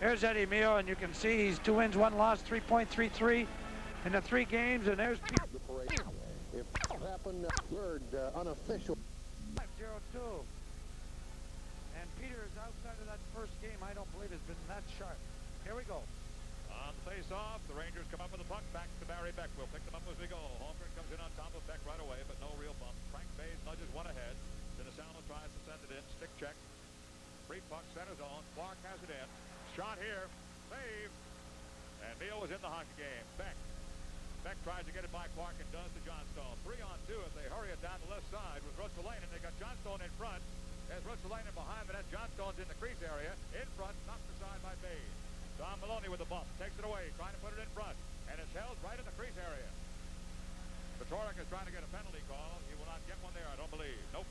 Here's Eddie Mio, and you can see he's 2 wins, 1 loss, 3.33 in the 3 games, and there's the parade. If it happened, third unofficial. 5-0-2. And Peters, outside of that first game, I don't believe has been that sharp. Here we go. On the face-off, the Rangers come up with the puck back to Barry Beck. We'll pick them up as we go. Holmgren comes in on top of Beck right away, but no real bump. Frank Bays nudges one ahead. Sinisalo tries to send it in. Stick check. Free puck, center zone. Clark has it in. Shot here. Save. And Neal was in the hockey game. Beck. Beck tries to get it by Clark and does to Johnstone. 3-on-2 as they hurry it down the left side with Ruotsalainen. They got Johnstone in front. As Ruotsalainen behind the net, Johnstone's in the crease area. In front, knocked aside by Bays. Tom Maloney with the bump. Takes it away, trying to put it in front. And it's held right in the crease area. Petorek is trying to get a penalty call. He will not get one there, I don't believe. Nope.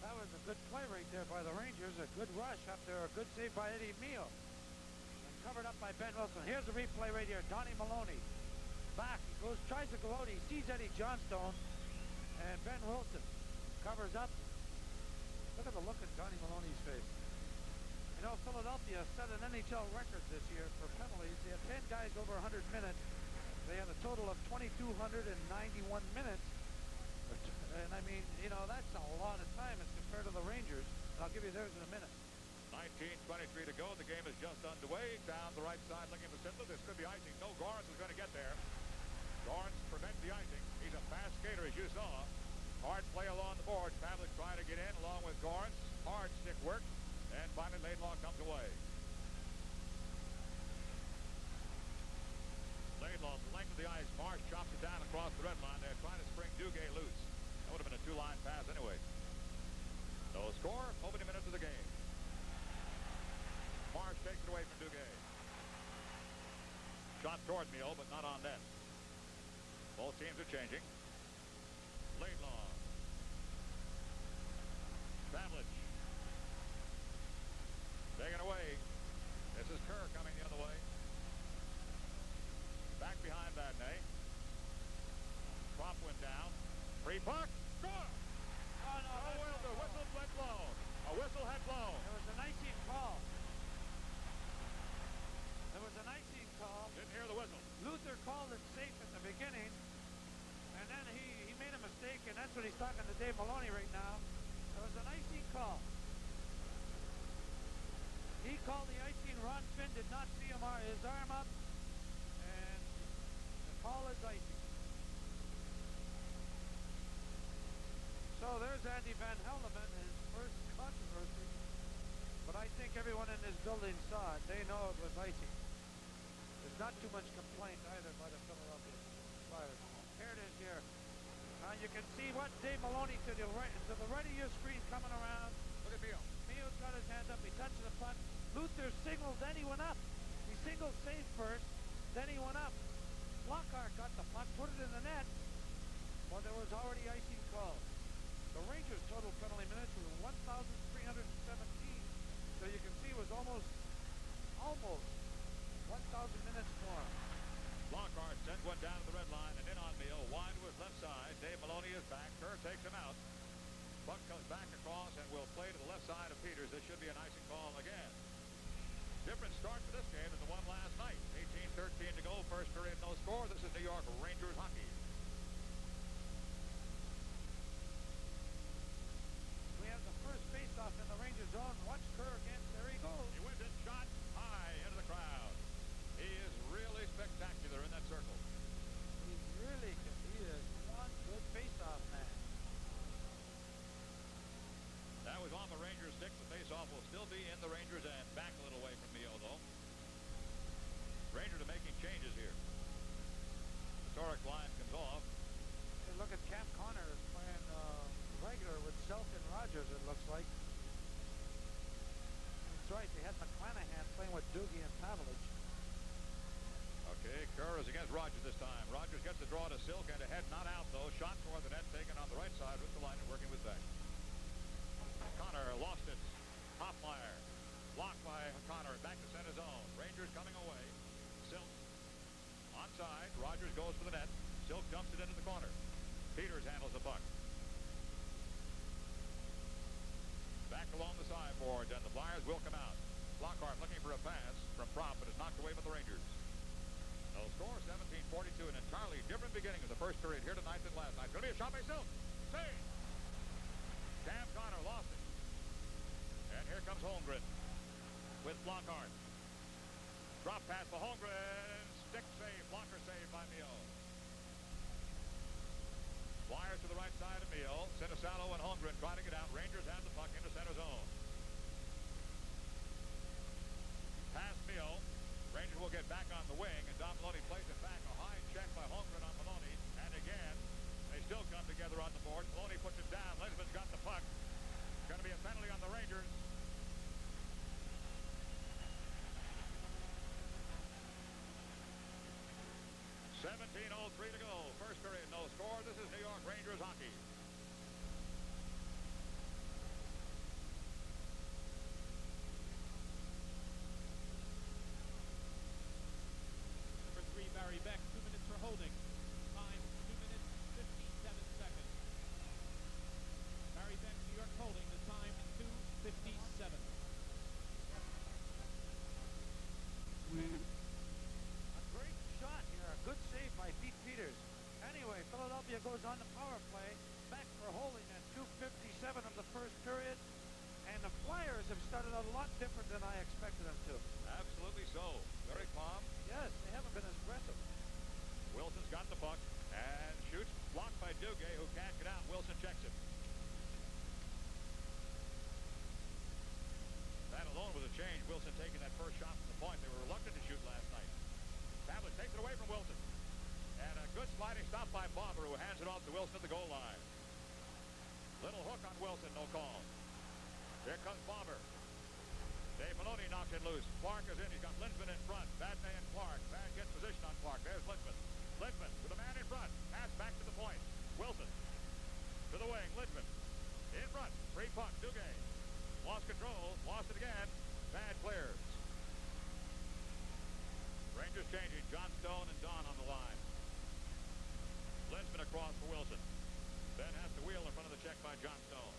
That was a good play right there by the Rangers. A good rush up there. A good save by Eddie Mio. And covered up by Ben Wilson. Here's the replay right here. Donnie Maloney. Back. He goes, tries to go out. He sees Eddie Johnstone. And Ben Wilson covers up. Look at the look in Donnie Maloney's face. You know, Philadelphia set an NHL record this year for penalties. They had 10 guys over 100 minutes. They had a total of 2,291 minutes. And I mean, you know, that's a lot of time as compared to the Rangers. And I'll give you theirs in a minute. 19:23 to go. The game is just underway. Down the right side looking for Sittler. This could be icing. No, Gorens is going to get there. Gorens prevents the icing. He's a fast skater, as you saw. Hard play along the boards. Pavlik trying to get in along with Gorens. Hard stick work. And finally, Laidlaw comes away. Laidlaw, the length of the ice. Marsh chops it down across the red line. They're trying to spring Duguay loose. That would have been a 2-line pass anyway. No score. Opening minutes of the game. Marsh takes it away from Duguay. Shot toward Mio, but not on net. Both teams are changing. Laidlaw. Pavlich. Taken away. This is Kerr coming the other way. Back behind Vadnais. Prop went down. Free puck. Score! Oh, no. The whistle went blown. A whistle had blown. There was an icing call. There was an icing call. Didn't hear the whistle. Luther called it safe at the beginning. And then he made a mistake, and that's what he's talking to Dave Maloney right now. There was an icing call. He called the icing. Ron Finn did not see him, his arm up, and the call is icing. So there's Andy Van Helleman, his first controversy. But I think everyone in this building saw it. They know it was icing. There's not too much complaint either by the Philadelphia Flyers. Here it is here. You can see what Dave Maloney to the right of your screen coming around. Look at Mio. Mio's got his hand up. He touched the puck. Luther signaled, then he went up. He singled safe first, then he went up. Lockhart got the puck, put it in the net. Well, there was already icing called. The Rangers' total penalty minutes was 1,317. So you can see it was almost 1,000 minutes more. Lockhart sends one down to the red line and in on Mio. Wide to his left side. Dave Maloney is back. Kerr takes him out. Puck comes back across and will play to the left side of Peters. This should be an icing call again. Different start for this game than the one last night. 18:13 to go. First period, no score. This is New York Rangers hockey. We have the first face-off in the Rangers zone. Watch Kerr again. There he goes. He wins it. Shot high into the crowd. He is really spectacular in that circle. He is one good face-off man. That was on the Rangers stick. The face-off will still be in the Rangers end. Back a little way from Mio, though. Rangers are making changes here. Historic line comes off. Hey, look at Cam Connor is playing regular with Selk and Rogers, it looks like. That's right. They had McClanahan playing with Doogie and Pavlich. Okay, Kerr is against Rogers this time. Rogers gets the draw to Silk and ahead, not out, though. Shot toward the net, taken on the right side with the line and working with Beck. Connor lost it. Hoffmeyer blocked by Connor. Back to center zone. Rangers coming away. Silk onside. Rogers goes for the net. Silk dumps it into the corner. Peters handles the puck. Back along the sideboards, and the Flyers will come out. Lockhart looking for a pass. prop, but is knocked away by the Rangers. No score, 17-42, an entirely different beginning of the first period here tonight than last night. It's going to be a shot by Silk. Save! Cam Connor lost it. And here comes Holmgren with Flockhart. Drop pass for Holmgren. Stick save, blocker save by Mio. Flyers to the right side of Mio. Sinisalo and Holmgren trying to get out. Rangers have the puck into center zone. Pass Mio. Rangers will get back on the wing, and Don Maloney plays it back. A high check by Holmgren on Maloney. And again, they still come together on the board. Maloney puts it down. Lisbon's got the puck. It's going to be a penalty on the Rangers. 17:03 to go. First period, no score. This is New York Rangers hockey. Number 3, Barry Beck, 2 minutes for holding. Time, 2 minutes, 57 seconds. Barry Beck, New York holding. The time, 2:57. A great shot here. A good save by Pete Peters. Anyway, Philadelphia goes on the power play. Beck for holding at 2:57 of the first period. And the Flyers have started a lot different than I expected them to. Absolutely so. Very calm. Yes, they haven't been as aggressive. Wilson's got the puck and shoots. Blocked by Duguay, who can't get out. Wilson checks it. That alone was a change. Wilson taking that first shot from the point. They were reluctant to shoot last night. Tablet takes it away from Wilson. And a good sliding stop by Barber, who hands it off to Wilson at the goal line. Little hook on Wilson, no call. Here comes Barber. Dave Maloney knocks it loose. Clark is in. He's got Linsman in front. Vadnais and Clark. Vad gets position on Clark. There's Linsman. Linsman with a man in front. Pass back to the point. Wilson to the wing. Linsman in front. Free puck. Duguay. Lost control. Lost it again. Vad clears. Rangers changing. John Stone and Don on the line. Linsman across for Wilson. Ben has to wheel in front of the check by John Stone.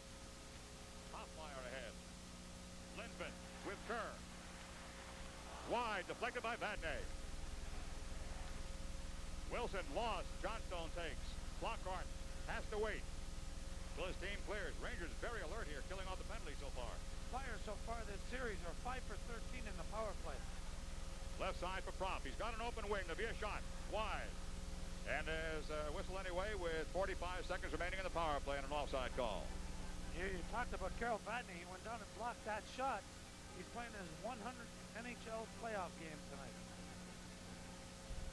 Hoffmeyer ahead. Linsman with Kerr. Wide, deflected by Vadnais. Wilson lost. Johnstone takes. Flockhart has to wait till his team clears. Rangers very alert here, killing off the penalty so far. Flyers so far this series are 5 for 13 in the power play. Left side for Prop. He's got an open wing. There'll be a shot. Wide. And there's a whistle anyway with 45 seconds remaining in the power play and an offside call. You talked about Carol Vadnais. He went down and blocked that shot. He's playing his 100th NHL playoff game tonight.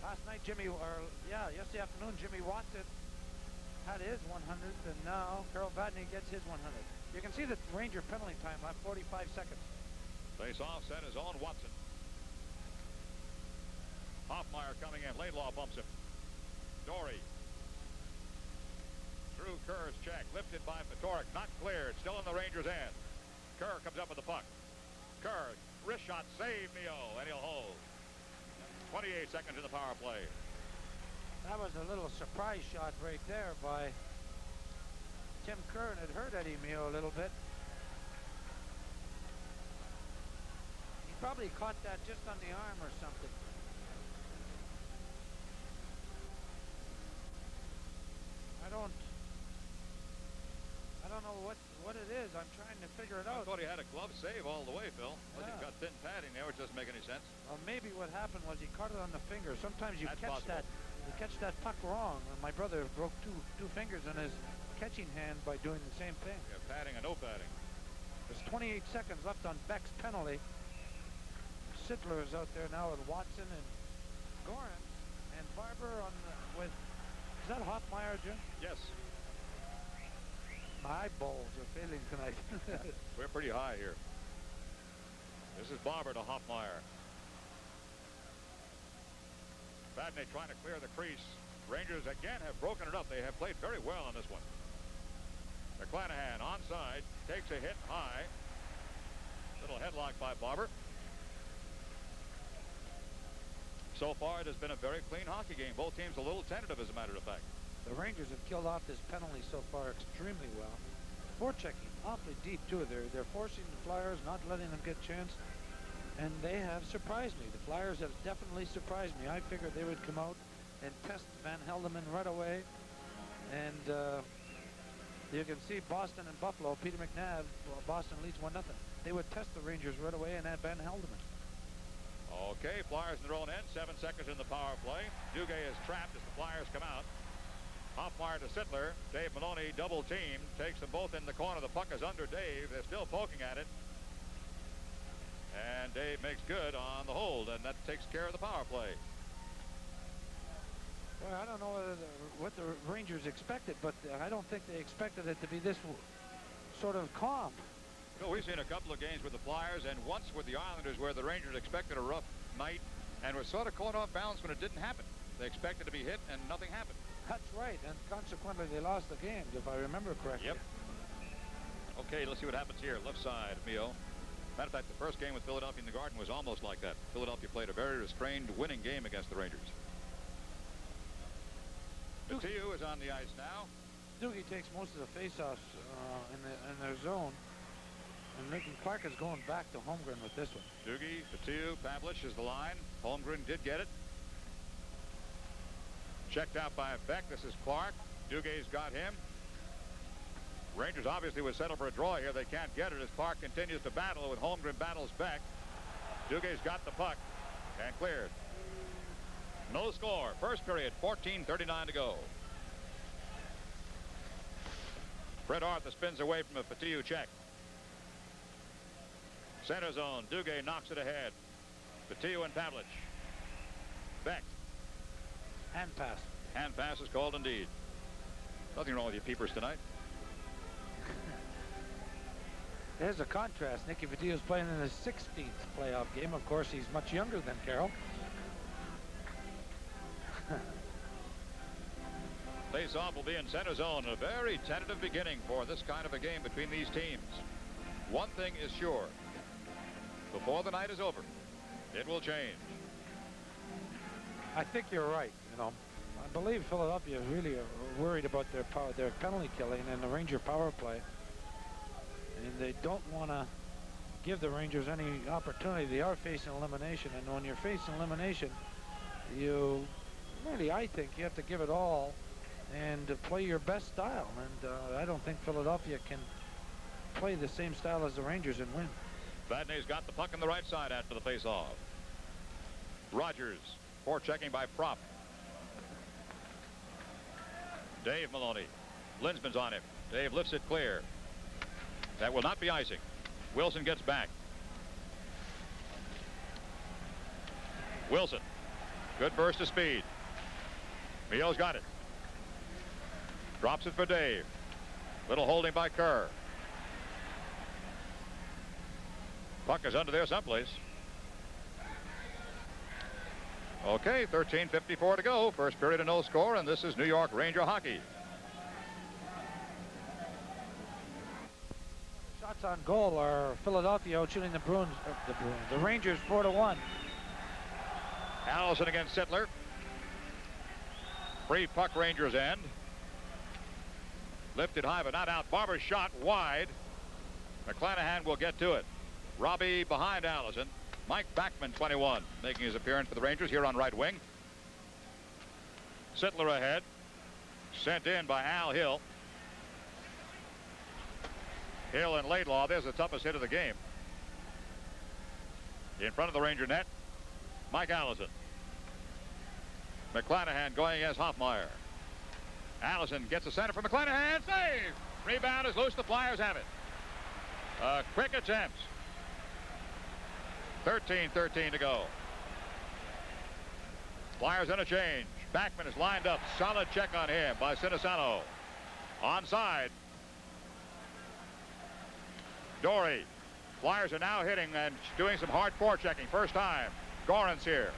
Last night, yesterday afternoon, Jimmy Watson had his 100th, and now Carol Vadnais gets his 100th. You can see the Ranger penalty time left 45 seconds. Face off set is on Watson. Hoffmeyer coming in. Laidlaw bumps him. Dory. Through Kerr's check. Lifted by Patoric. Not cleared. Still in the Rangers' end. Kerr comes up with the puck. Kerr. Wrist shot. Save Mio. And he'll hold. 28 seconds in the power play. That was a little surprise shot right there by Tim Kerr, and it hurt Eddie Mio a little bit. He probably caught that just on the arm or something. I don't know what it is. I'm trying to figure it out. I thought he had a glove save all the way, Phil. Yeah. He's got thin padding there, which doesn't make any sense. Well, maybe what happened was he caught it on the finger. Sometimes you That's catch possible. you catch that puck wrong. My brother broke two fingers on his catching hand by doing the same thing. Yeah, padding and no padding. There's 28 seconds left on Beck's penalty. Sittler is out there now with Watson and Goran and Barber with. Is that Hoffmeyer, Jim? Yes. My eyeballs are failing tonight. We're pretty high here. This is Barber to Hoffmeyer. Vadnais trying to clear the crease. Rangers again have broken it up. They have played very well on this one. McClanahan onside, takes a hit high. Little headlock by Barber. So far, it has been a very clean hockey game. Both teams a little tentative, as a matter of fact. The Rangers have killed off this penalty so far extremely well. Forechecking awfully deep too. They're forcing the Flyers, not letting them get a chance. And they have surprised me. The Flyers have definitely surprised me. I figured they would come out and test Van Helderman right away. And you can see Boston and Buffalo, Peter McNabb, well, Boston leads 1-0. They would test the Rangers right away and add Van Helderman. Okay, Flyers in their own end. 7 seconds in the power play. Duguay is trapped as the Flyers come out. Hoffmeyer to Sittler. Dave Maloney double team. Takes them both in the corner. The puck is under Dave. They're still poking at it. And Dave makes good on the hold, and that takes care of the power play. Well, I don't know what the Rangers expected, but I don't think they expected it to be this sort of calm. You know, we've seen a couple of games with the Flyers and once with the Islanders where the Rangers expected a rough night and were sort of caught off balance when it didn't happen. They expected to be hit and nothing happened. That's right, and consequently they lost the game, if I remember correctly. Yep. Okay, let's see what happens here. Left side, Mio. Matter of fact, the first game with Philadelphia in the Garden was almost like that. Philadelphia played a very restrained, winning game against the Rangers. Mathieu is on the ice now. Doogie takes most of the face-offs in their zone. And Rick and Clark is going back to Holmgren with this one. Doogie, Mathieu, Pavlich is the line. Holmgren did get it. Checked out by Beck. This is Clark. Duguay's got him. Rangers obviously would settle for a draw here. They can't get it as Clark continues to battle when Holmgren battles Beck. Duguay's got the puck and cleared. No score. First period, 14:39 to go. Fred Arthur spins away from a Mathieu check. Center zone. Duguay knocks it ahead. Mathieu and Pavlich. Beck. Hand pass. Hand pass is called indeed. Nothing wrong with you peepers tonight. There's a contrast. Nicky Mathieu's playing in his 16th playoff game. Of course, he's much younger than Carroll. Face-off will be in center zone. A very tentative beginning for this kind of a game between these teams. One thing is sure. Before the night is over, it will change. I think you're right. You know, I believe Philadelphia is really worried about their penalty killing and the Ranger power play. And they don't want to give the Rangers any opportunity. They are facing elimination, and when you're facing elimination, you really, I think, you have to give it all and play your best style. And I don't think Philadelphia can play the same style as the Rangers and win. Vadney's got the puck on the right side after the face-off. Rogers, forechecking by Prop. Dave Maloney. Linsman's on him. Dave lifts it clear. That will not be icing. Wilson gets back. Wilson. Good burst of speed. Mio's got it. Drops it for Dave. Little holding by Kerr. Puck is under there someplace. Okay, 13:54 to go. First period of no score, and this is New York Ranger hockey. Shots on goal are Philadelphia out shooting the Rangers 4-1. Allison against Sittler. Free puck, Rangers end. Lifted high but not out. Barber's shot wide. McClanahan will get to it. Robbie behind Allison. Mike Backman, 21, making his appearance for the Rangers here on right wing. Sittler ahead. Sent in by Al Hill. Hill and Laidlaw. There's the toughest hit of the game. In front of the Ranger net, Mike Allison. McClanahan going against Hoffmeyer. Allison gets the center for McClanahan. Save! Rebound is loose. The Flyers have it. A quick attempt. 13:13 to go. Flyers in a change. Backman is lined up. Solid check on him by Sinisalo. Onside. Dory. Flyers are now hitting and doing some hard forechecking. First time. Goran's here.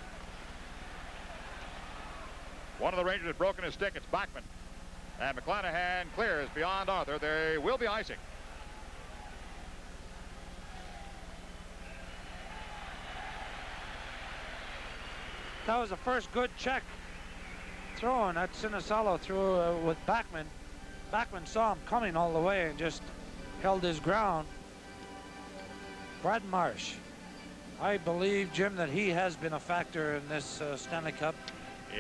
One of the Rangers has broken his stick. It's Backman. And McClanahan clears beyond Arthur. There will be icing. That was the first good check thrown that Sinisalo threw with Backman. Backman saw him coming all the way and just held his ground. Brad Marsh I believe, Jim, that he has been a factor in this Stanley Cup.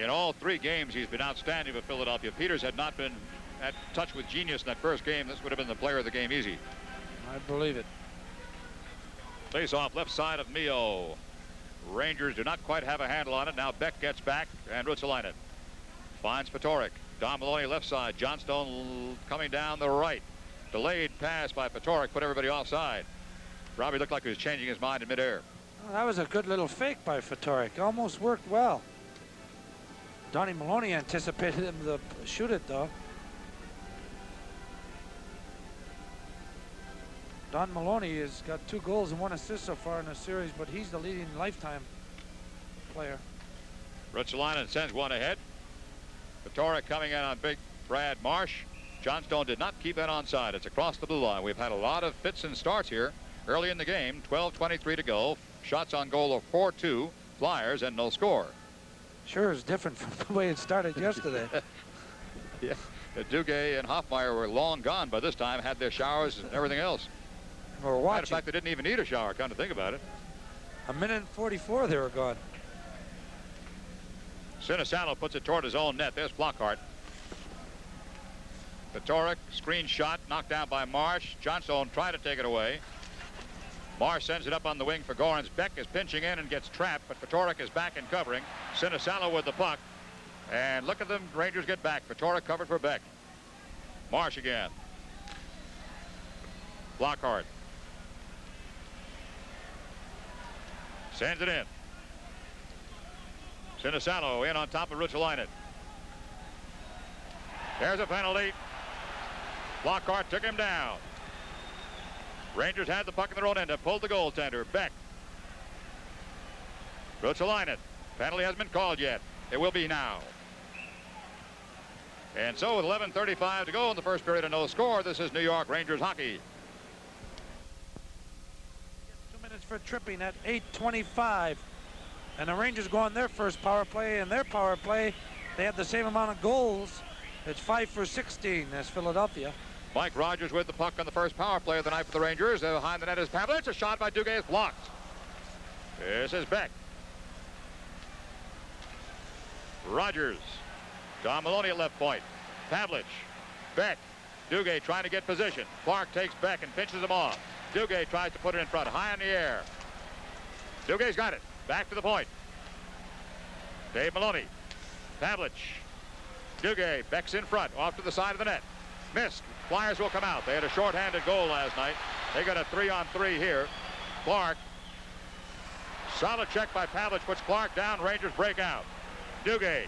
In all 3 games, he's been outstanding for Philadelphia. Peters had not been at touch with genius in that first game. This would have been the player of the game easy. I believe it. Face off left side of Mio. Rangers do not quite have a handle on it. Now Beck gets back, and Ruotsalainen finds Patoric. Don Maloney left side. Johnstone coming down the right. Delayed pass by Patoric put everybody offside. Robbie looked like he was changing his mind in midair. Well, that was a good little fake by Patoric. Almost worked well. Donnie Maloney anticipated him to shoot it, though. Don Maloney has got 2 goals and 1 assist so far in the series, but he's the leading lifetime player. Ruotsalainen sends one ahead. Patoric coming in on big Brad Marsh. Johnstone did not keep that onside. It's across the blue line. We've had a lot of fits and starts here early in the game. 12:23 to go. Shots on goal of 4-2 Flyers and no score. Sure is different from the way it started yesterday. Yeah, Duguay and Hoffmeyer were long gone by this time, had their showers and everything else. We're watching. Matter of fact, they didn't even need a shower, come to think about it. A minute and 44 they were gone. Sinisalo puts it toward his own net. There's Flockhart. Patoric, screen shot, knocked down by Marsh. Johnstone tried to take it away. Marsh sends it up on the wing for Gorans. Beck is pinching in and gets trapped, but Patoric is back and covering. Sinisalo with the puck. And look at them, Rangers get back. Patoric covered for Beck. Marsh again. Flockhart. Sends it in. Sinisalo in on top of Ruotsalainen. There's a penalty. Flockhart took him down. Rangers had the puck in their own end and pulled the goaltender. Beck. Ruotsalainen. Penalty hasn't been called yet. It will be now. And so with 11:35 to go in the first period and no score, this is New York Rangers hockey. 2 minutes for tripping at 8:25. And the Rangers go on their first power play, and their power play, they have the same amount of goals. It's 5 for 16 as Philadelphia. Mike Rogers with the puck on the first power play of the night for the Rangers. Behind the net is Pavlich. A shot by Duguay is blocked. This is Beck. Rogers. Don Maloney at left point. Pavlich. Beck. Duguay trying to get position. Clark takes Beck and pinches him off. Duguay tries to put it in front, high in the air. Dugay's got it. Back to the point. Dave Maloney. Pavlich. Duguay. Beck's in front. Off to the side of the net. Missed. Flyers will come out. They had a shorthanded goal last night. They got a 3-on-3 here. Clark. Solid check by Pavlich. Puts Clark down. Rangers break out. Duguay.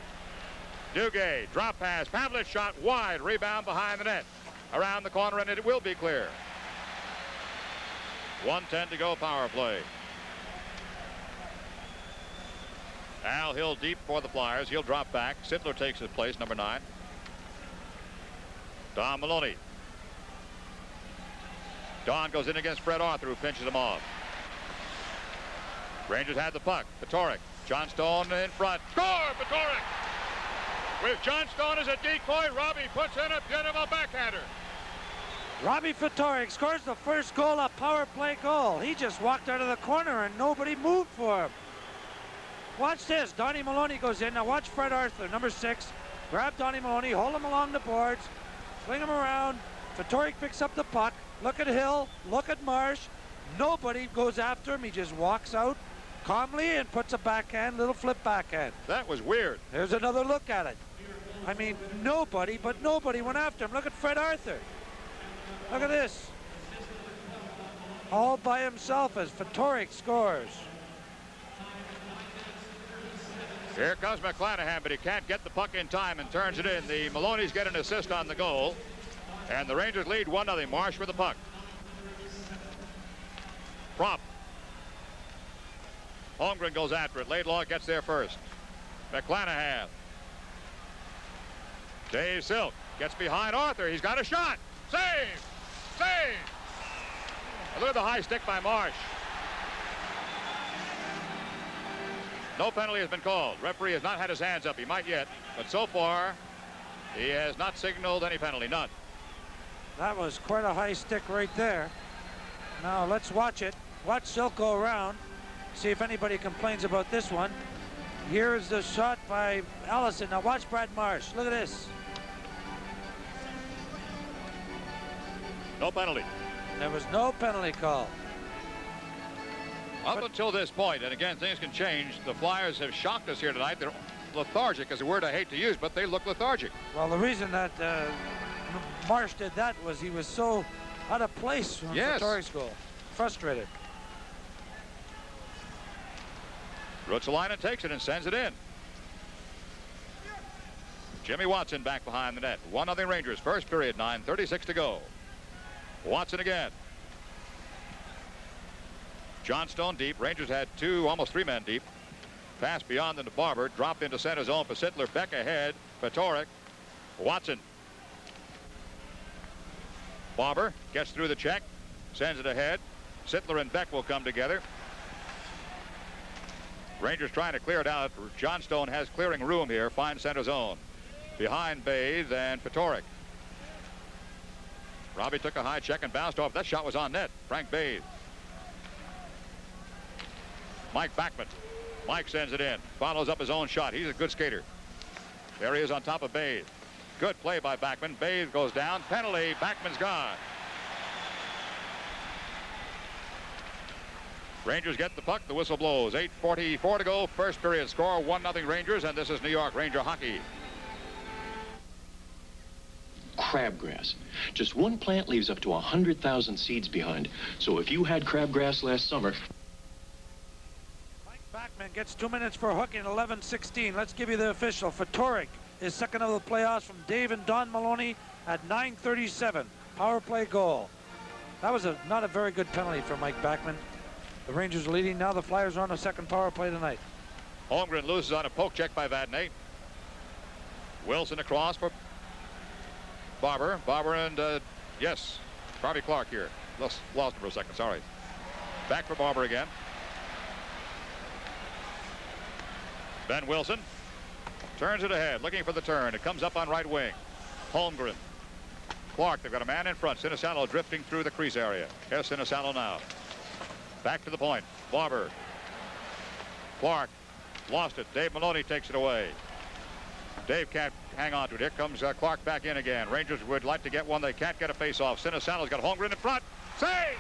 Duguay. Drop pass. Pavlich shot wide. Rebound behind the net. Around the corner, and it will be clear. 1:10 to go power play. Al Hill deep for the Flyers. He'll drop back. Sittler takes his place, number 9. Don Maloney. Don goes in against Fred Arthur, who pinches him off. Rangers had the puck. Patoric. Johnstone in front. Score, Patoric! With Johnstone as a decoy, Robbie puts in a beautiful backhander. Robbie Patoric scores the first goal, a power play goal. He just walked out of the corner and nobody moved for him. Watch this. Donnie Maloney goes in. Now watch Fred Arthur, number 6. Grab Donnie Maloney, hold him along the boards, swing him around. Patoric picks up the puck. Look at Hill. Look at Marsh. Nobody goes after him. He just walks out calmly and puts a backhand, little flip backhand. That was weird. There's another look at it. I mean, nobody went after him. Look at Fred Arthur. Look at this. All by himself as Patoric scores. Here comes McClanahan, but he can't get the puck in time and turns it in. The Maloney's get an assist on the goal. And the Rangers lead 1-0. Marsh with the puck. Prop. Holmgren goes after it. Laidlaw gets there first. McClanahan. Dave Silk gets behind Arthur. He's got a shot. Save! Save! Look at the high stick by Marsh. No penalty has been called. Referee has not had his hands up. He might yet, but so far he has not signaled any penalty. None. That was quite a high stick right there. Now let's watch it. Watch Silk go around. see if anybody complains about this one. Here's the shot by Allison. Now watch Brad Marsh. Look at this. No penalty. There was no penalty call. Up until this point, and again, things can change. The Flyers have shocked us here tonight. They're lethargic is a word I hate to use, but they look lethargic. Well, the reason that Marsh did that was he was so out of place from Fatorik's goal. Frustrated. Ruotsalainen takes it and sends it in. Jimmy Watson back behind the net. 1-0 Rangers. First period, 9:36 to go. Watson again. Johnstone deep. Rangers had almost three men deep. Pass beyond them to Barber. Dropped into center zone for Sittler. Beck ahead. Fatorik. Watson. Barber gets through the check. Sends it ahead. Sittler and Beck will come together. Rangers trying to clear it out. Johnstone has clearing room here. Finds center zone. Behind Bathe and Fatorik. Robbie took a high check and bounced off. That shot was on net. Frank Bathe. Mike Backman. Mike sends it in. Follows up his own shot. He's a good skater. There he is on top of Bathe. Good play by Backman. Bathe goes down. Penalty. Backman's gone. Rangers get the puck. The whistle blows. 8:44 to go. First period score. 1-0 Rangers. And this is New York Ranger hockey. Crabgrass. Just one plant leaves up to 100,000 seeds behind. So if you had crabgrass last summer... Mike Backman gets 2 minutes for hooking. 11:16. Let's give you the official. Fatorik is second of the playoffs from Dave and Don Maloney at 9:37. Power play goal. That was not a very good penalty for Mike Backman. The Rangers are leading now. The Flyers are on a second power play tonight. Holmgren loses on a poke check by Vadnais. Wilson across for Barber. Barber and, yes, Bobby Clark here. Lost him for a second, sorry. Back for Barber again. Ben Wilson turns it ahead, looking for the turn. It comes up on right wing. Holmgren. Clark, they've got a man in front. Sinisalo drifting through the crease area. Here's Sinisalo now. Back to the point. Barber. Clark lost it. Dave Maloney takes it away. Dave can't hang on to it. Here comes Clark back in again. Rangers would like to get one. They can't get a face-off. Sinisalo's got Holmgren in front. Save!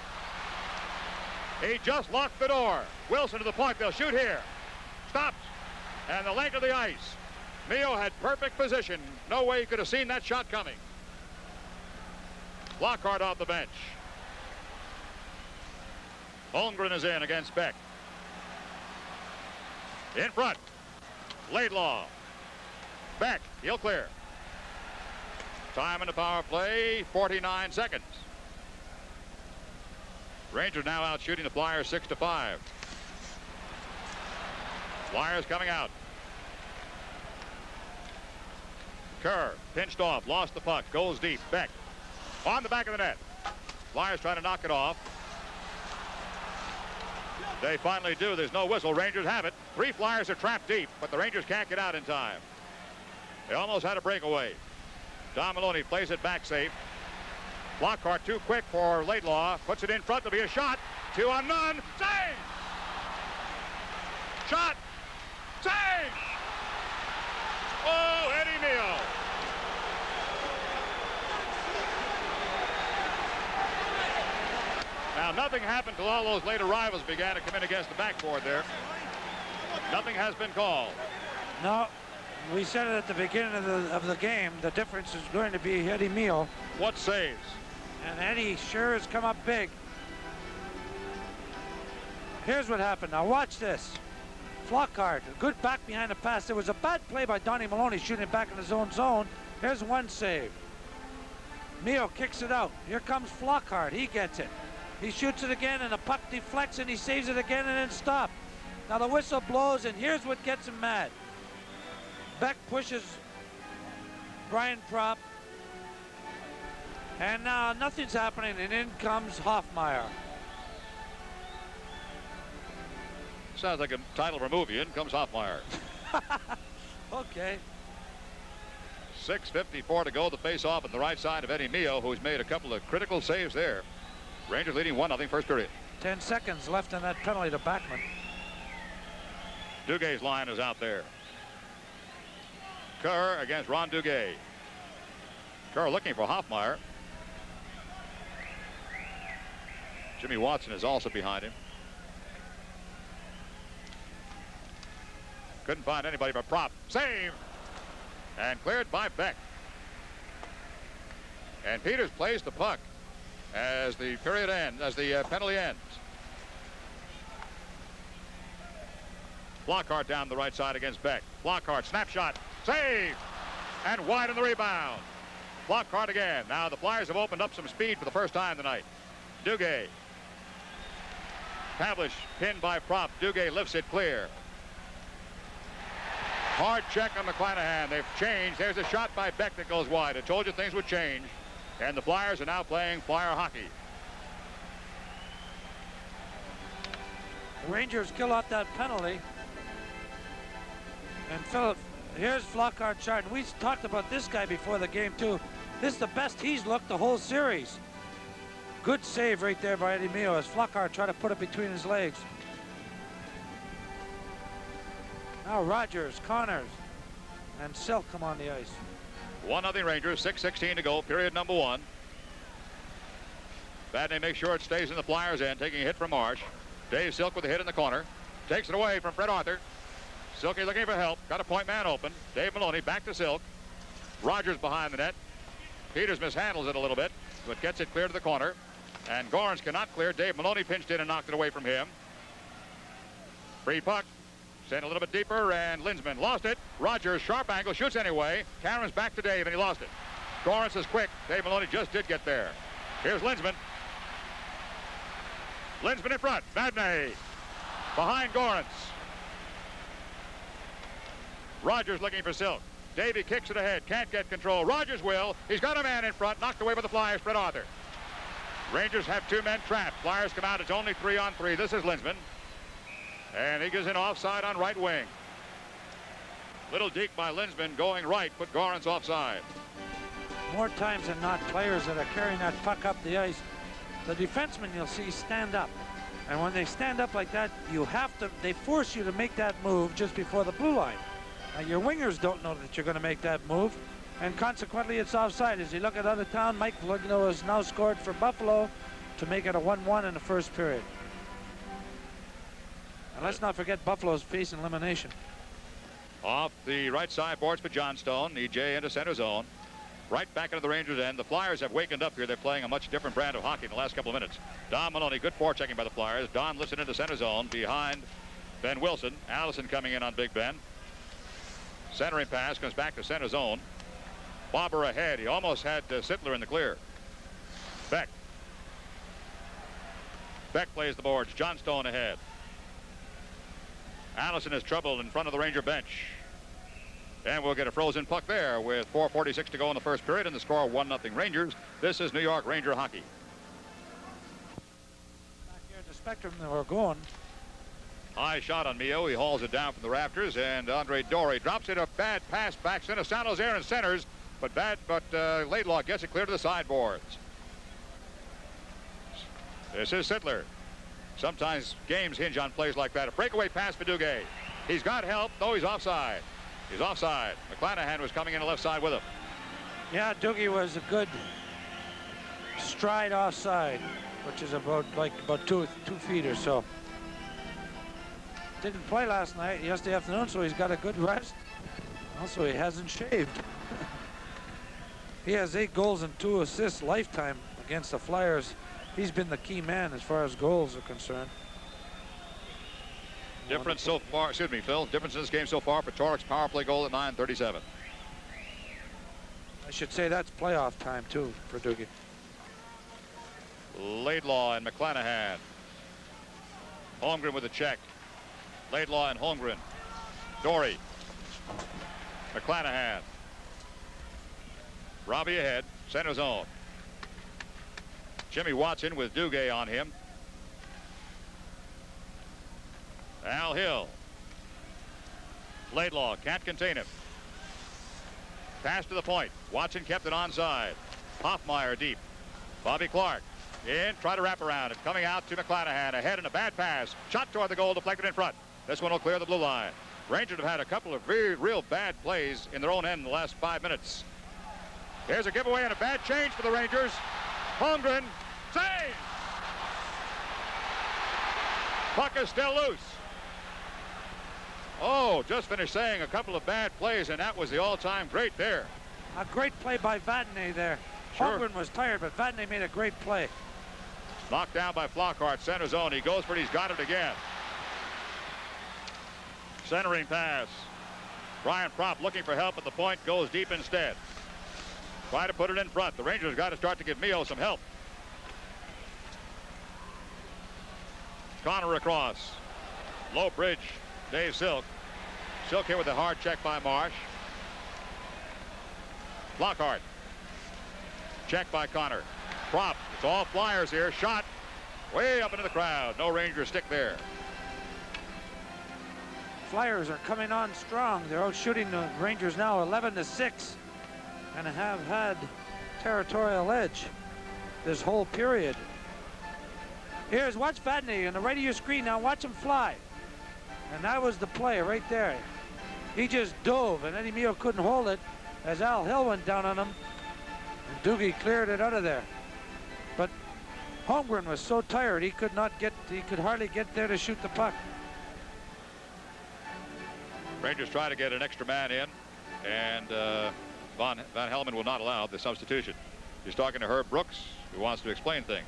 He just locked the door. Wilson to the point. They'll shoot here. Stops. And the length of the ice. Mio had perfect position. No way he could have seen that shot coming. Lockhart off the bench. Holmgren is in against Beck. In front. Laidlaw. Beck. He'll clear. Time in the power play, 49 seconds. Rangers now out shooting the Flyers 6-5. Flyers coming out. Kerr pinched off, lost the puck, goes deep. Beck on the back of the net. Flyers trying to knock it off. They finally do. There's no whistle. Rangers have it. 3 Flyers are trapped deep, but the Rangers can't get out in time. They almost had a breakaway. Don Maloney plays it back safe. Lockhart too quick for Laidlaw. Puts it in front. There'll be a shot. 2 on none. Save! Shot! Save! Oh, Eddie Mio. Now, nothing happened till all those late arrivals began to come in against the backboard there. Nothing has been called. No, we said it at the beginning of the game. The difference is going to be Eddie Mio. What saves? And Eddie sure has come up big. Here's what happened. Now watch this. Flockhart, a good back behind the pass. There was a bad play by Donnie Maloney shooting it back in his own zone. Here's one save. Mio kicks it out. Here comes Flockhart. He gets it. He shoots it again, and the puck deflects, and he saves it again, and then stopped. Now the whistle blows, and here's what gets him mad. Beck pushes Brian Propp, and now nothing's happening, and in comes Hoffmeyer. Sounds like a title of a movie. In comes Hoffmeyer. Okay. 6:54 to go. The face-off on the right side of Eddie Mio, who's made a couple of critical saves there. Rangers leading 1-0 first period. 10 seconds left on that penalty to Backman. Duguay's line is out there. Kerr against Ron Duguay. Kerr looking for Hoffmeyer. Jimmy Watson is also behind him. Couldn't find anybody but Prop. Save! And cleared by Beck. And Peters plays the puck as the period ends, as the penalty ends. Flockhart down the right side against Beck. Flockhart, snapshot, save! And wide on the rebound. Flockhart again. Now the Flyers have opened up some speed for the first time tonight. Duguay. Pavlich pinned by Prop. Duguay lifts it clear. Hard check on McClanahan. They've changed. There's a shot by Beck that goes wide. I told you things would change. And the Flyers are now playing Flyer hockey. The Rangers kill out that penalty. And Philip, here's Flockhart shot. And we talked about this guy before the game too. This is the best he's looked the whole series. Good save right there by Eddie Mio as Flockhart tried to put it between his legs. Now Rogers, Connors, and Silk come on the ice. 1-0 Rangers, 6:16 to go, period number 1. Badney makes sure it stays in the Flyers' end, taking a hit from Marsh. Dave Silk with a hit in the corner. Takes it away from Fred Arthur. Silky looking for help. Got a point man open. Dave Maloney back to Silk. Rogers behind the net. Peters mishandles it a little bit, but gets it clear to the corner. And Gorns cannot clear. Dave Maloney pinched in and knocked it away from him. Free puck. Sent a little bit deeper, and Linsman lost it. Rogers, sharp angle, shoots anyway. Cameron's back to Dave, and he lost it. Gorns is quick. Dave Maloney just did get there. Here's Linsman. Linsman in front. Badney behind Gorns. Rogers looking for Silk. Davey kicks it ahead. Can't get control. Rogers will. He's got a man in front. Knocked away by the Flyers. Fred Arthur. Rangers have 2 men trapped. Flyers come out. It's only 3-on-3. This is Linsman. And he goes in offside on right wing. Little deke by Linsman going right. Put Gorns offside. More times than not, players that are carrying that puck up the ice, the defensemen you'll see stand up. And when they stand up like that, you have to, they force you to make that move just before the blue line. Now, your wingers don't know that you're going to make that move, and consequently it's offside. As you look at other town, Mike Foligno has now scored for Buffalo to make it a 1-1 in the first period. And let's not forget Buffalo's facing elimination. Off the right side boards for Johnstone. EJ into center zone. Right back into the Rangers end. The Flyers have wakened up here. They're playing a much different brand of hockey in the last couple of minutes. Don Maloney, good forechecking by the Flyers. Don lifts it into center zone behind Ben Wilson. Allison coming in on Big Ben. Centering pass comes back to center zone. Bobber ahead. He almost had Sittler in the clear. Beck. Beck plays the boards. Johnstone ahead. Allison is troubled in front of the Ranger bench. And we'll get a frozen puck there with 4:46 to go in the first period and the score 1-0 Rangers. This is New York Ranger hockey. Back here at the Spectrum, they were going. High shot on Mio. He hauls it down from the rafters, and Andre Dory drops it. A bad pass back. Santosano's there in centers, but Laidlaw gets it clear to the sideboards. This is Sittler. Sometimes games hinge on plays like that. A breakaway pass for Duguay. He's got help, though he's offside. He's offside. McClanahan was coming in the left side with him. Yeah, Doogie was a good stride offside, which is about 2 feet or so. Didn't play last night, yesterday afternoon, so he's got a good rest. Also, he hasn't shaved. He has 8 goals and 2 assists lifetime against the Flyers. He's been the key man as far as goals are concerned. Difference so far, excuse me, Phil, difference in this game so far for Torrek's power play goal at 9:37. I should say that's playoff time, too, for Doogie. Laidlaw and McClanahan. Holmgren with a check. Laidlaw and Holmgren. Dory. McClanahan. Robbie ahead, center zone. Jimmy Watson with Duguay on him. Al Hill. Laidlaw can't contain him. Pass to the point. Watson kept it onside. Hoffmeyer deep. Bobby Clark in, try to wrap around it. Coming out to McClanahan. Ahead in a bad pass. Shot toward the goal, deflected in front. This one will clear the blue line. Rangers have had a couple of real bad plays in their own end in the last 5 minutes. Here's a giveaway and a bad change for the Rangers. Holmgren saves. Puck is still loose. Oh, just finished saying a couple of bad plays, and that was the all-time great there. A great play by Vadnais there. Sure. Holmgren was tired, but Vadnais made a great play. Knocked down by Flockhart, center zone. He goes for it. He's got it again. Centering pass. Brian Propp looking for help at the point, goes deep instead. Try to put it in front. The Rangers got to start to give Mio some help. Connor across. Low bridge. Dave Silk. Silk here with a hard check by Marsh. Flockhart. Check by Connor. Propp. It's all Flyers here. Shot way up into the crowd. No Ranger stick there. Flyers are coming on strong. They're out shooting the Rangers now 11-6 and have had territorial edge this whole period. Here's, watch Vadnais on the right of your screen now. Watch him fly. And that was the play right there. He just dove, and Eddie Mio couldn't hold it as Al Hill went down on him. And Doogie cleared it out of there. But Holmgren was so tired he could hardly get there to shoot the puck. Rangers try to get an extra man in, and Van Helmen will not allow the substitution. He's talking to Herb Brooks, who wants to explain things.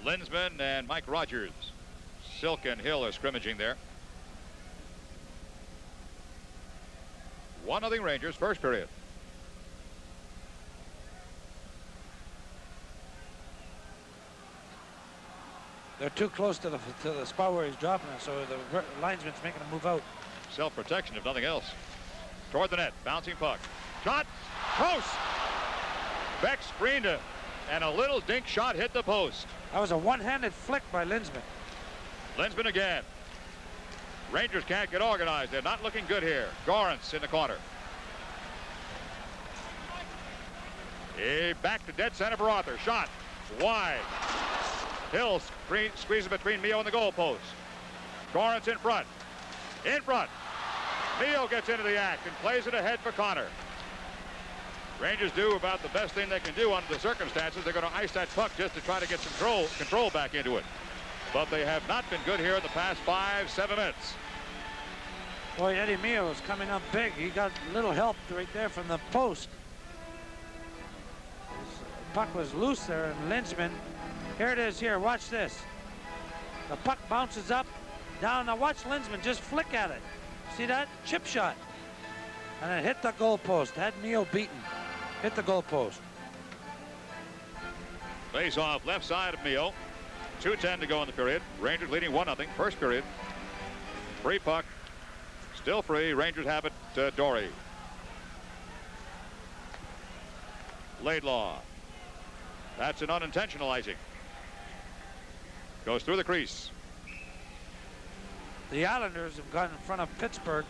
Linsman and Mike Rogers. Silk and Hill are scrimmaging there. 1-0 Rangers, first period. They're too close to the spot where he's dropping it, so the linesman's making him move out. Self-protection, if nothing else. Toward the net, bouncing puck. Shot, post! Beck screened him, and a little dink shot hit the post. That was a one-handed flick by Linsman. Linsman again. Rangers can't get organized. They're not looking good here. Gorance in the corner. Back to dead center for Arthur. Shot wide. Hill squeezes between Mio and the goalpost. Gorance in front. In front. Mio gets into the act and plays it ahead for Connor. Rangers do about the best thing they can do under the circumstances. They're going to ice that puck just to try to get some control back into it. But they have not been good here in the past 5-7 minutes. Boy, Eddie Mio is coming up big. He got a little help right there from the post. His puck was loose there, and Linsman. Here it is here. Watch this. The puck bounces up, down. Now watch Linsman just flick at it. See that? Chip shot. And it hit the goalpost. Had Mio beaten. Hit the goalpost. Face off left side of Mio. 2:10 to go in the period. Rangers leading 1-0. First period. Free puck. Still free. Rangers have it to Dory. Laidlaw. That's an unintentional icing. Goes through the crease. The Islanders have gotten in front of Pittsburgh.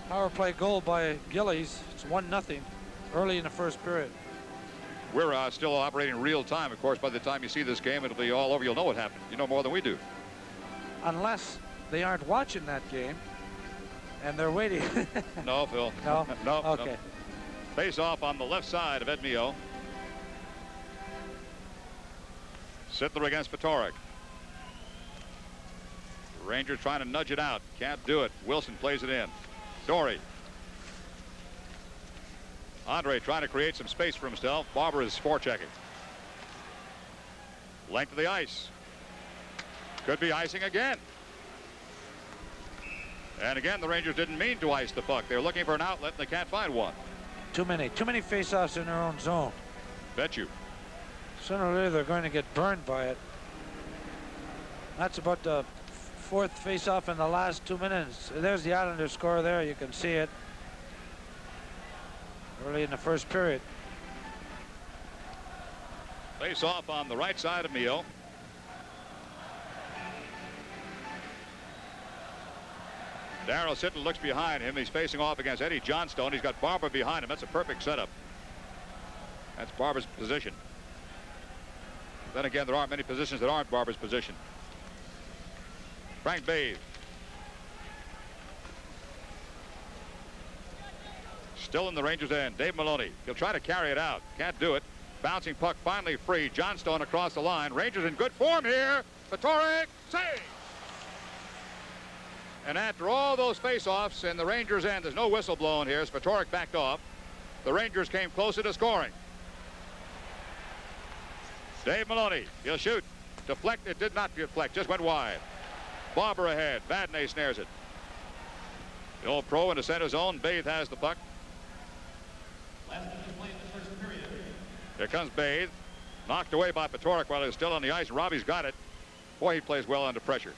Power play goal by Gillies. It's 1-0 early in the first period. We're still operating real time. Of course, by the time you see this game, it'll be all over. You'll know what happened. You know more than we do. Unless they aren't watching that game and they're waiting. No, Phil. No? No. Okay. No. Face off on the left side of Ed Mio. Sittler against Patoric. Rangers trying to nudge it out. Can't do it. Wilson plays it in. Dory. Andre trying to create some space for himself. Barber is forechecking. Length of the ice. Could be icing again. And again, the Rangers didn't mean to ice the puck. They're looking for an outlet, and they can't find one. Too many face-offs in their own zone. Bet you. Sooner or later, they're going to get burned by it. That's about the fourth face-off in the last 2 minutes. There's the Islanders score there. You can see it early in the first period. Face off on the right side of Mio. Darryl Sittler looks behind him. He's facing off against Eddie Johnstone. He's got Barber behind him. That's a perfect setup. That's Barber's position. Then again, there aren't many positions that aren't Barber's position. Frank Bathe. Still in the Rangers' end. Dave Maloney. He'll try to carry it out. Can't do it. Bouncing puck finally free. Johnstone across the line. Rangers in good form here. Patoric save. And after all those face-offs in the Rangers' end, there's no whistle blown here as Patoric backed off. The Rangers came closer to scoring. Dave Maloney. He'll shoot. Deflect. It did not deflect. Just went wide. Barber ahead. Vadnais snares it. The old pro in the center zone. Bathe has the puck. Here comes Bathe. Knocked away by Patoric while he was still on the ice. Robbie's got it. Boy, he plays well under pressure.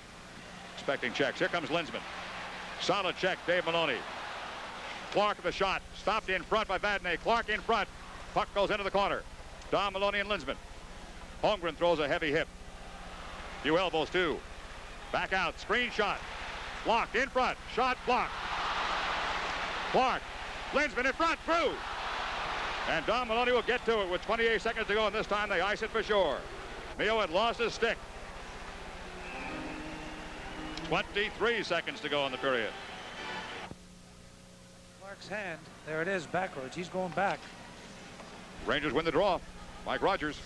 Expecting checks. Here comes Linsman. Solid check. Dave Maloney. Clark with the shot. Stopped in front by Vadnais. Clark in front. Puck goes into the corner. Don Maloney and Linsman. Holmgren throws a heavy hip. Few elbows too. Back out. Screen shot. Blocked in front. Shot blocked. Clark. Linsman in front. Through. And Don Maloney will get to it with 28 seconds to go, and this time they ice it for sure. Mio had lost his stick. 23 seconds to go in the period. Clark's hand. There it is, backwards. He's going back. Rangers win the draw. Mike Rogers.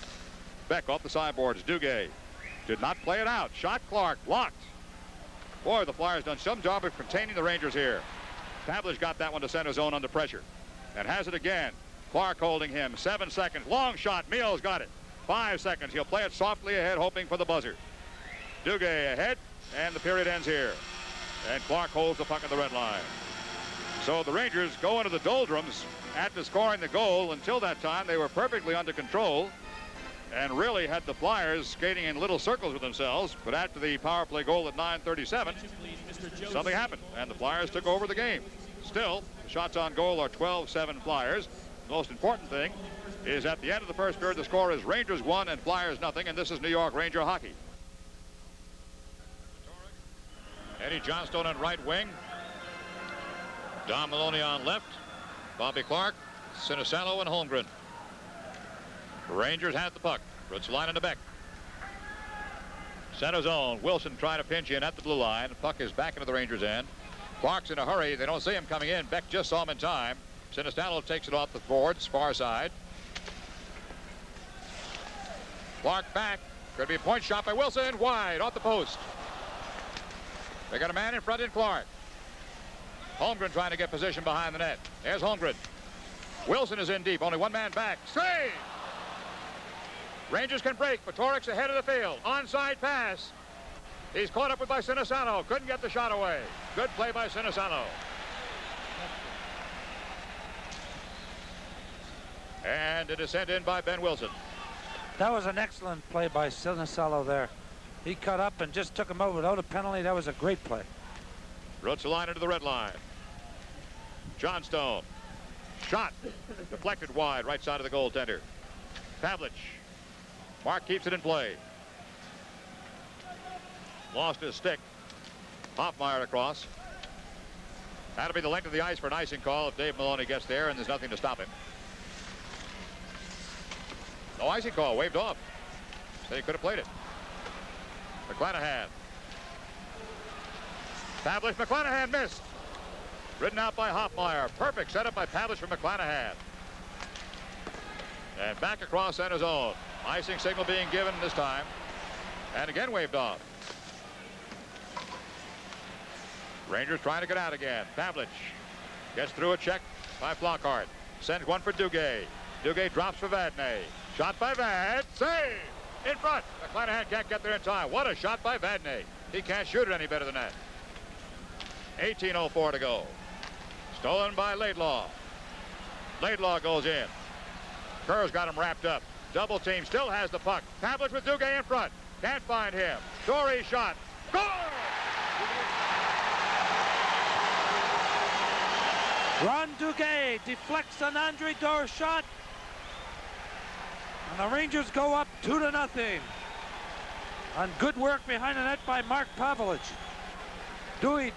Beck off the sideboards. Duguay did not play it out. Shot Clark. Blocked. Boy, the Flyers done some job of containing the Rangers here. Pavlich got that one to center zone under pressure. And has it again. Clark holding him. 7 seconds. Long shot. Mio's got it. 5 seconds. He'll play it softly ahead, hoping for the buzzer. Duguay ahead, and the period ends here. And Clark holds the puck at the red line. So the Rangers go into the doldrums after scoring the goal. Until that time, they were perfectly under control and really had the Flyers skating in little circles with themselves. But after the power play goal at 9:37, something happened, and the Flyers took over the game. Still, the shots on goal are 12-7 Flyers. The most important thing is at the end of the first period, the score is Rangers 1 and Flyers nothing, and this is New York Ranger hockey. Eddie Johnstone on right wing. Don Maloney on left. Bobby Clark, Sinisalo, and Holmgren. The Rangers have the puck. Rutzelainen to Beck. Center zone. Wilson trying to pinch in at the blue line. The puck is back into the Rangers' end. Clark's in a hurry. They don't see him coming in. Beck just saw him in time. Sinisalo takes it off the boards, far side. Clark back. Could be a point shot by Wilson. Wide, off the post. They got a man in front in Clark. Holmgren trying to get position behind the net. There's Holmgren. Wilson is in deep. Only one man back. Save! Rangers can break. Patoric's ahead of the field. Onside pass. He's caught up with by Sinisalo. Couldn't get the shot away. Good play by Sinisalo. And it is sent in by Ben Wilson. That was an excellent play by Sinisalo there. He cut up and just took him out without a penalty. That was a great play. Rutzelainen to the red line. Johnstone. Shot. Deflected wide, right side of the goaltender. Pavlich. Mark keeps it in play. Lost his stick. Hoffmeyer across. That'll be the length of the ice for an icing call if Dave Maloney gets there, and there's nothing to stop him. No icing call, waved off. Said he could have played it. McClanahan. Pavlich, McClanahan missed. Ridden out by Hoffmeyer. Perfect setup by Pavlich for McClanahan. And back across center zone. Icing signal being given this time. And again waved off. Rangers trying to get out again. Pavlich gets through a check by Flockhart. Sends one for Duguay. Duguay drops for Vadnais. Shot by Vad. Save! In front. McClanahan can't get there in time. What a shot by Vadnais. He can't shoot it any better than that. 18:04 to go. Stolen by Laidlaw. Laidlaw goes in. Kerr's got him wrapped up. Double team. Still has the puck. Pavlich with Duguay in front. Can't find him. Dory shot. Goal! Ron Duguay deflects an Andre Dore shot. And the Rangers go up 2-0. On good work behind the net by Mark Pavlich. Duguay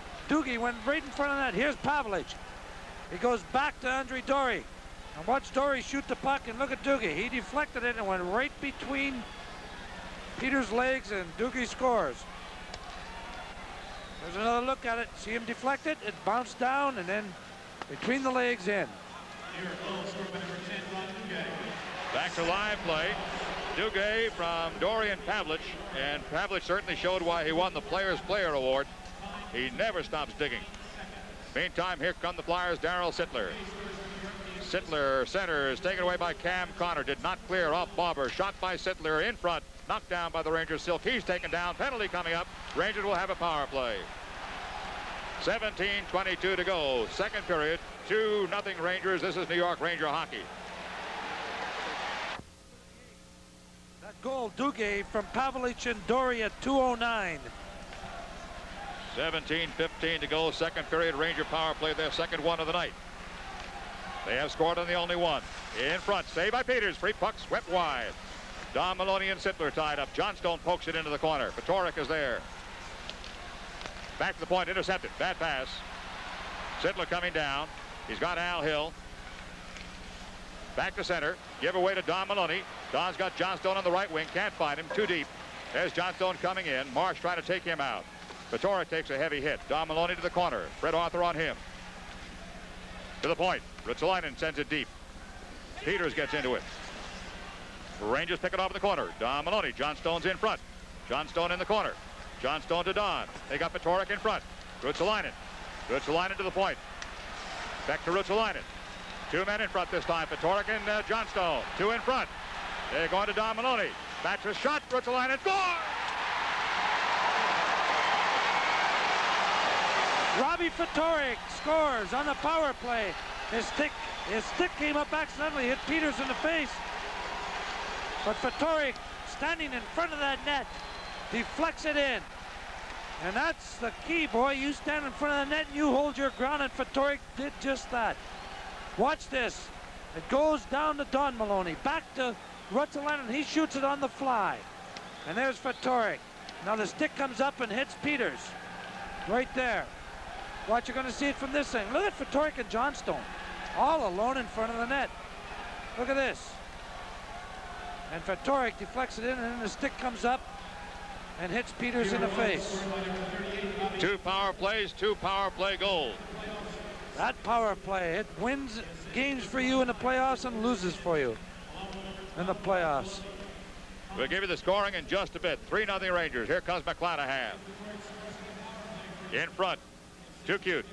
went right in front of that. Here's Pavlich. He goes back to Andre Dore. And watch Dore shoot the puck, and look at Duguay. He deflected it and went right between Peters' legs, and Doogie scores. There's another look at it. See him deflect it. It bounced down and then between the legs in. Back to live play. Duguay from Dorian Pavlich, and Pavlich certainly showed why he won the Players Player Award. He never stops digging. Meantime, here come the Flyers, Darryl Sittler. Sittler centers, taken away by Cam Connor. Did not clear off Bobber. Shot by Sittler in front. Knocked down by the Rangers. Silkey's taken down. Penalty coming up. Rangers will have a power play. 17:22 to go. Second period. 2-0 Rangers. This is New York Ranger hockey. That goal, Duguay from Pavlich and Doria, 2:09. 17:15 to go. Second period. Ranger power play, their second one of the night. They have scored on the only one. In front. Saved by Peters. Free puck swept wide. Don Maloney and Sittler tied up. Johnstone pokes it into the corner. Petoric is there. Back to the point. Intercepted. Bad pass. Sittler coming down. He's got Al Hill. Back to center. Give away to Don Maloney. Don's got Johnstone on the right wing. Can't find him. Too deep. There's Johnstone coming in. Marsh trying to take him out. Petoric takes a heavy hit. Don Maloney to the corner. Fred Arthur on him. To the point. Ruotsalainen sends it deep. Peters gets into it. Rangers pick it off in the corner. Don Maloney. Johnstone's in front. Johnstone in the corner. Johnstone to Don. They got Petoric in front. Ruotsalainen. Ruotsalainen to the point. Back to Ruotsalainen. Two men in front this time. Petoric and Johnstone. Two in front. They're going to Don Maloney. Back to shot. Ruotsalainen. Score! Robbie Petoric scores on the power play. His stick came up accidentally, hit Peters in the face. But Petoric, standing in front of that net, deflects it in. And that's the key, boy. You stand in front of the net and you hold your ground, and Petoric did just that. Watch this. It goes down to Don Maloney. Back to Ruotsalainen. He shoots it on the fly. And there's Petoric. Now the stick comes up and hits Peters. Right there. Watch, you're going to see it from this thing. Look at Petoric and Johnstone. All alone in front of the net. Look at this. And Petoric deflects it in, and then the stick comes up and hits Peters in the face. Two power plays, two power play goals. That power play, it wins games for you in the playoffs and loses for you in the playoffs. We'll give you the scoring in just a bit. 3-0 Rangers. Here comes McClanahan. In front. Too cute.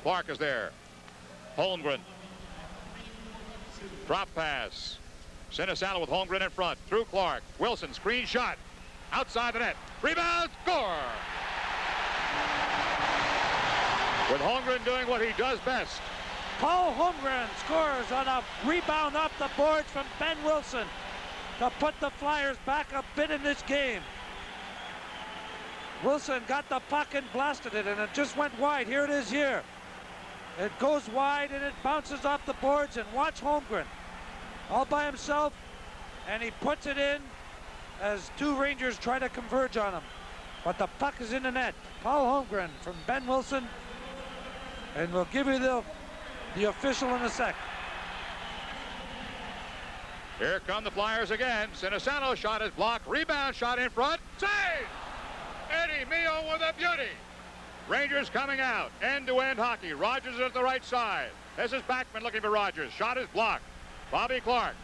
Clark is there. Holmgren. Drop pass. Sinisalo with Holmgren in front. Through Clark. Wilson, screen shot. Outside the net. Rebound, score! With Holmgren doing what he does best. Paul Holmgren scores on a rebound off the boards from Ben Wilson to put the Flyers back a bit in this game. Wilson got the puck and blasted it, and it just went wide. Here it is here. It goes wide, and it bounces off the boards, and watch Holmgren all by himself, and he puts it in as two Rangers try to converge on him. But the puck is in the net. Paul Holmgren from Ben Wilson, and we'll give you the official in a sec. Here come the Flyers again. Sinisalo shot is blocked. Rebound shot in front. Save! Eddie Mio with a beauty. Rangers coming out. End-to-end hockey. Rogers is at the right side. This is Backman looking for Rogers. Shot is blocked. Bobby Clark.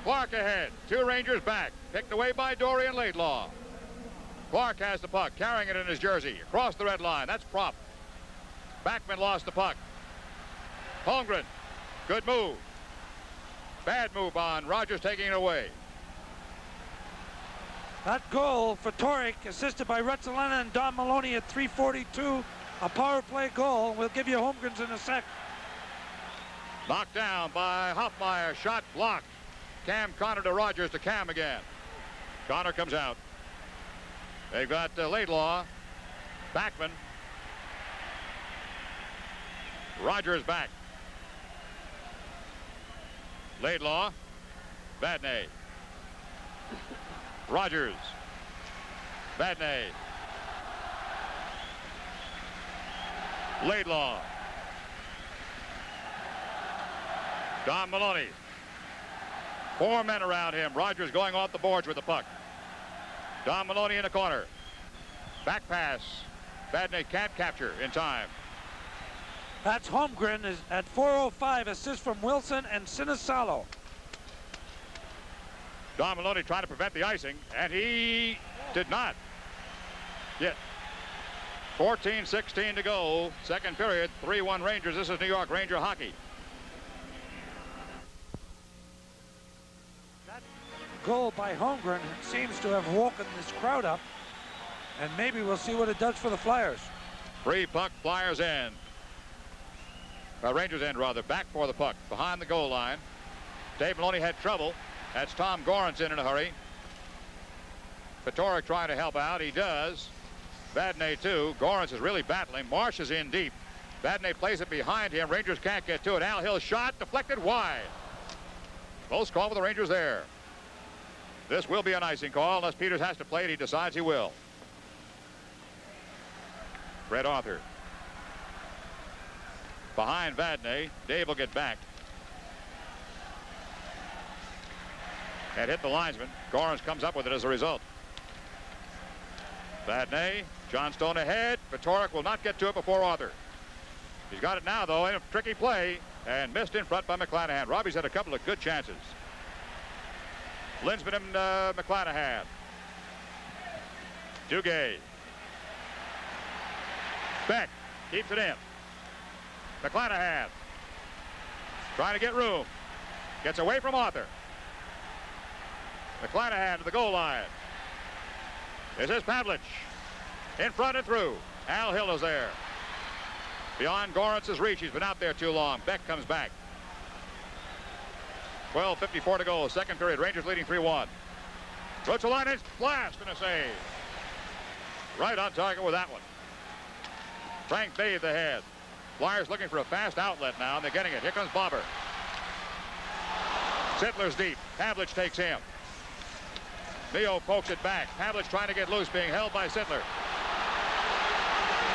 Clark ahead. Two Rangers back. Picked away by Dorian Laidlaw. Clark has the puck, carrying it in his jersey. Across the red line. That's prop. Backman lost the puck. Holmgren. Good move. Bad move on Rogers taking it away. That goal for Petoric, assisted by Ruotsalainen and Don Maloney at 3:42, a power play goal. We'll give you Holmgren's in a sec. Knocked down by Hoffmeyer. Shot blocked. Cam Connor to Rogers to Cam again. Connor comes out. They've got Laidlaw. Backman. Rogers back. Laidlaw. Vadnais. Rogers. Vadnais. Laidlaw. Don Maloney. Four men around him. Rogers going off the boards with the puck. Don Maloney in the corner. Back pass. Vadnais can't capture in time. That's Holmgren is at 4:05. Assist from Wilson and Sinisalo. Don Maloney trying to prevent the icing, and he did not. Yet 14:16 to go. Second period. 3-1 Rangers. This is New York Ranger hockey. That goal by Holmgren seems to have woken this crowd up, and maybe we'll see what it does for the Flyers. Free puck, Flyers end. Rangers end, rather. Back for the puck. Behind the goal line. Dave Maloney had trouble. That's Tom Gorance in a hurry. Petoric trying to help out. He does. Vadnais too. Gorance is really battling. Marsh is in deep. Vadnais plays it behind him. Rangers can't get to it. Al Hill's shot deflected wide. Close call for the Rangers there. This will be an icing call unless Peters has to play it. He decides he will. Brett Arthur. Behind Vadnais. Dave will get back. And hit the linesman. Gorance comes up with it as a result. Vadnais, Johnstone ahead. Petoric will not get to it before Arthur. He's got it now, though, in a tricky play, and missed in front by McClanahan. Robbie's had a couple of good chances. Linsman and McClanahan. Duguay. Beck keeps it in. McClanahan trying to get room. Gets away from Arthur. McClanahan to the goal line. This is Pavlich. In front and through. Al Hill is there. Beyond Gorance's reach. He's been out there too long. Beck comes back. 12:54 to go. Second period. Rangers leading 3-1. Ruotsalainen's blast and a save. Right on target with that one. Frank bathed the head. Flyers looking for a fast outlet now, and they're getting it. Here comes Bobber. Sittler's deep. Pavlich takes him. Mio pokes it back. Pavlich trying to get loose, being held by Sittler.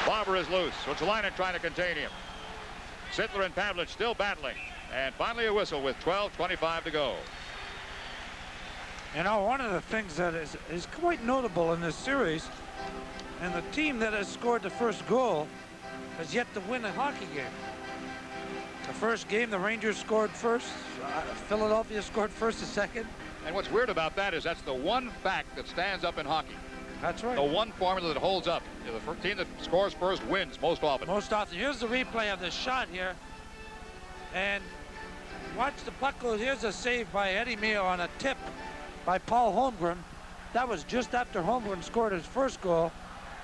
Bobber is loose. Ruotsalainen trying to contain him. Sittler and Pavlich still battling. And finally a whistle with 12:25 to go. You know, one of the things that is quite notable in this series, and the team that has scored the first goal has yet to win a hockey game. The first game, the Rangers scored first. Philadelphia scored first, the second. And what's weird about that is that's the one fact that stands up in hockey. That's right. The one formula that holds up. The team that scores first wins most often. Most often. Here's the replay of this shot here. And watch the puck go. Here's a save by Eddie Mio on a tip by Paul Holmgren. That was just after Holmgren scored his first goal.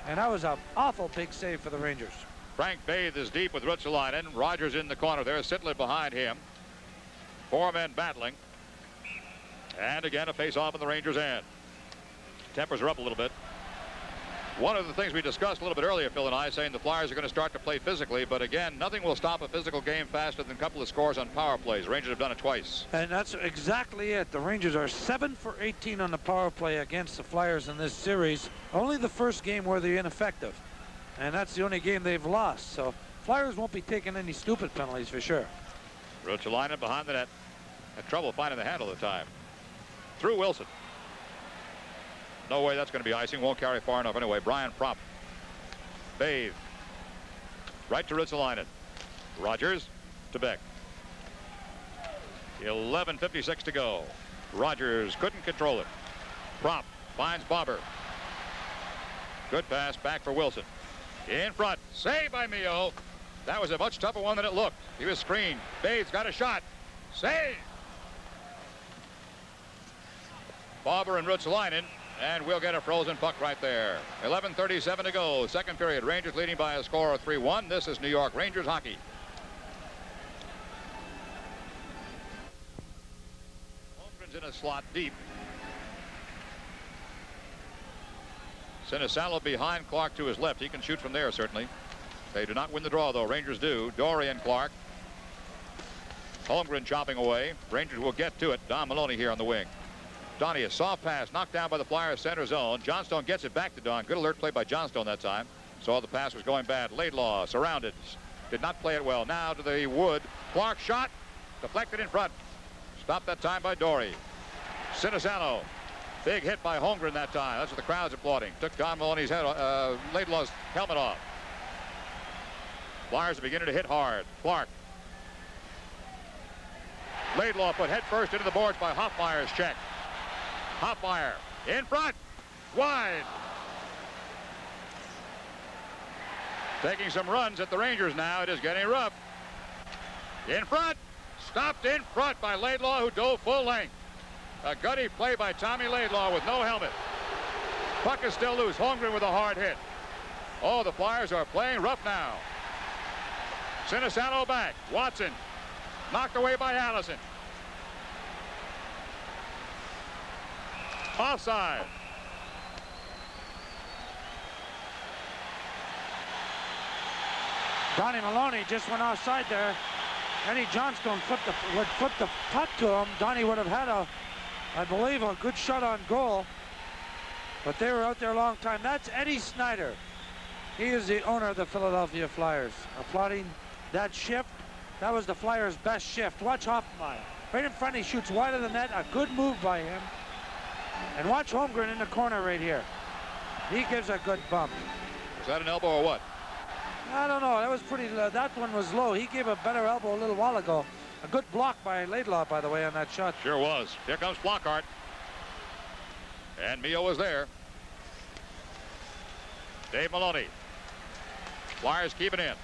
And that was an awful big save for the Rangers. Frank Bathe is deep with Ruotsalainen. Rogers in the corner there. Sittler behind him. Four men battling. And again, a face-off in the Rangers' end. Tempers are up a little bit. One of the things we discussed a little bit earlier, Phil and I, saying the Flyers are going to start to play physically, but again, nothing will stop a physical game faster than a couple of scores on power plays. Rangers have done it twice. And that's exactly it. The Rangers are 7 for 18 on the power play against the Flyers in this series. Only the first game where they're ineffective. And that's the only game they've lost. So Flyers won't be taking any stupid penalties for sure. Ruotsalainen behind the net. Had trouble finding the handle at the time. Through Wilson. No way that's going to be icing. Won't carry far enough anyway. Brian Propp. Bathe. Right to Ruotsalainen. Rogers to Beck. 11:56 to go. Rogers couldn't control it. Propp finds Bobber. Good pass back for Wilson. In front. Save by Mio. That was a much tougher one than it looked. He was screened. Bade's got a shot. Save. Bobber and Ruotsalainen, and we'll get a frozen puck right there. 11:37 to go. Second period. Rangers leading by a score of 3-1. This is New York Rangers hockey. Holmgren's in a slot deep. Sinisalo behind Clark to his left. He can shoot from there, certainly. They do not win the draw, though. Rangers do. Dory and Clark. Holmgren chopping away. Rangers will get to it. Don Maloney here on the wing. Donnie, a soft pass knocked down by the Flyers center zone. Johnstone gets it back to Don. Good alert play by Johnstone that time. Saw the pass was going bad. Laidlaw surrounded. Did not play it well. Now to the wood. Clark shot. Deflected in front. Stopped that time by Dory. Sinisalo Big hit by Holmgren that time. That's what the crowd's applauding. Took Don Maloney's head, Laidlaw's helmet off. Flyers are beginning to hit hard. Clark. Laidlaw put head first into the boards by Hoffmeyer's check. Hoffmeyer in front. Wide. Taking some runs at the Rangers now. It is getting rough. In front. Stopped in front by Laidlaw, who dove full length. A gutty play by Tommy Laidlaw with no helmet. Puck is still loose. Holmgren with a hard hit. Oh, the Flyers are playing rough now. Sinisalo back. Watson knocked away by Allison. Offside. Donnie Maloney just went offside there. Eddie Johnstone would flip the puck to him. Donnie would have had I believe, a good shot on goal. But they were out there a long time. That's Eddie Snyder. He is the owner of the Philadelphia Flyers. Applauding that shift. That was the Flyers' best shift. Watch Hoffmeyer. Right in front, he shoots wide of the net. A good move by him. And watch Holmgren in the corner right here. He gives a good bump. Was that an elbow or what? I don't know. That was pretty. That one was low. He gave a better elbow a little while ago. A good block by Laidlaw, by the way, on that shot. Sure was. Here comes Flockhart. And Mio was there. Dave Maloney. Flyers keep it in.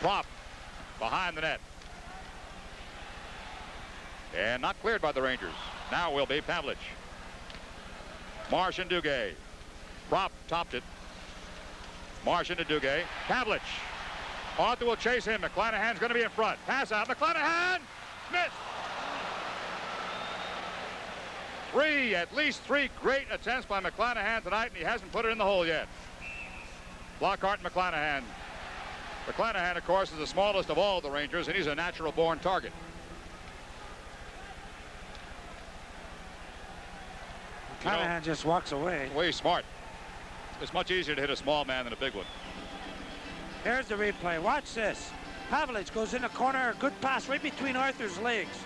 Prop behind the net. And not cleared by the Rangers. Now will be Pavlich. Marsh and Duguay. Prop topped it. Marsh into Duguay. Pavlich. Arthur will chase him. McClanahan's going to be in front. Pass out. McClanahan. Missed. At least three great attempts by McClanahan tonight, and he hasn't put it in the hole yet. Flockhart and McClanahan. McClanahan, of course, is the smallest of all the Rangers, and he's a natural-born target. McClanahan just walks away. Way smart. It's much easier to hit a small man than a big one. Here's the replay. Watch this. Pavlich goes in the corner. A good pass right between Arthur's legs.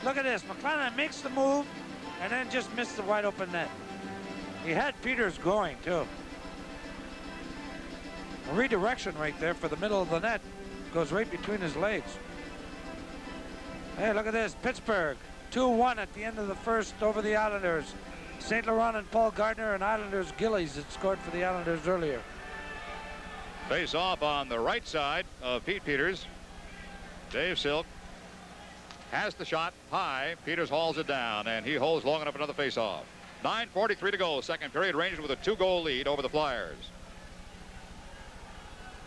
Look at this. McClanahan makes the move and then just missed the wide open net. He had Peters going, too. A redirection right there for the middle of the net. Goes right between his legs. Hey, look at this. Pittsburgh. 2-1 at the end of the first over the Islanders. St. Laurent and Paul Gardner and Islanders Gillies had scored for the Islanders earlier. Face off on the right side of Pete Peters. Dave Silk has the shot high. Peters hauls it down, and he holds long enough another face off. 9:43 to go. Second period. Rangers with a 2-goal lead over the Flyers.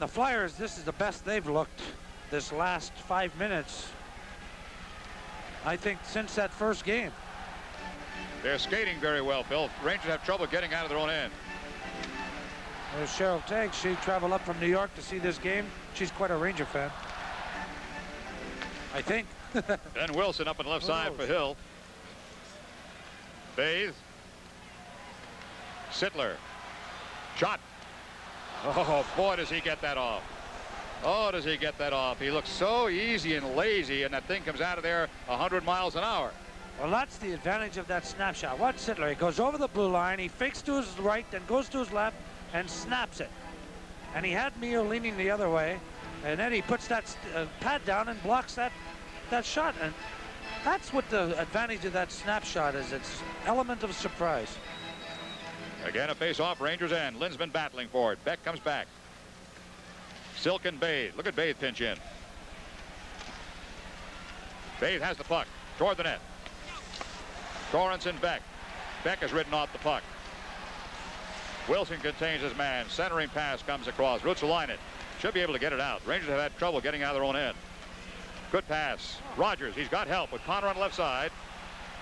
The Flyers, this is the best they've looked this last 5 minutes, I think, since that first game. They're skating very well, Phil. Rangers have trouble getting out of their own end. There's Cheryl Tagg. She traveled up from New York to see this game. She's quite a Ranger fan, I think. Ben Wilson up on the left side for Hill. Bathe. Sittler. Shot. Oh, boy, does he get that off. Oh, does he get that off. He looks so easy and lazy, and that thing comes out of there 100 miles an hour. Well, that's the advantage of that snapshot. Watch Sittler. He goes over the blue line. He fakes to his right, then goes to his left and snaps it. And he had Mio leaning the other way, and then he puts that pad down and blocks that shot. And that's what the advantage of that snapshot is. It's element of surprise. Again, a face-off, Rangers end. Linsman battling for it. Beck comes back. Silk and Bathe. Look at Bathe pinch in. Bathe has the puck toward the net. Torrance and Beck. Beck has ridden off the puck. Wilson contains his man. Centering pass comes across. Ruotsalainen should be able to get it out. Rangers have had trouble getting out of their own end. Good pass. Rogers, he's got help with Connor on the left side.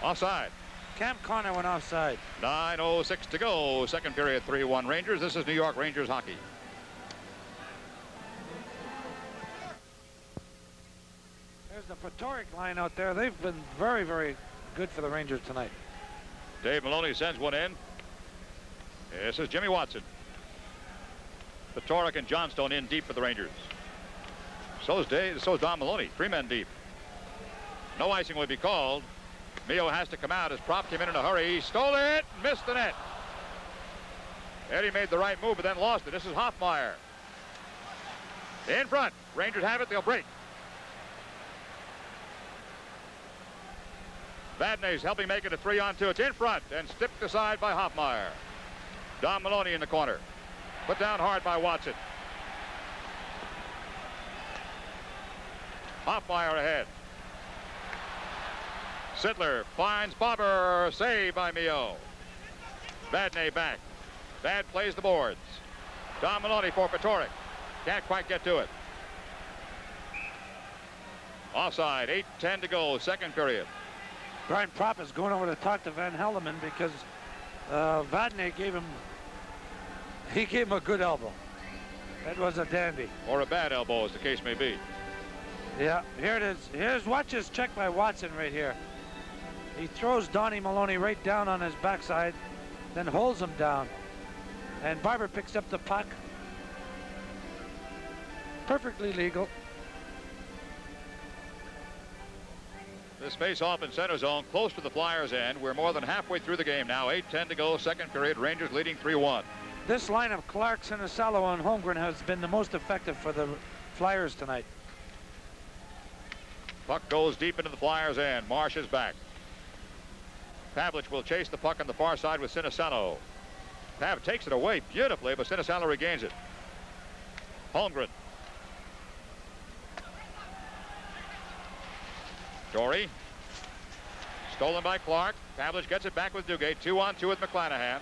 Offside. Cam Connor went offside. 9:06 to go. Second period, 3-1 Rangers. This is New York Rangers hockey. There's the Patoric line out there. They've been very, very good for the Rangers tonight. Dave Maloney sends one in. This is Jimmy Watson. Patoric and Johnstone in deep for the Rangers. So is Don Maloney. 3 men deep. No icing will be called. Mio has to come out as Prop came in a hurry. He stole it, missed the net. Eddie made the right move, but then lost it. This is Hoffmeyer. In front. Rangers have it. They'll break. Vadnais helping make it a 3-on-2. It's in front and tipped aside by Hoffmeyer. Don Maloney in the corner. Put down hard by Watson. Hoffmeyer ahead. Sittler finds Bobber. Save by Mio. Vadnais back. Vad plays the boards. Don Maloney for Petoric. Can't quite get to it. Offside. 8:10 to go. Second period. Brian Propp is going over to talk to Van Helleman because Vadnais gave him a good elbow. That was a dandy. Or a bad elbow, as the case may be. Yeah, here it is. Watch this check by Watson right here. He throws Donnie Maloney right down on his backside, then holds him down. And Barber picks up the puck. Perfectly legal. This face-off in center zone, close to the Flyers' end. We're more than halfway through the game now. 8:10 to go, second period. Rangers leading 3-1. This line of Clark, Sinisalo, and Holmgren has been the most effective for the Flyers tonight. Puck goes deep into the Flyers' end. Marsh is back. Pavlich will chase the puck on the far side with Sinisalo. Pav takes it away beautifully, but Sinisalo regains it. Holmgren. Dory. Stolen by Clark. Pavlich gets it back with Duguay. 2-on-2 with McClanahan.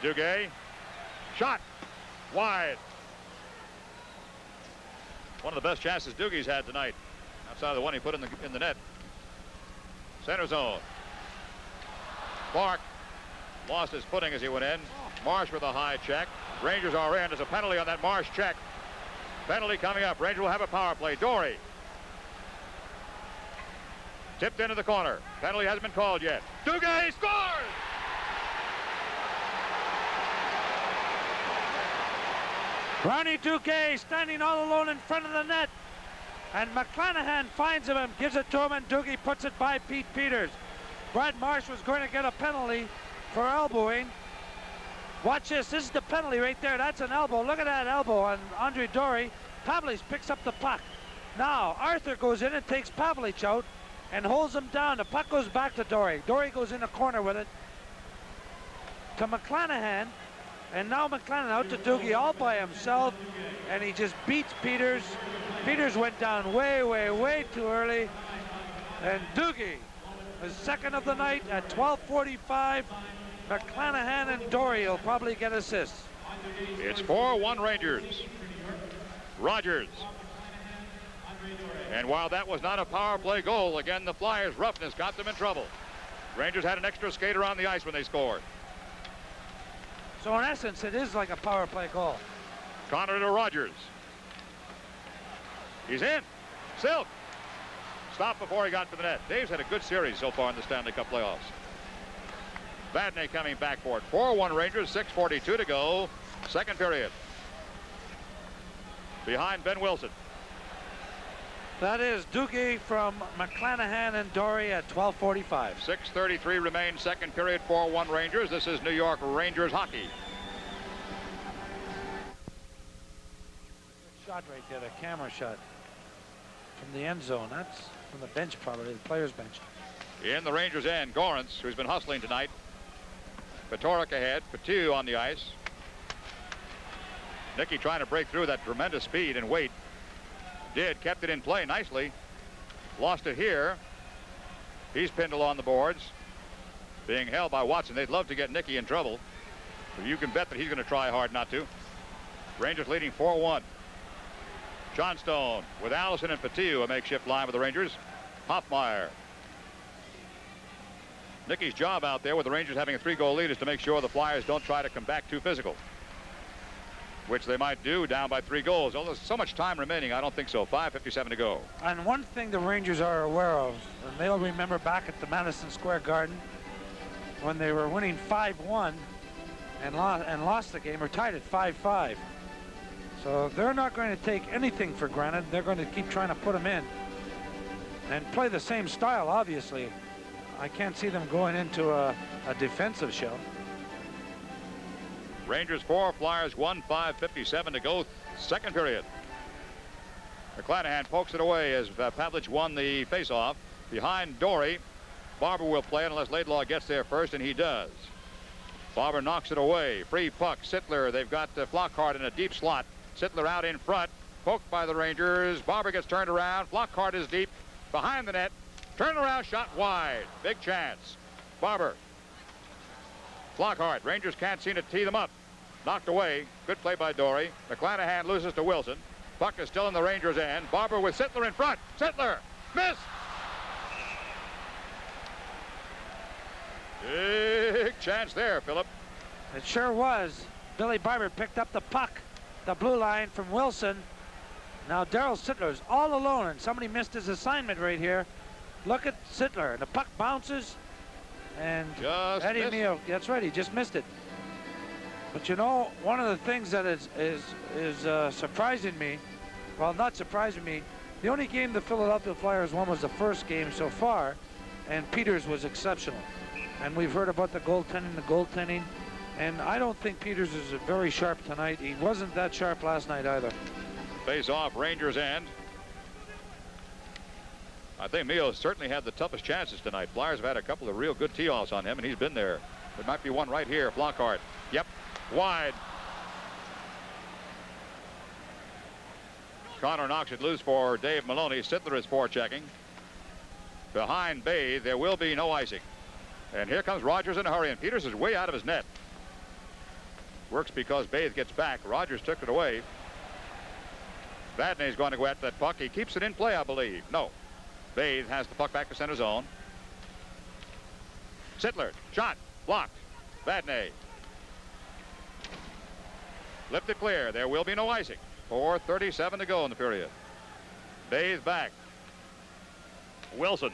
Duguay. Shot. Wide. One of the best chances Dugay's had tonight. Outside of the one he put in the net. Center zone. Clark lost his footing as he went in. Marsh with a high check. Rangers are in. There's a penalty on that Marsh check. Penalty coming up. Rangers will have a power play. Dory. Tipped into the corner. Penalty hasn't been called yet. Duguay scores! Ronnie Duguay standing all alone in front of the net. And McClanahan finds him and gives it to him, and Duguay puts it by Pete Peters. Brad Marsh was going to get a penalty for elbowing. Watch this. This is the penalty right there. That's an elbow. Look at that elbow on Andre Dory. Pavlich picks up the puck. Now Arthur goes in and takes Pavlich out and holds him down. The puck goes back to Dory. Dory goes in the corner with it to McClanahan. And now McClanahan out to Duguay all by himself. And he just beats Peters. Peters went down way, way, way too early. And Duguay is second of the night at 12:45. McClanahan and Dory will probably get assists. It's 4-1 Rangers. Rogers. And while that was not a power play goal, again, the Flyers' roughness got them in trouble. Rangers had an extra skater on the ice when they scored. So in essence, it is like a power play goal. Connor to Rogers. He's in. Silk. Stopped before he got to the net. Dave's had a good series so far in the Stanley Cup playoffs. Vadnais coming back for it. 4-1 Rangers, 6:42 to go. Second period. Behind Ben Wilson. That is Duguay from McClanahan and Dory at 12:45. 6:33 remains, second period, 4-1 Rangers. This is New York Rangers hockey. Shot right there, the camera shot from the end zone. That's from the bench, probably the players' bench. In the Rangers' end, Gorance, who's been hustling tonight. Petoric ahead, Petiu on the ice. Nicky trying to break through that tremendous speed and weight. Kept it in play nicely. Lost it here. He's pinned along the boards. Being held by Watson. They'd love to get Nicky in trouble. But you can bet that he's going to try hard not to. Rangers leading 4-1. Johnstone with Allison and Petiu, a makeshift line with the Rangers. Hoffmeyer. Nicky's job out there with the Rangers having a 3-goal lead is to make sure the Flyers don't try to come back too physical, which they might do down by 3 goals. Although there's so much time remaining, I don't think so. 5:57 to go. And one thing the Rangers are aware of, and they'll remember back at the Madison Square Garden when they were winning 5-1 and lost the game, or tied at 5-5. So they're not going to take anything for granted. They're going to keep trying to put them in. and play the same style, obviously. I can't see them going into a defensive shell. Rangers 4, Flyers 1, 5:57 to go, second period. McClanahan pokes it away as Pavlich won the faceoff. Behind Dory, Barber will play it unless Laidlaw gets there first, and he does. Barber knocks it away. Free puck. Sittler, they've got Flockhart in a deep slot. Sittler out in front. Poked by the Rangers. Barber gets turned around. Flockhart is deep behind the net. Turn around, shot wide. Big chance. Barber. Flockhart. Rangers can't seem to tee them up. Knocked away. Good play by Dory. McClanahan loses to Wilson. Puck is still in the Rangers' end. Barber with Sittler in front. Sittler. Missed. Big chance there, Philip. It sure was. Billy Barber picked up the puck, the blue line from Wilson. Now Darryl Sittler's all alone, and somebody missed his assignment right here. Look at Sittler. The puck bounces, and Just Eddie missed. Neal, that's right, he just missed it. But you know, one of the things that is surprising me, well, not surprising me, the only game the Philadelphia Flyers won was the first game so far, and Peters was exceptional. And we've heard about the goaltending, and I don't think Peters is very sharp tonight. He wasn't that sharp last night either. Face off, Rangers end. I think Mio certainly had the toughest chances tonight. Flyers have had a couple of real good tee-offs on him, and he's been there. There might be one right here. Flockhart. Yep. Wide. Connor knocks it loose for Dave Maloney. Sittler is forechecking. Behind Bay, there will be no icing. And here comes Rogers in a hurry, and Peters is way out of his net. Works because Bathe gets back. Rogers took it away. Vadnais going to go after that puck. He keeps it in play, I believe. No. Bathe has the puck back to center zone. Sittler, shot, blocked. Vadnais. Lifted clear. There will be no icing. 4:37 to go in the period. Bathe back. Wilson.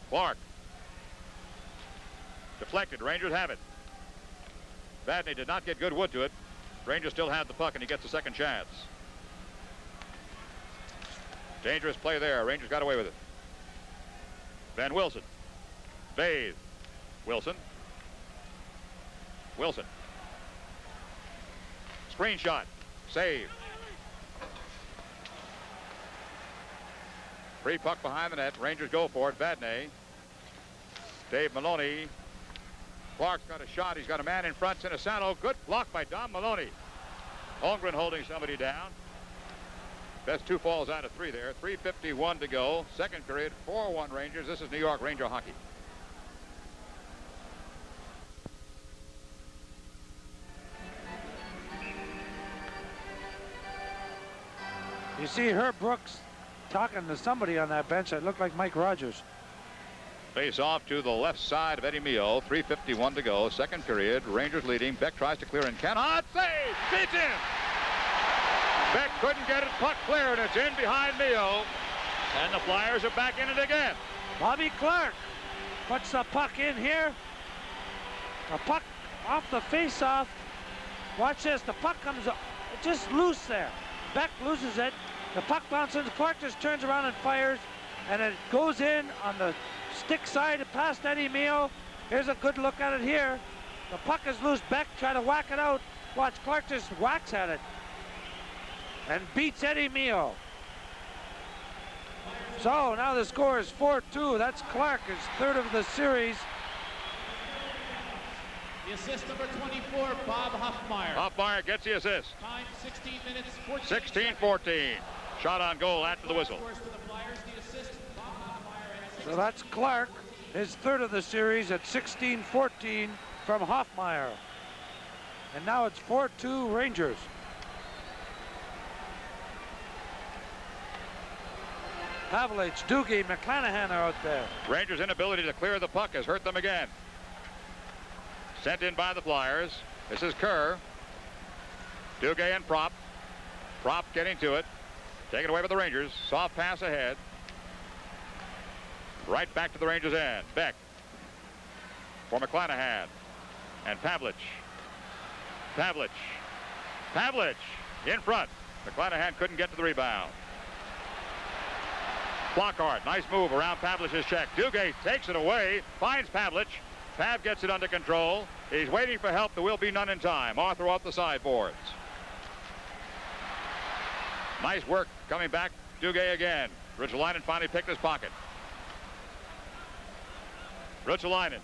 Clark. Deflected. Rangers have it. Vadnais did not get good wood to it. Rangers still have the puck, and he gets a second chance. Dangerous play there. Rangers got away with it. Van Wilson. Bathe. Wilson. Wilson. Screen shot. Save. Free puck behind the net. Rangers go for it. Vadnais. Dave Maloney. Clark's got a shot. He's got a man in front. Sinisano. Good block by Dom Maloney. Holmgren holding somebody down. Best two falls out of three there. 3:51 to go. Second period. 4-1 Rangers. This is New York Ranger hockey. You see Herb Brooks talking to somebody on that bench that looked like Mike Rogers. Face off to the left side of Eddie Mio. 3:51 to go. Second period. Rangers leading. Beck tries to clear and cannot. Save. It's in. Beck couldn't get it. Puck clear, and it's in behind Mio. And the Flyers are back in it again. Bobby Clark puts the puck in here. The puck off the face-off. Watch this. The puck comes just loose there. Beck loses it. The puck bounces. Clark just turns around and fires, and it goes in on the stick side past Eddie Mio. Here's a good look at it here. The puck is loose. Beck try to whack it out. Watch, Clark just whacks at it and beats Eddie Mio. So now the score is 4-2. That's Clark, his third of the series. The assist number 24, Bob Hoffmeyer. Hoffmeyer gets the assist. Time 16 minutes, 14 16-14. Shot on goal after the whistle. Scores for the Flyers, the assist, Bob Hoffmeyer. So that's Clark, his third of the series at 16-14 from Hoffmeyer. And now it's 4-2 Rangers. Pavlich, Doogie, McClanahan are out there. Rangers' inability to clear the puck has hurt them again. Sent in by the Flyers. This is Kerr. Duguay and Prop. Prop getting to it. Taken away by the Rangers. Soft pass ahead. Right back to the Rangers' end. Beck for McClanahan. And Pavlich. Pavlich. Pavlich in front. McClanahan couldn't get to the rebound. Flockhart, nice move around Pavlich's check. Duguay takes it away, finds Pavlich. Pav gets it under control. He's waiting for help. There will be none in time. Arthur off the sideboards. Nice work coming back. Duguay again. Ruotsalainen finally picked his pocket. Ruotsalainen.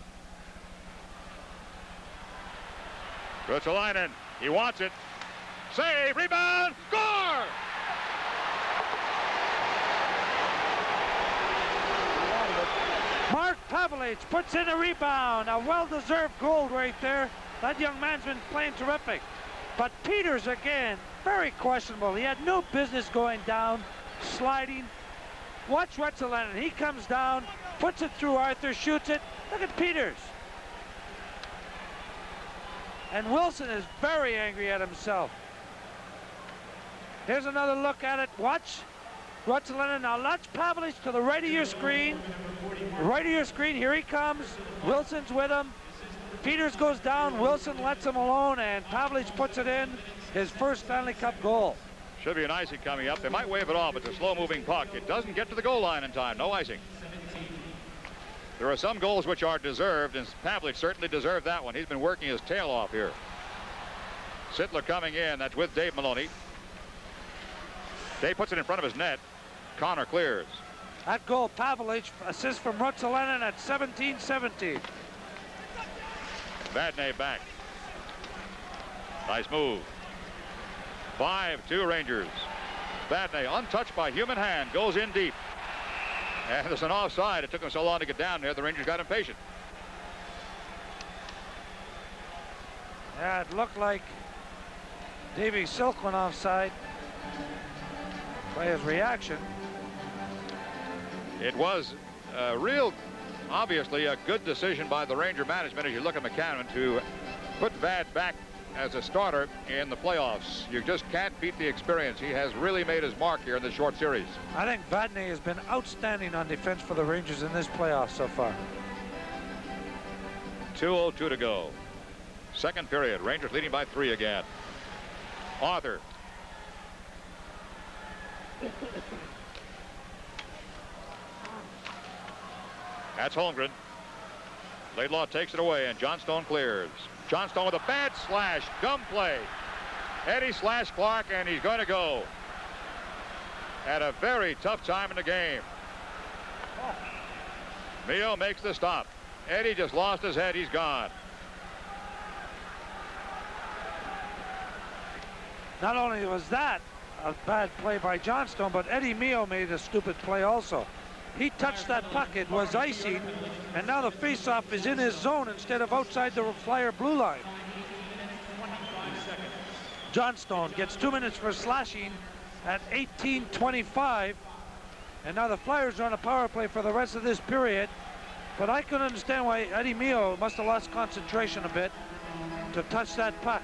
Ruotsalainen. He wants it. Save. Rebound. Score! Mark Pavlich puts in a rebound. A well-deserved goal right there. That young man's been playing terrific. But Peters again, very questionable. He had no business going down, sliding. Watch Ruotsalainen. He comes down, puts it through Arthur, shoots it. Look at Peters. And Wilson is very angry at himself. Here's another look at it. Watch Ruotsalainen. Now watch Pavlich to the right of your screen. Right of your screen. Here he comes. Wilson's with him. Peters goes down. Wilson lets him alone, and Pavlich puts it in. His first Stanley Cup goal. Should be an icing coming up. They might wave it off. It's a slow-moving puck. It doesn't get to the goal line in time. No icing. There are some goals which are deserved, and Pavlich certainly deserved that one. He's been working his tail off here. Sittler coming in. That's with Dave Maloney. Dave puts it in front of his net. Connor clears. That goal, Pavlich, assist from Ruotsalainen at 17-17. Vadnais back. Nice move. 5-2 Rangers. Vadnais, untouched by human hand, goes in deep. And there's an offside. It took him so long to get down there, the Rangers got impatient. Yeah, it looked like Davey Silk went offside by his reaction. It was obviously a good decision by the Ranger management as you look at McCannon to put Vad back as a starter in the playoffs. You just can't beat the experience. He has really made his mark here in this short series. I think Vadnais has been outstanding on defense for the Rangers in this playoff so far. 2:02 to go. Second period. Rangers leading by 3 again. Arthur. That's Holmgren. Laidlaw takes it away, and Johnstone clears. Johnstone with a bad slash. Dumb play. Eddie slashed Clark, and he's going to go. At a very tough time in the game. Mio makes the stop. Eddie just lost his head. He's gone. Not only was that a bad play by Johnstone, but Eddie Mio made a stupid play also. He touched that puck. It was icing, and now the faceoff is in his zone instead of outside the Flyer blue line. Johnstone gets 2 minutes for slashing at 18:25, and now the Flyers are on a power play for the rest of this period. But I can understand why Eddie Mio must have lost concentration a bit to touch that puck.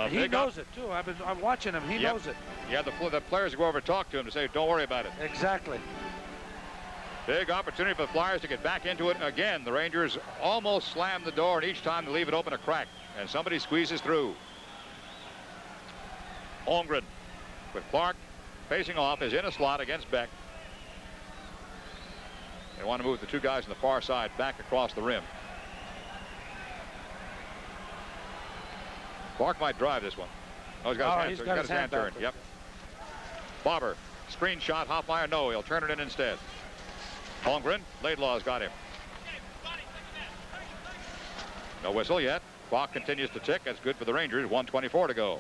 He knows it too. I'm watching him. He knows it. Yeah, the players go over and talk to him to say, don't worry about it. Exactly. Big opportunity for the Flyers to get back into it again. The Rangers almost slam the door, and each time they leave it open a crack, and somebody squeezes through. Holmgren with Clark facing off is in a slot against Beck. They want to move the two guys on the far side back across the rim. Clark might drive this one. Oh, he's got his hand turned. Yep. Barber, screen shot. Hoffmeyer, no, he'll turn it in instead. Holmgren, Laidlaw's got him. No whistle yet. Clock continues to tick. That's good for the Rangers. 1:24 to go.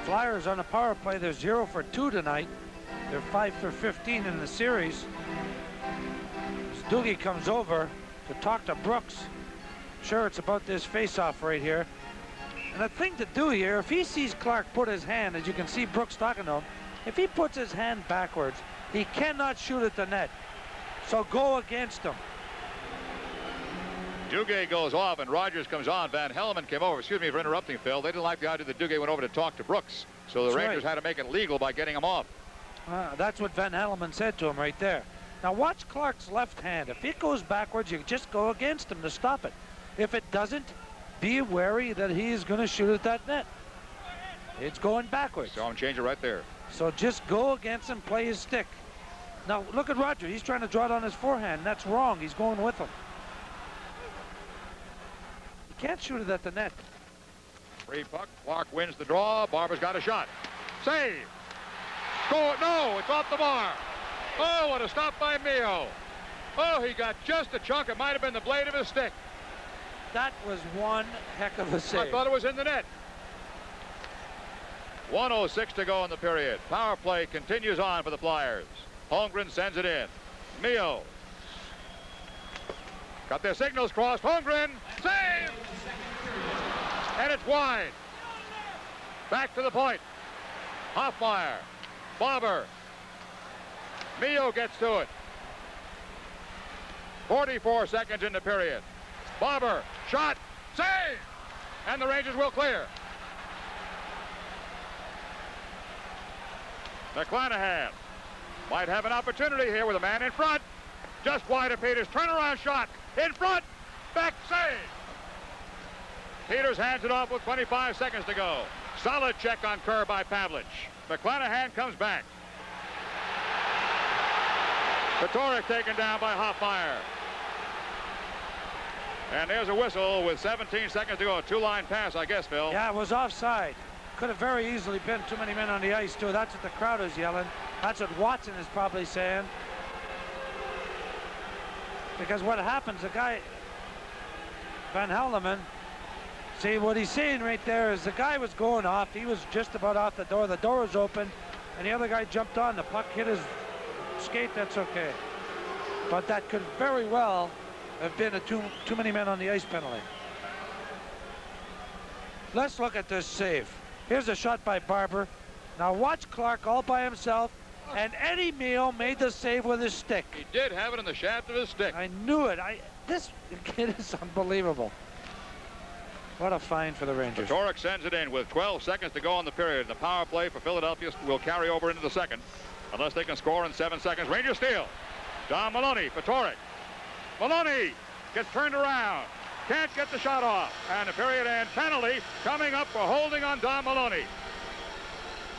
Flyers on the power play. They're 0 for 2 tonight. They're 5 for 15 in the series. Doogie comes over to talk to Brooks. Sure, it's about this face-off right here. And the thing to do here, if he sees Clark put his hand, as you can see Brooks talking to him, if he puts his hand backwards, he cannot shoot at the net. So go against him. Duguay goes off, and Rogers comes on. Van Hellemond came over. Excuse me for interrupting, Phil. They didn't like the idea that Duguay went over to talk to Brooks. So the Rangers had to make it legal by getting him off. That's what Van Hellemond said to him right there. Now watch Clark's left hand. If it goes backwards, you just go against him to stop it. If it doesn't, be wary that he is going to shoot at that net. It's going backwards. Saw him change it right there. So just go against him, play his stick. Now, look at Roger. He's trying to draw it on his forehand. That's wrong. He's going with him. You can't shoot it at the net. Free puck. Clark wins the draw. Barber's got a shot. Save. Score. No, it's off the bar. Oh, what a stop by Mio. Oh, he got just a chunk. It might have been the blade of his stick. That was one heck of a save. I thought it was in the net. 1:06 to go in the period. Power play continues on for the Flyers. Holmgren sends it in. Mio. Got their signals crossed. Holmgren. Save! And it's wide. Back to the point. Hoffmeyer. Bobber. Mio gets to it. 44 seconds in the period. Bobber. Shot. Save! And the Rangers will clear. McClanahan might have an opportunity here with a man in front. Just wide of Peters. Turnaround shot. In front. Back save. Peters hands it off with 25 seconds to go. Solid check on Kerr by Pavlich. McClanahan comes back. Patoric taken down by Hoffmeyer. And there's a whistle with 17 seconds to go. Two-line pass, I guess, Phil. Yeah, it was offside. Could have very easily been too many men on the ice, too. That's what the crowd is yelling. That's what Watson is probably saying. Because what happens, the guy, Van Helleman, see what he's saying right there is the guy was going off. He was just about out the door. The door was open, and the other guy jumped on. The puck hit his skate. That's okay. But that could very well have been a too many men on the ice penalty. Let's look at this save. Here's a shot by Barber. Now watch Clark all by himself, and Eddie Mio made the save with his stick. He did have it in the shaft of his stick. I knew it. This kid is unbelievable. What a find for the Rangers. Patoric sends it in with 12 seconds to go in the period. The power play for Philadelphia will carry over into the second, unless they can score in 7 seconds. Rangers steal. Don Maloney, Patoric. Maloney gets turned around. Can't get the shot off. And the period end penalty coming up for holding on Don Maloney.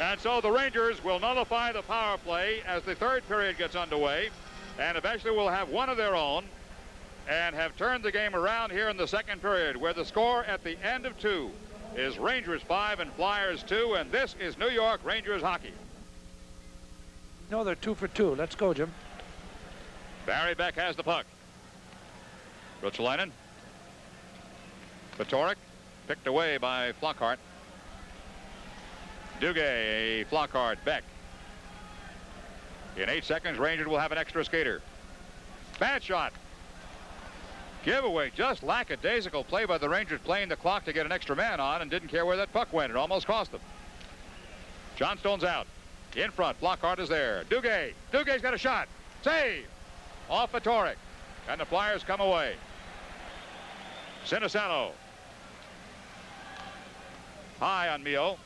And so the Rangers will nullify the power play as the third period gets underway. And eventually will have one of their own and have turned the game around here in the second period, where the score at the end of 2 is Rangers 5 and Flyers 2. And this is New York Rangers hockey. No, they're 2 for 2. Let's go, Jim. Barry Beck has the puck. Ruotsalainen. Patoric picked away by Flockhart. Duguay, Flockhart, Beck. In 8 seconds, Rangers will have an extra skater. Bad shot. Giveaway, just lackadaisical play by the Rangers, playing the clock to get an extra man on and didn't care where that puck went. It almost cost them. Johnstone's out. In front, Flockhart is there. Duguay. Dugay's got a shot. Save. Off Patoric. And the Flyers come away. Sinisalo. High on Mio.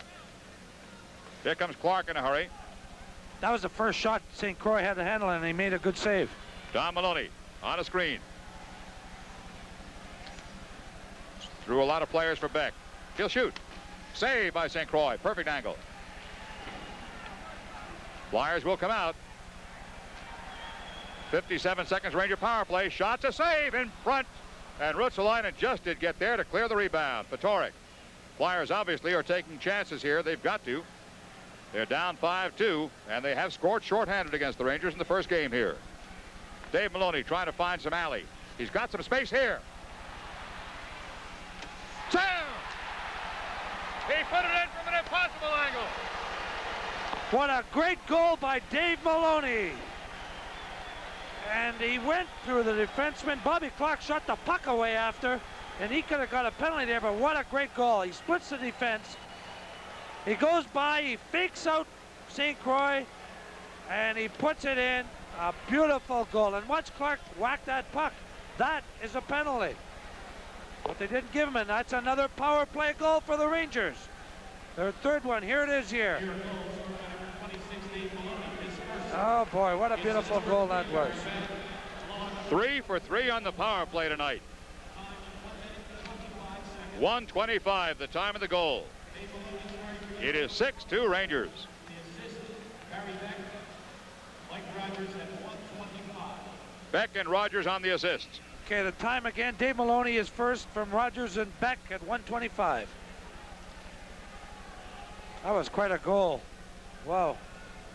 Here comes Clark in a hurry. That was the first shot St. Croix had to handle, and he made a good save. Don Maloney on a screen. Threw a lot of players for Beck. He'll shoot. Save by St. Croix. Perfect angle. Flyers will come out. 57 seconds Ranger power play. Shots, a save in front. And Ruotsalainen just did get there to clear the rebound. Patoric. Flyers obviously are taking chances here. They've got to. They're down 5-2, and they have scored shorthanded against the Rangers in the first game here. Dave Maloney trying to find some alley. He's got some space here. Save! He put it in from an impossible angle. What a great goal by Dave Maloney. And he went through the defenseman. Bobby Clark shot the puck away after, and he could have got a penalty there, but what a great goal. He splits the defense. He goes by, he fakes out St. Croix, and he puts it in. A beautiful goal. And watch Clark whack that puck. That is a penalty. But they didn't give him, and that's another power play goal for the Rangers. Their third one. Here it is here. Oh, boy, what a beautiful goal that was. 3 for 3 on the power play tonight. 1:25, the time of the goal. It is 6-2 Rangers. Beck and Rogers on the assists. Okay, the time again. Dave Maloney is first from Rogers and Beck at 125. That was quite a goal. Wow.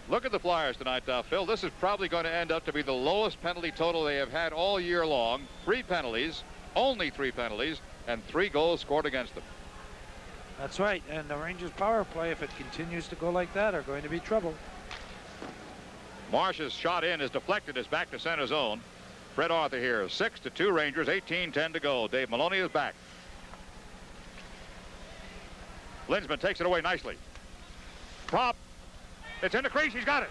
Look at the Flyers tonight, Phil. This is probably going to end up to be the lowest penalty total they have had all year long. 3 penalties, only 3 penalties, and 3 goals scored against them. That's right, and the Rangers power play, if it continues to go like that, are going to be trouble. Marsh's shot in is deflected. It's back to center zone. Fred Arthur here. 6-2 Rangers, 18-10 to go. Dave Maloney is back. Linsman takes it away nicely. Prop. It's in the crease. He's got it.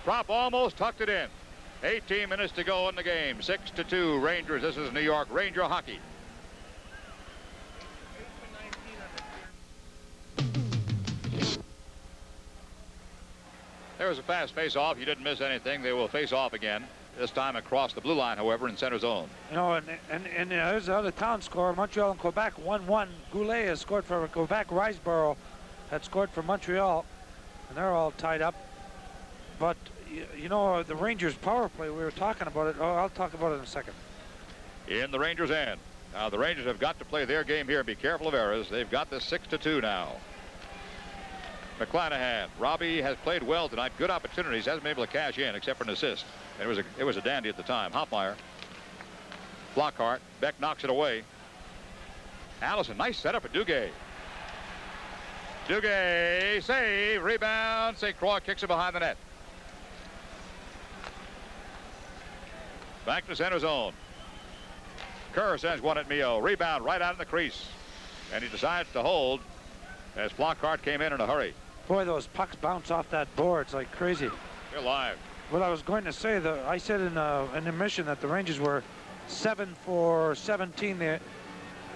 Prop almost tucked it in. 18 minutes to go in the game. 6-2 Rangers. This is New York Ranger hockey. There was a fast face-off. You didn't miss anything. They will face off again. This time across the blue line, however, in center zone. You know, and there's the other town score. Montreal and Quebec 1-1. Goulet has scored for Quebec. Riseborough had scored for Montreal, and they're all tied up. But you know, the Rangers power play, we were talking about it. Oh, I'll talk about it in a second. In the Rangers' end. Now the Rangers have got to play their game here and be careful of errors. They've got this 6-2 now. McClanahan. Robbie has played well tonight. Good opportunities. Hasn't been able to cash in except for an assist. And it was a dandy at the time. Hoffmeyer. Flockhart. Beck knocks it away. Allison. Nice setup for Duguay. Duguay. Save. Rebound. St. Croix kicks it behind the net. Back to center zone. Kerr sends one at Mio. Rebound right out in the crease. And he decides to hold as Flockhart came in a hurry. Boy, those pucks bounce off that board. It's like crazy. They're live. What I was going to say, I said in the mission that the Rangers were 7 for 17 there.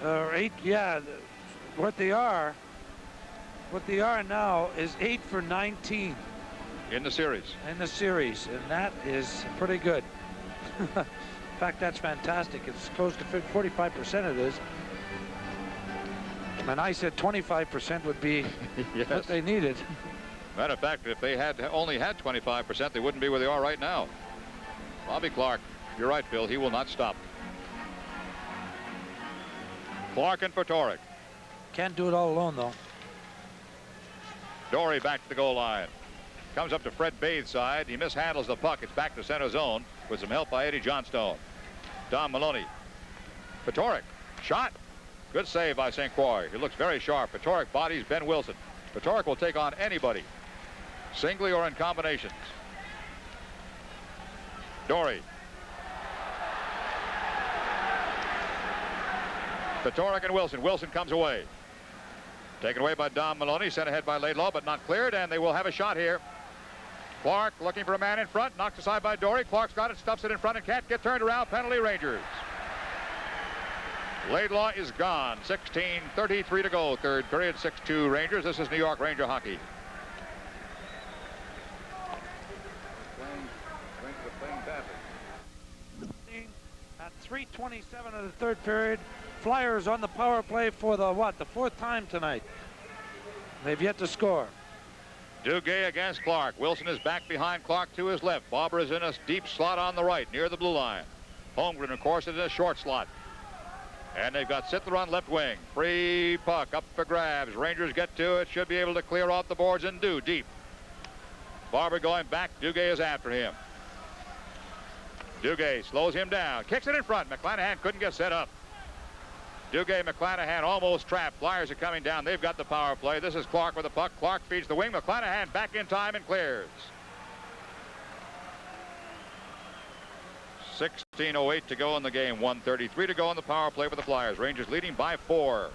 8, yeah. What they are now is 8 for 19. In the series. In the series, and that is pretty good. In fact, that's fantastic. It's close to 45% it is. And I said 25% would be yes. what they needed. Matter of fact, if they had only had 25%, they wouldn't be where they are right now. Bobby Clark, you're right, Phil. He will not stop. Clark and Fatorik. Can't do it all alone, though. Dory back to the goal line. Comes up to Fred Bathe's side. He mishandles the puck. It's back to center zone with some help by Eddie Johnstone. Don Maloney. Fatorik. Shot. Good save by St. Croix. He looks very sharp. Fatorik bodies Ben Wilson. Fatorik will take on anybody, singly or in combinations. Dory. Fatorik and Wilson. Wilson comes away. Taken away by Don Maloney. Sent ahead by Laidlaw, but not cleared, and they will have a shot here. Clark looking for a man in front. Knocked aside by Dory. Clark's got it. Stuffs it in front and can't get turned around. Penalty Rangers. Laidlaw is gone. 16:33 to go. Third period. 6-2 Rangers. This is New York Ranger hockey. At 3:27 of the third period, Flyers on the power play for the fourth time tonight. They've yet to score. Duguay against Clark. Wilson is back behind Clark to his left. Barber is in a deep slot on the right near the blue line. Holmgren, of course, is in a short slot. And they've got Sittler on left wing. Free puck up for grabs. Rangers get to it. Should be able to clear off the boards and do deep. Barber going back. Duguay is after him. Duguay slows him down. Kicks it in front. McClanahan couldn't get set up. Duguay, McClanahan almost trapped. Flyers are coming down. They've got the power play. This is Clark with the puck. Clark feeds the wing. McClanahan back in time and clears. 16:08 to go in the game. 1:33 to go on the power play for the Flyers. Rangers leading by 4.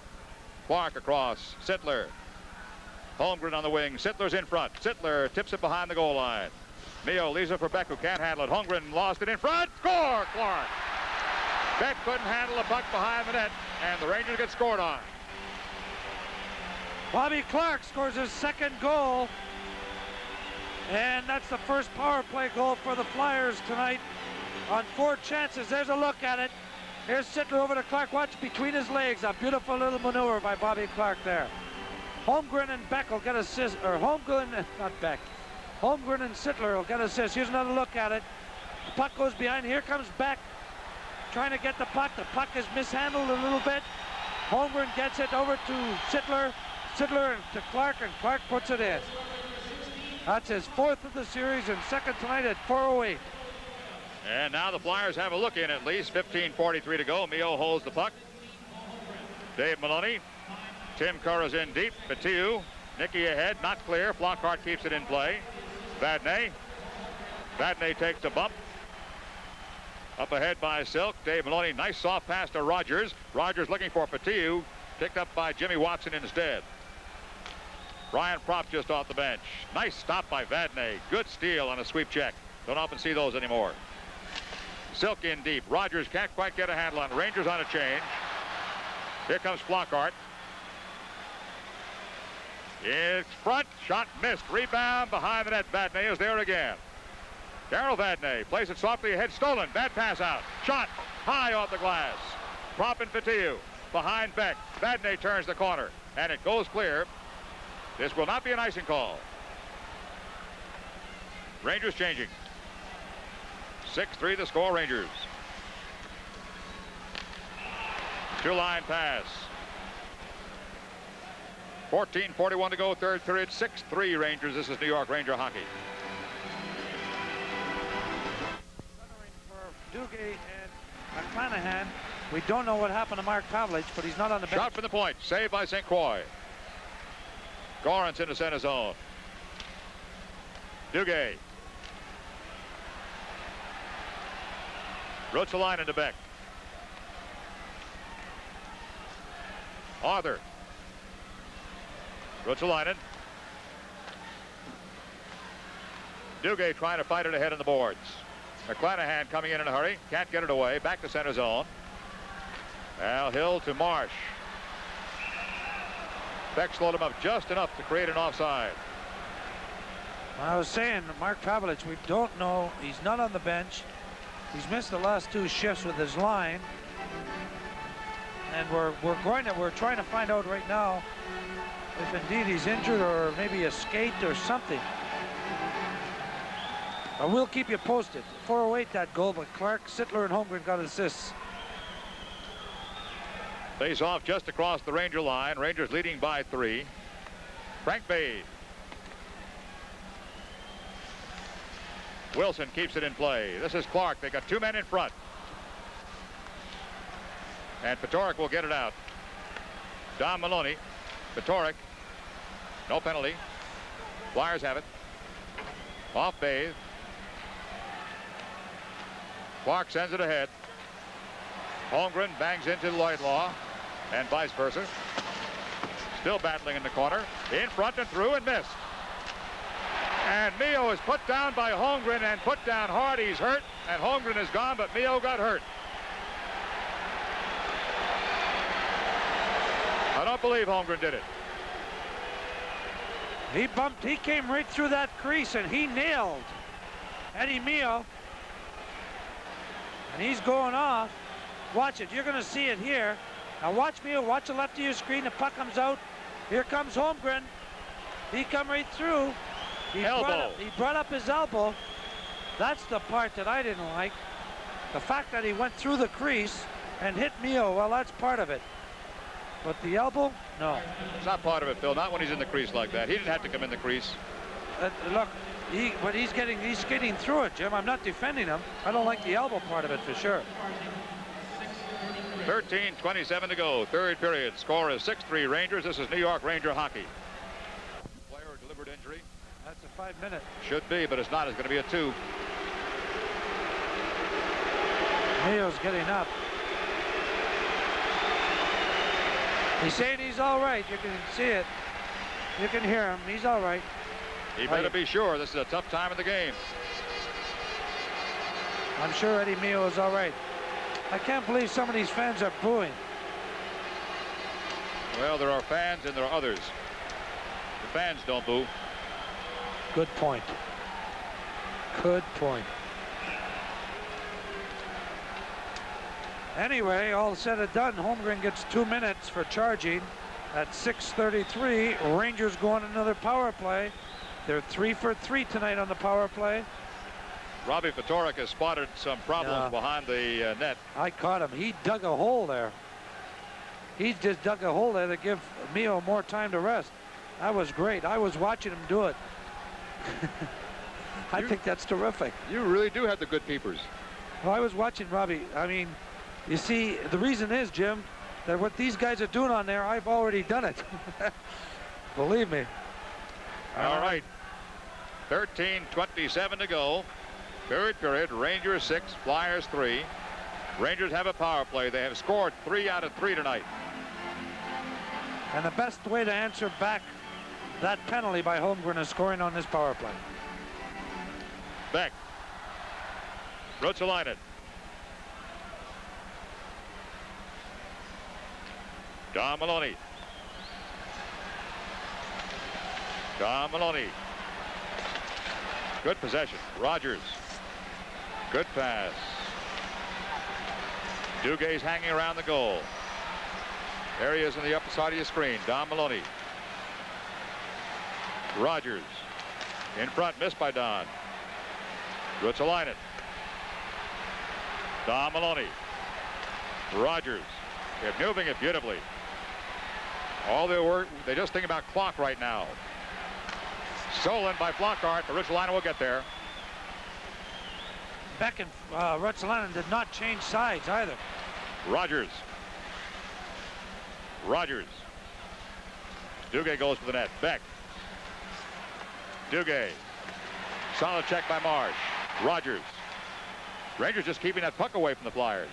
Clark across. Sittler. Holmgren on the wing. Sittler's in front. Sittler tips it behind the goal line. Mio leaves it for Beck, who can't handle it. Holmgren lost it in front. Score! Clark. Beck couldn't handle the puck behind the net, and the Rangers get scored on. Bobby Clark scores his second goal, and that's the first power play goal for the Flyers tonight on 4 chances. There's a look at it. Here's Sittler over to Clark. Watch between his legs. A beautiful little maneuver by Bobby Clark there. Holmgren and Beck will get assists, or Holmgren, not Beck. Holmgren and Sittler will get assists. Here's another look at it. The puck goes behind. Here comes Beck trying to get the puck. The puck is mishandled a little bit. Holmgren gets it over to Sittler. Sittler to Clark, and Clark puts it in. That's his 4th of the series and 2nd tonight at 4:08. And now the Flyers have a look in at least. 15:43 to go. Mio holds the puck. Dave Maloney. Tim Kerr is in deep. Batiu. Nicky ahead. Not clear. Flockhart keeps it in play. Vadnais. Vadnais takes a bump. Up ahead by Silk. Dave Maloney. Nice soft pass to Rogers. Rogers looking for Batiu. Picked up by Jimmy Watson instead. Brian Propp just off the bench. Nice stop by Vadnais. Good steal on a sweep check. Don't often see those anymore. Silk in deep. Rogers can't quite get a handle on. Rangers on a change. Here comes Flockhart. It's front. Shot missed. Rebound behind the net. Vadnais is there again. Darryl Vadnais plays it softly ahead. Stolen. Bad pass out. Shot high off the glass. Propp and Batiu behind Beck. Vadnais turns the corner. And it goes clear. This will not be an icing call. Rangers changing. 6-3 the score, Rangers. Two-line pass. 14:41 to go, 3rd period. 6-3 Rangers. This is New York Ranger hockey. For Duguay and McClanahan, we don't know what happened to Mark Pavlich, but he's not on the bench. Shot from the point. Saved by St. Croix. Gorance into center zone. Duguay. Ruotsalainen to Beck. Arthur. Ruotsalainen. Duguay trying to fight it ahead on the boards. McClanahan coming in a hurry. Can't get it away. Back to center zone. Al Hill to Marsh. Beck slowed him up just enough to create an offside. I was saying, Mark Pavlich, we don't know. He's not on the bench. He's missed the last 2 shifts with his line. And we're trying to find out right now if indeed he's injured or maybe a skate or something. I will keep you posted. 4:08 that goal, but Clark, Sittler, and Holmgren got assists. Face off just across the Ranger line. Rangers leading by 3. Frank Bade. Wilson keeps it in play. This is Clark. They got 2 men in front. And Patoric will get it out. Don Maloney. Patoric. No penalty. Flyers have it. Off Bade. Clark sends it ahead. Holmgren bangs into Lloydlaw, and vice versa. Still battling in the corner. In front and through and missed. And Mio is put down by Holmgren and put down hard. He's hurt, and Holmgren is gone, but Mio got hurt. I don't believe Holmgren did it. He bumped, he came right through that crease, and he nailed Eddie Mio. And he's going off. Watch it. You're going to see it here. Now watch Mio. Watch the left of your screen. The puck comes out. Here comes Holmgren. He come right through. He brought up his elbow. That's the part that I didn't like. The fact that he went through the crease and hit Mio, well, that's part of it. But the elbow, no. It's not part of it, Phil. Not when he's in the crease like that. He didn't have to come in the crease. Look, but he's skating through it, Jim. I'm not defending him. I don't like the elbow part of it for sure. 13:27 to go, 3rd period. Score is 6-3 Rangers. This is New York Ranger hockey. Player delivered injury. That's a 5-minute. Should be, but it's not. It's going to be a 2. Mio's getting up. He's saying he's all right. You can see it. You can hear him. He's all right. He better be sure. This is a tough time of the game. I'm sure Eddie Mio is all right. I can't believe some of these fans are booing. Well, there are fans and there are others. The fans don't boo. Good point. Good point. Anyway, all said and done, Holmgren gets 2 minutes for charging. At 6:33, Rangers go on another power play. They're 3 for 3 tonight on the power play. Robbie Fedoruk has spotted some problems behind the net. I caught him. He dug a hole there. He just dug a hole there to give Mio more time to rest. That was great. I was watching him do it. I think that's terrific. You really do have the good peepers. Well, I was watching Robbie. I mean, you see, the reason is, Jim, that what these guys are doing on there, I've already done it. Believe me. All right. 13:27 to go. Third period. Rangers 6, Flyers 3. Rangers have a power play. They have scored 3 out of 3 tonight. And the best way to answer back that penalty by Holmgren is scoring on this power play. Beck. Ruotsalainen. Don Maloney. Don Maloney. Good possession. Rogers. Good pass. Duguay's hanging around the goal. There he is on the upper side of your screen. Don Maloney. Rogers. In front. Missed by Don. Ruotsalainen. Don Maloney. Rogers. They're moving it beautifully. All their work, they just think about clock right now. Stolen by Flockhart, but Ruotsalainen will get there. Beck and Ruotsalainen did not change sides either. Rogers. Rogers. Duguay goes for the net. Beck. Duguay. Solid check by Marsh. Rogers. Rangers just keeping that puck away from the Flyers.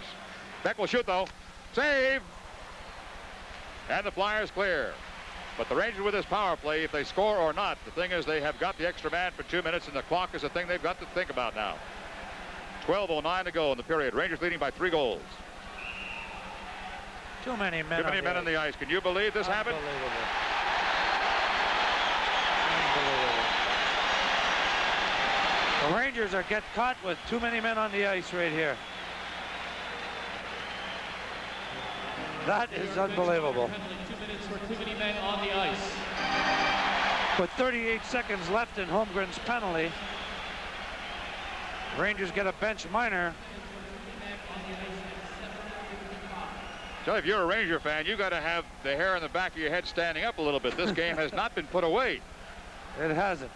Beck will shoot, though. Save! And the Flyers clear. But the Rangers with this power play, if they score or not, the thing is they have got the extra man for 2 minutes, and the clock is the thing they've got to think about now. 12:09 to go in the period. Rangers leading by 3 goals. Too many men. Too many men on the ice. Can you believe this happened? Unbelievable. The Rangers are get caught with too many men on the ice right here. That is unbelievable. 2 minutes for too many men on the ice. With 38 seconds left in Holmgren's penalty, Rangers get a bench minor. So if you're a Ranger fan, you got to have the hair on the back of your head standing up a little bit. This game has not been put away. It hasn't.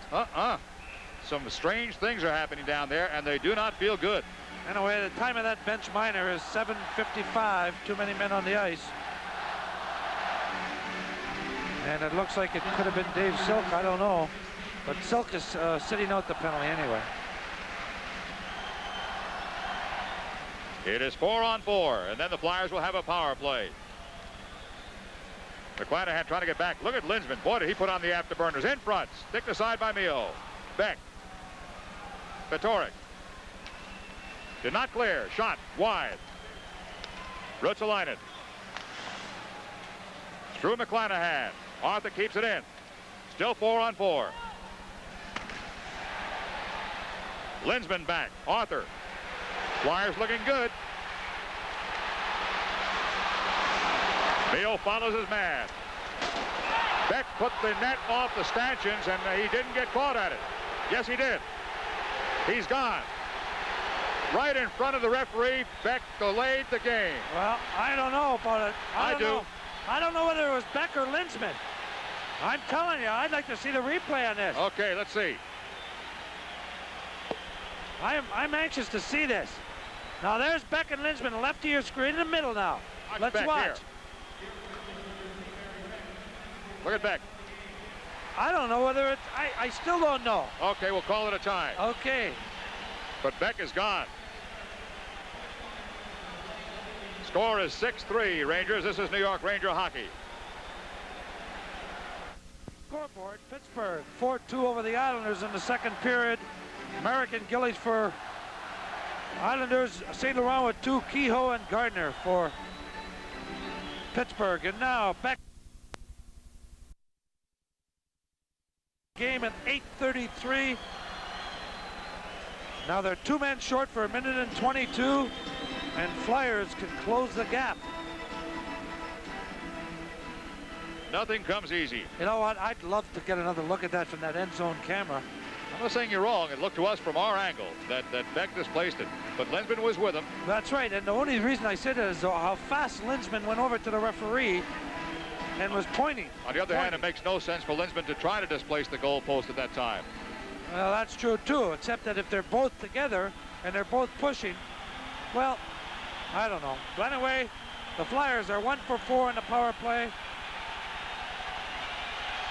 Some strange things are happening down there, and they do not feel good. Anyway, the time of that bench minor is 7:55. Too many men on the ice. And it looks like it could have been Dave Silk. I don't know. But Silk is sitting out the penalty anyway. It is 4-on-4, and then the Flyers will have a power play. McClanahan trying to get back. Look at Lindsman. Boy, did he put on the afterburners. In front. Stick aside by Mio. Beck. Fedoruk. Did not clear. Shot wide. Ruotsalainen. Through McClanahan. Arthur keeps it in. Still 4-on-4. Lindsman back. Arthur. Flyers looking good. Mio follows his man. Beck put the net off the stanchions, and he didn't get caught at it. Yes, he did. He's gone. Right in front of the referee, Beck delayed the game. Well, I don't know about it. I do. I don't know whether it was Beck or Lindsman. I'm telling you, I'd like to see the replay on this. Okay, let's see. I'm anxious to see this. Now there's Beck and Lindsman left of your screen in the middle now. Let's Beck watch. here. Look at Beck. I don't know whether it's, I still don't know. Okay, we'll call it a tie. Okay. But Beck is gone. Score is 6-3 Rangers. This is New York Ranger hockey. Scoreboard, Pittsburgh 4-2 over the Islanders in the second period. American Gillies for Islanders. St. Laurent with 2, Kehoe and Gardner for Pittsburgh. And now Beck. Game at 8:33. Now they're 2 men short for 1:22, and Flyers can close the gap. Nothing comes easy. You know what? I'd love to get another look at that from that end zone camera. I'm not saying you're wrong. It looked to us from our angle that Beck displaced it. But Linsman was with him. That's right. And the only reason I said it is how fast Linsman went over to the referee and was pointing. On the other hand, it makes no sense for Linsman to try to displace the goalpost at that time. Well, that's true, too, except that if they're both together and they're both pushing, well, I don't know. But anyway, the Flyers are 1 for 4 in the power play.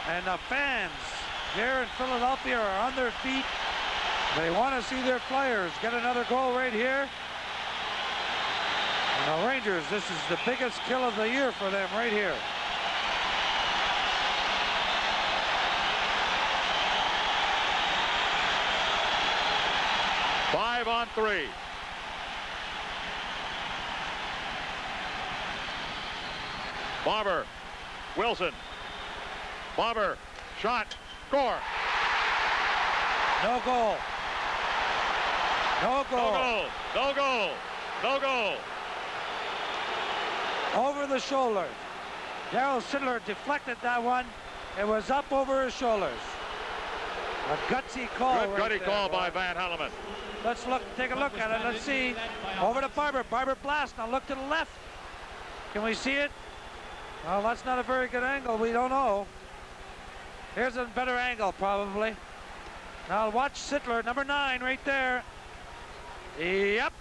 And the fans here in Philadelphia are on their feet. They want to see their Flyers get another goal right here. And the Rangers, this is the biggest kill of the year for them right here. Five on 3. Barber, Wilson. Barber, shot, score. No goal. No goal. No goal. No goal. No goal. Over the shoulder. Darryl Sittler deflected that one. It was up over his shoulders. A gutsy call. Good gutty call by Van Hellemond. Let's look, take a look at it. Let's see. Over to Barber. Barber blast. Now look to the left. Can we see it? Well, that's not a very good angle. We don't know. Here's a better angle, probably. Now watch Sittler, number 9, right there. Yep.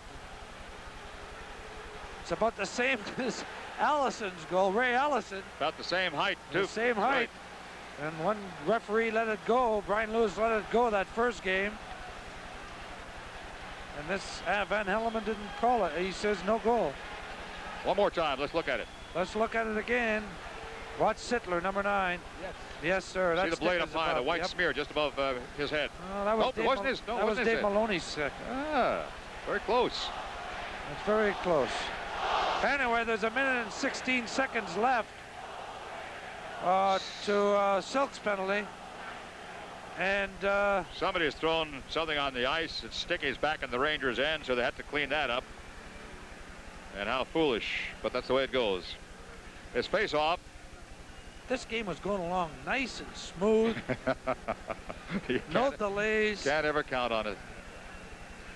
It's about the same as Allison's goal, Ray Allison. About the same height, too. The same height. Right. And one referee let it go. Brian Lewis let it go that first game. And this Van Hellemond didn't call it. He says no goal. One more time. Let's look at it. Let's look at it again. Watch Sittler, number 9. Yes. Yes, sir. See the blade up high, the white smear just above his head. Oh, that was nope, Dave wasn't his. No, that was wasn't Dave his Maloney's sick. Ah, very close. It's very close. Anyway, there's 1 minute and 16 seconds left to Silk's penalty. And somebody has thrown something on the ice. It's Sticky's back in the Rangers' end, so they had to clean that up. And how foolish, but that's the way it goes. It's face-off. This game was going along nice and smooth. No delays. Can't ever count on it.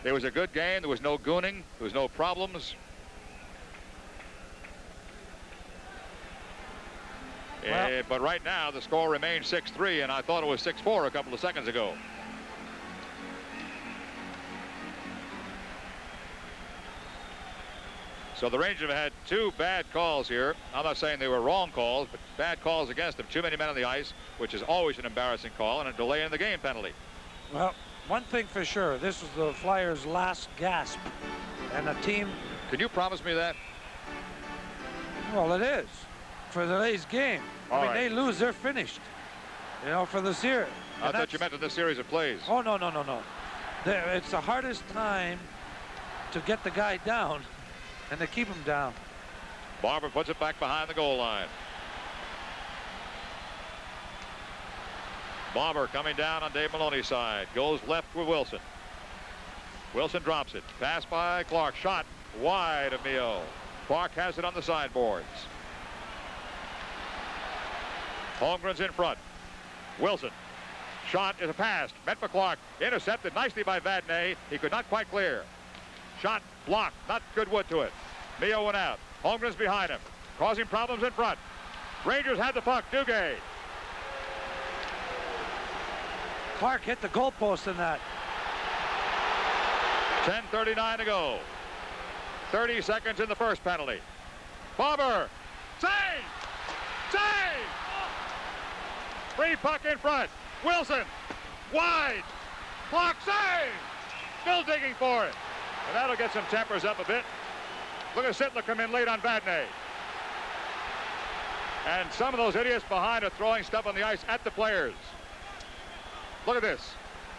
It was a good game. There was no gooning. There was no problems. Well, but right now, the score remains 6-3, and I thought it was 6-4 a couple of seconds ago. So the Rangers have had 2 bad calls here. I'm not saying they were wrong calls, but bad calls against them. Too many men on the ice, which is always an embarrassing call, and a delay in the game penalty. Well, one thing for sure, this was the Flyers' last gasp. And the team... Can you promise me that? Well, it is. For today's game. I mean, they lose, they're finished. You know, for this year. I thought you meant in this series of plays. Oh, no. It's the hardest time to get the guy down. And to keep him down. Barber puts it back behind the goal line. Barber coming down on Dave Maloney's side. Goes left with Wilson. Wilson drops it. Pass by Clark. Shot wide of Mio. Clark has it on the sideboards. Holmgren's in front. Wilson. Shot is a pass. Meant for Clark. Intercepted nicely by Vadnais. He could not quite clear. Shot blocked. Not good wood to it. Mio went out. Holmgren's behind him. Causing problems in front. Rangers had the puck. Duguay. Clark hit the goalpost in that. 10:39 to go. 30 seconds in the first penalty. Barber. Save! Save! Free puck in front. Wilson. Wide. Clark save! Still digging for it. And that'll get some tempers up a bit. Look at Sittler come in late on Vadnais. And some of those idiots behind are throwing stuff on the ice at the players. Look at this.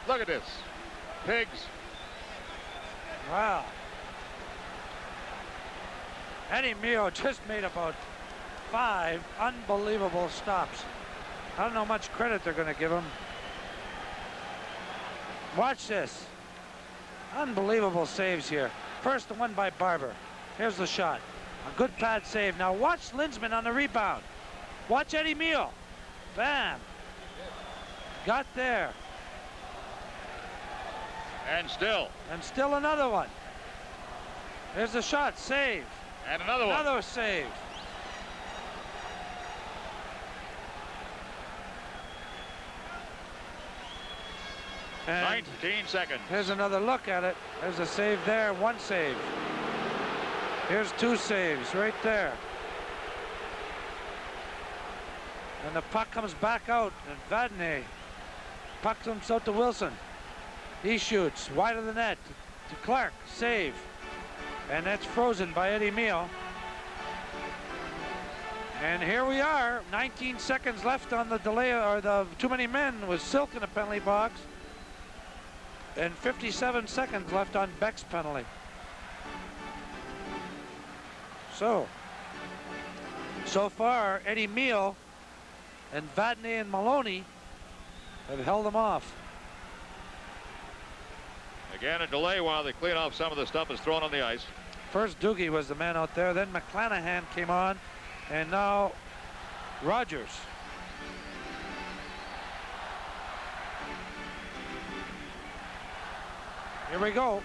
Look at this. Pigs. Wow. Eddie Mio just made about 5 unbelievable stops. I don't know how much credit they're going to give him. Watch this. Unbelievable saves here. First, the one by Barber. Here's the shot. A good pad save. Now watch Linsman on the rebound. Watch Eddie Meal. Bam. Got there. And still. And still another one. There's a shot. Save. And another one. Another save. And 19 seconds. here's another look at it. There's a save there. One save. Here's two saves right there. And the puck comes back out. And Vadnais. Puck comes out to Wilson. He shoots wide of the net to Clark. Save. And that's frozen by Eddie Meal. And here we are. 19 seconds left on the delay, or the too many men with Silk in the penalty box. And 57 seconds left on Beck's penalty. So far, Eddie Meal and Vadnais and Maloney have held them off. Again, a delay while they clean off some of the stuff that's thrown on the ice. First Doogie was the man out there, then McClanahan came on, and now Rogers. Here we go.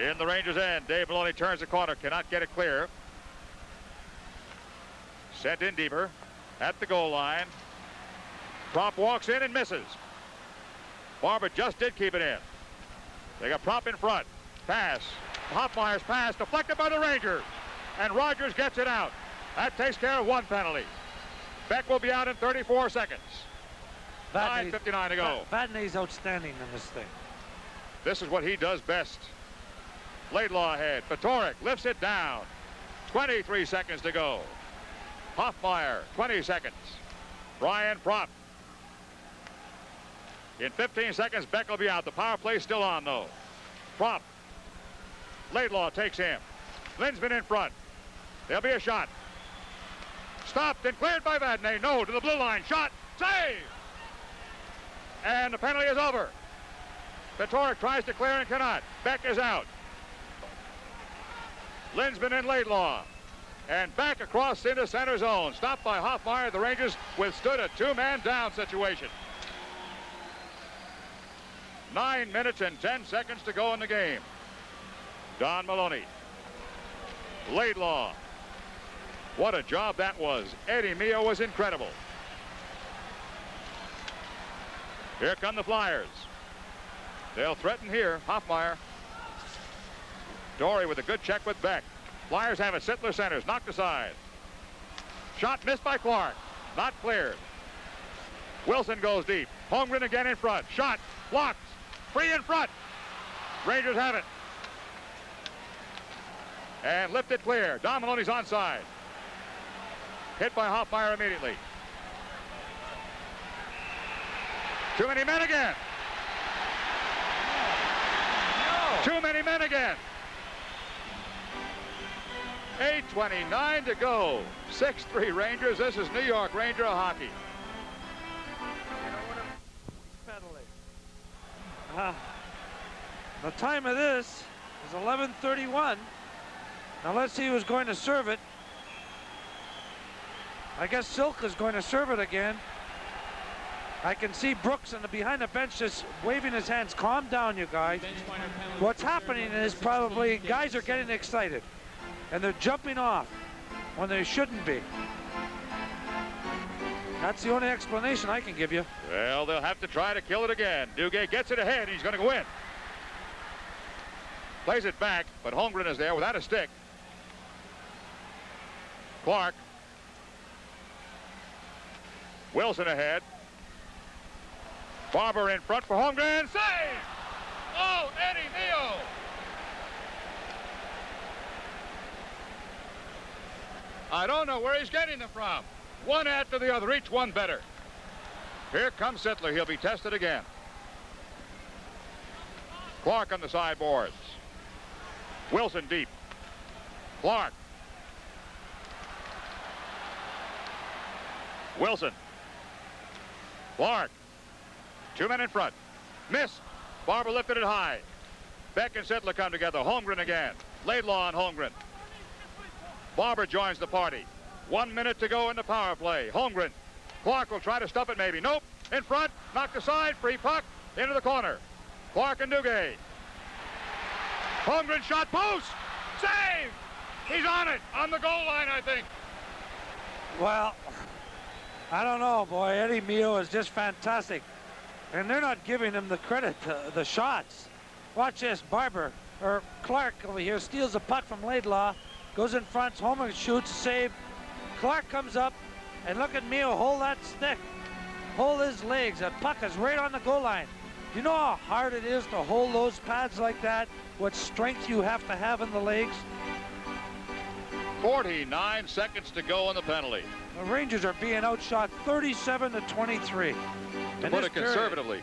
In the Rangers' end, Dave Maloney turns the corner, cannot get it clear. Sent in deeper at the goal line. Prop walks in and misses. Barber just did keep it in. They got Prop in front. Pass. Hoffmeyer's pass deflected by the Rangers. And Rogers gets it out. That takes care of one penalty. Beck will be out in 34 seconds. 9:59 to go. Vadnais outstanding in this thing. This is what he does best. Laidlaw ahead. Patorek lifts it down. 23 seconds to go. Hoffmeyer, 20 seconds. Brian Prop. In 15 seconds, Beck will be out. The power play's still on, though. Prop. Laidlaw takes him. Linsman in front. There'll be a shot. Stopped and cleared by Vadnais. No, to the blue line. Shot. Save! And the penalty is over. Patorek tries to clear and cannot. Beck is out. Linsman and Laidlaw. And back across into center zone. Stopped by Hoffmeyer. The Rangers withstood a two-man down situation. 9 minutes and 10 seconds to go in the game. Don Maloney. Laidlaw. What a job that was. Eddie Meal was incredible. Here come the Flyers. They'll threaten here. Hoffmeyer. Dory with a good check with Beck. Flyers have it. Sittler centers. Knocked aside. Shot missed by Clark. Not cleared. Wilson goes deep. Holmgren again in front. Shot. Blocked. Free in front. Rangers have it. And lifted clear. Don Maloney's onside. Hit by Hoffmeyer immediately. Too many men again. Too many men again. 8:29 to go. 6-3 Rangers. This is New York Ranger hockey. The time of this is 11:31. Now let's see who's going to serve it. I guess Silk is going to serve it again. I can see Brooks behind the bench just waving his hands. Calm down, you guys. What's happening is probably guys are getting excited and they're jumping off when they shouldn't be. That's the only explanation I can give you. Well, they'll have to try to kill it again. Duguay gets it ahead. He's going to go in. Plays it back, but Holmgren is there without a stick. Clark. Wilson ahead. Barber in front for Holmgren. Save! Oh, Eddie Meal! I don't know where he's getting them from. One after the other, each one better. Here comes Sittler. He'll be tested again. Clark on the sideboards. Wilson deep. Clark. Wilson. Clark. 2 men in front. Missed. Barber lifted it high. Beck and Sittler come together. Holmgren again. Laidlaw on Holmgren. Barber joins the party. 1 minute to go in the power play. Holmgren. Clark will try to stop it maybe. Nope. In front. Knocked aside. Free puck. Into the corner. Clark and Duguay. Holmgren shot post. Save. He's on it. On the goal line, I think. Well, I don't know, boy. Eddie Mio is just fantastic. And they're not giving him the credit to the shots. Watch this. Clark over here steals the puck from Laidlaw. Goes in front. Holmgren shoots. Save. Clark comes up. And look at Mio hold that stick. Hold his legs. That puck is right on the goal line. Do you know how hard it is to hold those pads like that? What strength you have to have in the legs? 49 seconds to go on the penalty. The Rangers are being outshot 37-23. To put it conservatively.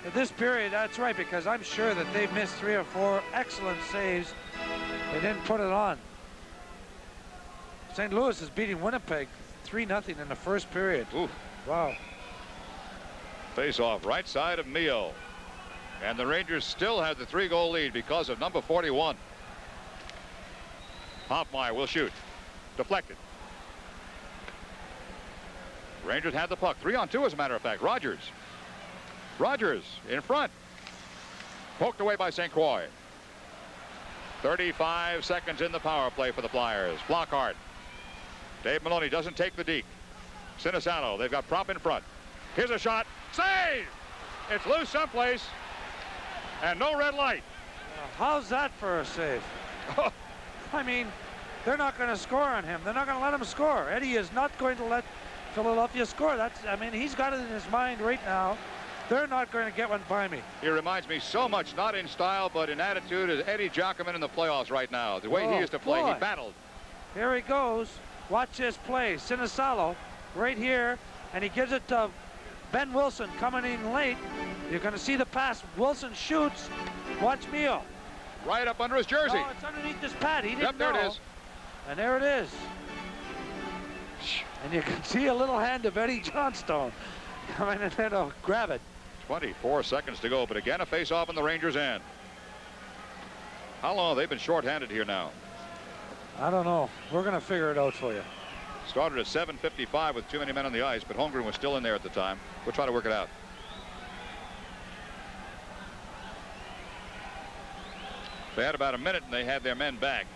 At this period, that's right, because I'm sure that they've missed 3 or 4 excellent saves. They didn't put it on. St. Louis is beating Winnipeg 3-0 in the first period. Ooh. Wow. Face off right side of Mio. And the Rangers still have the 3-goal lead because of number 41. Hoffmeyer will shoot. Deflected. Rangers had the puck. 3-on-2 as a matter of fact. Rogers in front. Poked away by St. Croix. 35 seconds in the power play for the Flyers. Flockhart. Dave Maloney doesn't take the deke. Sinisalo, they've got Prop in front. Here's a shot. Save! It's loose someplace. And no red light. How's that for a save? I mean, they're not going to score on him. They're not going to let him score. Eddie is not going to let Philadelphia score. I mean, he's got it in his mind right now. They're not going to get one by me. He reminds me so much, not in style, but in attitude, as Eddie Giacomin in the playoffs right now. The way he used to play, boy. he battled. Here he goes. Watch this play. Sinisalo right here, and he gives it to Ben Wilson coming in late. You're going to see the pass. Wilson shoots. Watch Mio. Right up under his jersey. No, it's underneath this pad. He didn't there know. it is. And there it is. And you can see a little hand of Eddie Johnstone coming in there to grab it. 24 seconds to go, but again a face-off in the Rangers' end. How long have they been shorthanded here now? I don't know. We're going to figure it out for you. Started at 7:55 with too many men on the ice, but Holmgren was still in there at the time. We'll try to work it out. They had about a minute and they had their men back.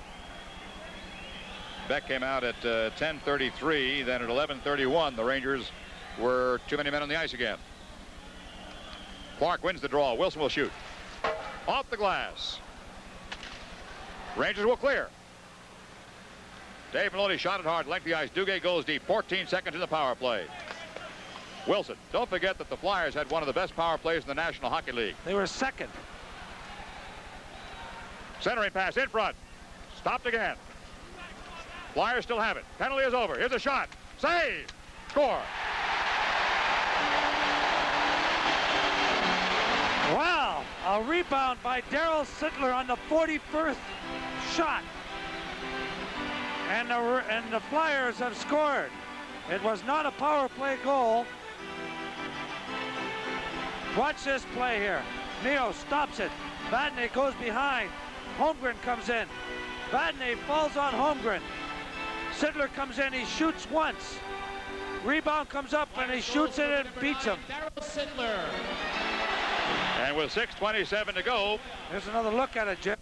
Beck came out at 10:33. Then at 11:31, the Rangers were too many men on the ice again. Clark wins the draw. Wilson will shoot. Off the glass. Rangers will clear. Dave Maloney shot it hard, length the ice. Duguay goes deep. 14 seconds in the power play. Wilson. Don't forget that the Flyers had one of the best power plays in the National Hockey League. They were second. Centering pass in front. Stopped again. Flyers still have it. Penalty is over. Here's a shot. Save. Score. Wow. A rebound by Darryl Sittler on the 41st shot. And the Flyers have scored. It was not a power play goal. Watch this play here. Mio stops it. Vadnais goes behind. Holmgren comes in. Vadnais falls on Holmgren. Sittler comes in. He shoots once. Rebound comes up and he shoots it and beats him. Darryl Sittler. And with 6:27 to go. Here's another look at it, Jim.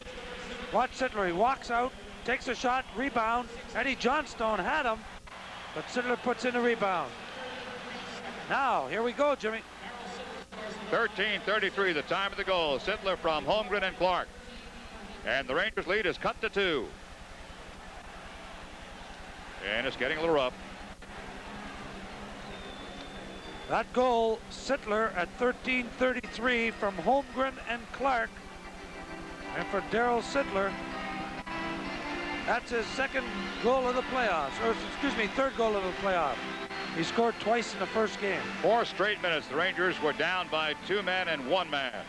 Watch Sittler. He walks out, takes a shot, rebound. Eddie Johnstone had him, but Sittler puts in a rebound. Now, here we go, Jimmy. 13:33, the time of the goal. Sittler from Holmgren and Clark. And the Rangers lead is cut to 2. And it's getting a little rough. That goal, Sittler at 13:33 from Holmgren and Clark. And for Darryl Sittler, that's his second goal of the playoffs, or excuse me, third goal of the playoff. He scored twice in the first game. 4 straight minutes. The Rangers were down by 2 men and 1 man.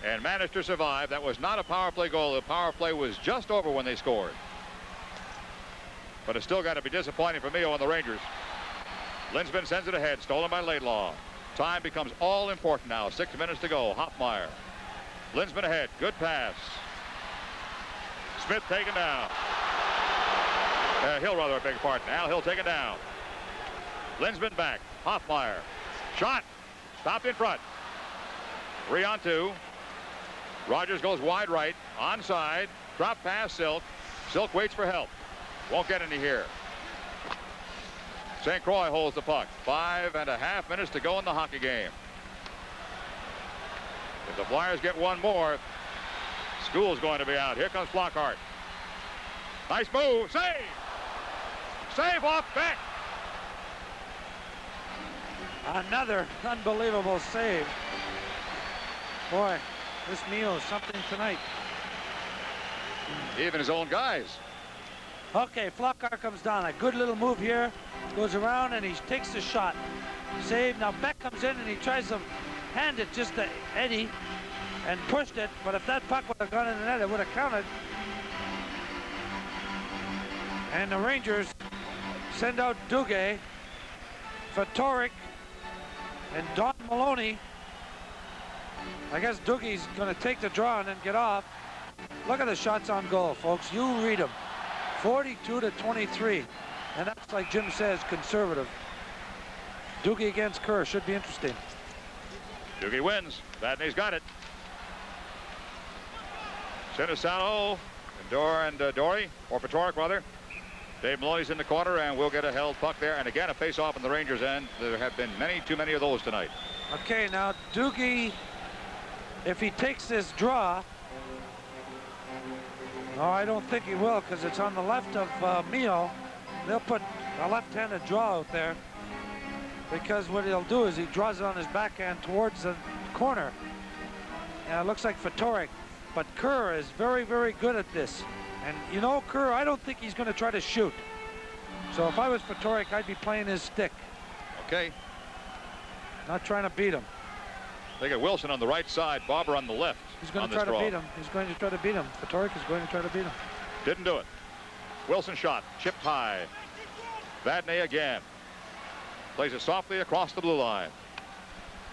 And managed to survive. That was not a power play goal. The power play was just over when they scored. But it's still got to be disappointing for Mio and the Rangers. Linsman sends it ahead, stolen by Laidlaw. Time becomes all important now. 6 minutes to go. Hoffmeyer. Linsman ahead. Good pass. Smith taken down. Hill, rather, a big pardon. Al Hill taken down. Linsman back. Hoffmeyer. Shot. Stopped in front. 3-on-2. Rogers goes wide right. Onside. Drop pass Silk. Silk waits for help. Won't get any here. St. Croix holds the puck. 5.5 minutes to go in the hockey game. If the Flyers get one more, School's going to be out. Here comes Flockhart. Nice move. Save! Save off Beck. Another unbelievable save. Boy, this meal is something tonight. Even his own guys. Okay, Flockhart comes down. A good little move here. Goes around and he takes the shot. Save. Now Beck comes in and he tries to hand it just to Eddie and pushed it. But if that puck would have gone in the net, it would have counted. And the Rangers send out Duguay, Fatorik, and Don Maloney. I guess Doogie's going to take the draw and then get off. Look at the shots on goal, folks. You read them. 42-23. And that's, like Jim says, conservative. Doogie against Kerr should be interesting. Doogie wins. Vadney's got it. Sinisano, and Dory, or Fatorik rather. Dave Maloney's in the corner, and we'll get a held puck there. And again, a face-off on the Rangers' end. There have been too many of those tonight. Okay, now Doogie, if he takes this draw, no, I don't think he will, because it's on the left of Mio. They'll put a left-handed draw out there, because what he'll do is he draws it on his backhand towards the corner. And it looks like Fatorik, but Kerr is very, very good at this. And you know, Kerr, I don't think he's going to try to shoot. So if I was Fatorik, I'd be playing his stick. Okay. Not trying to beat him. They got Wilson on the right side, Barber on the left. He's going to try to beat him. He's going to try to beat him. Fatorik is going to try to beat him. Didn't do it. Wilson shot, chipped high. Vadney again. Plays it softly across the blue line.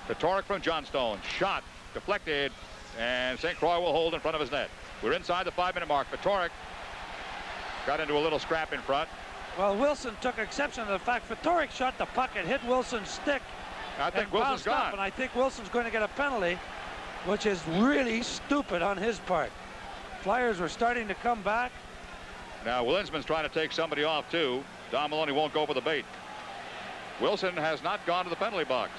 Fatorik from Johnstone. Shot, deflected, and St. Croix will hold in front of his net. We're inside the 5-minute mark. Fatorik got into a little scrap in front. Well, Wilson took exception to the fact Fatorik shot the puck and hit Wilson's stick. I think Wilson's gone. And I think Wilson's going to get a penalty, which is really stupid on his part. Flyers were starting to come back. Now, Linsman's trying to take somebody off, too. Don Maloney won't go for the bait. Wilson has not gone to the penalty box.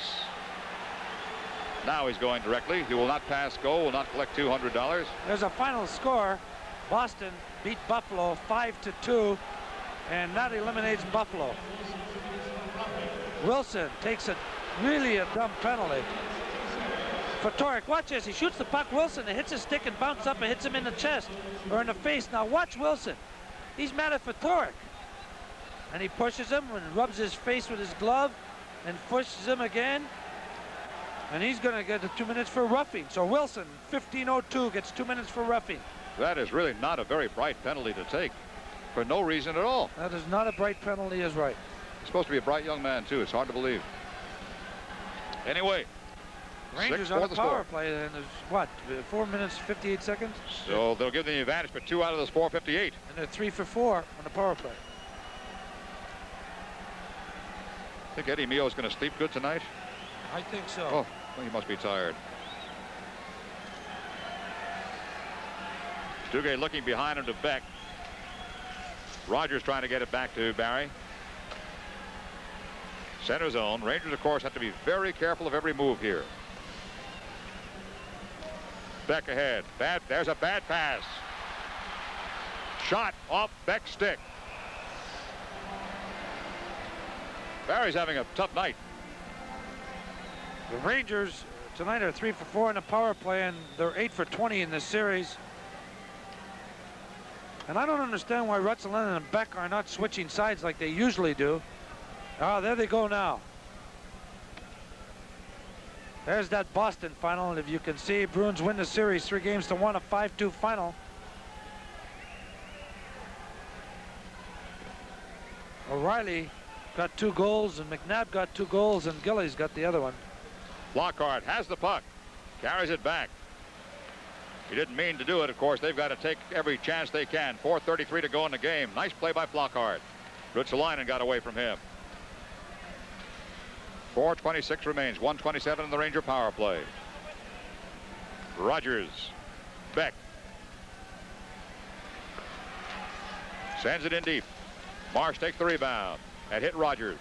Now he's going directly. He will not pass go, will not collect $200. There's a final score. Boston beat Buffalo 5-2, and that eliminates Buffalo. Wilson takes really a dumb penalty. Fatorik, watch this. He shoots the puck, Wilson, it hits his stick and bounces up and hits him in the chest or in the face. Now watch Wilson. He's mad at Fatorik. And he pushes him and rubs his face with his glove and pushes him again. And he's going to get the 2 minutes for roughing. So Wilson, 15:02, gets 2 minutes for roughing. That is really not a very bright penalty to take for no reason at all. That is not a bright penalty, is right. He's supposed to be a bright young man, too. It's hard to believe. Anyway, Rangers on the power play, and there's what, 4 minutes, 58 seconds? So they'll give them the advantage for 2 out of those 4:58. And they're 3 for 4 on the power play. I think Eddie Mio is going to sleep good tonight. I think so. Oh, well, he must be tired. Duguay looking behind him to Beck. Rogers trying to get it back to Barry. Center zone. Rangers, of course, have to be very careful of every move here. Beck ahead. There's a bad pass. Shot off Beck's stick. Barry's having a tough night. The Rangers tonight are 3 for 4 in the power play, and they're 8 for 20 in this series. And I don't understand why Rutsalainen and Beck are not switching sides like they usually do. Oh, there they go now. There's that Boston final, and if you can see, Bruins win the series 3-1, a 5-2 final. O'Reilly got 2 goals, and McNabb got 2 goals, and Gillies got the other one. Flockhart has the puck, carries it back. He didn't mean to do it. Of course, they've got to take every chance they can. 4:33 to go in the game. Nice play by Flockhart. Ruotsalainen got away from him. 4:26 remains. 1:27 in the Ranger power play. Rogers. Beck. Sends it in deep. Marsh takes the rebound and hit Rogers.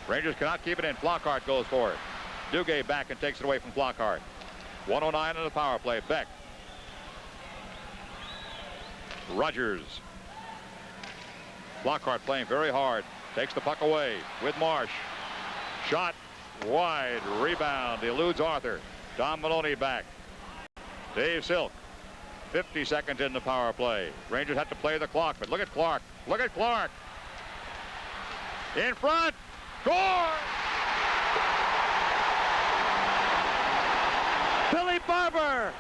Rangers cannot keep it in. Flockhart goes for it. Duguay back and takes it away from Flockhart. 1:09 in the power play. Beck. Rogers. Flockhart playing very hard. Takes the puck away with Marsh. Shot wide. Rebound. Eludes Arthur. Tom Maloney back. Dave Silk. 50 seconds in the power play. Rangers have to play the clock, but look at Clark. Look at Clark. In front. Score! Billy Barber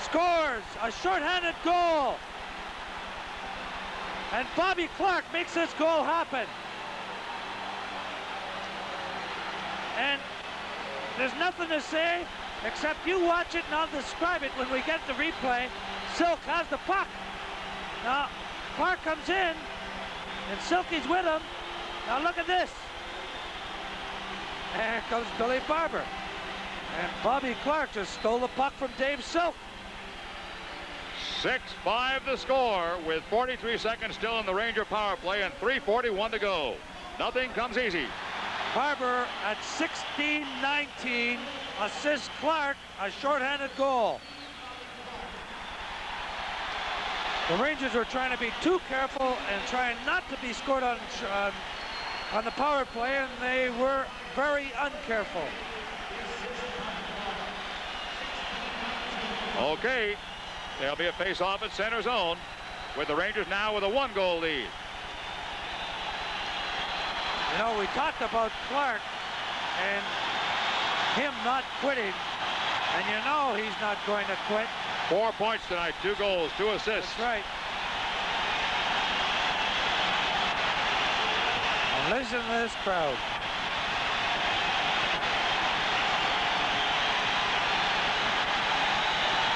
scores a shorthanded goal. And Bobby Clark makes this goal happen. And there's nothing to say except you watch it and I'll describe it when we get the replay. Silk has the puck. Now, Clark comes in and Silky's with him. Now look at this. And here comes Billy Barber. And Bobby Clark just stole the puck from Dave Silk. 6-5 the score with 43 seconds still in the Ranger power play and 3:41 to go. Nothing comes easy. Barber at 16-19 assists Clark a shorthanded goal. The Rangers were trying to be too careful and trying not to be scored on the power play, and they were very uncareful. Okay, there'll be a face-off at center zone with the Rangers now with a 1-goal lead. You know, we talked about Clark and him not quitting, and you know he's not going to quit. 4 points tonight, 2 goals, 2 assists. That's right. And listen to this crowd.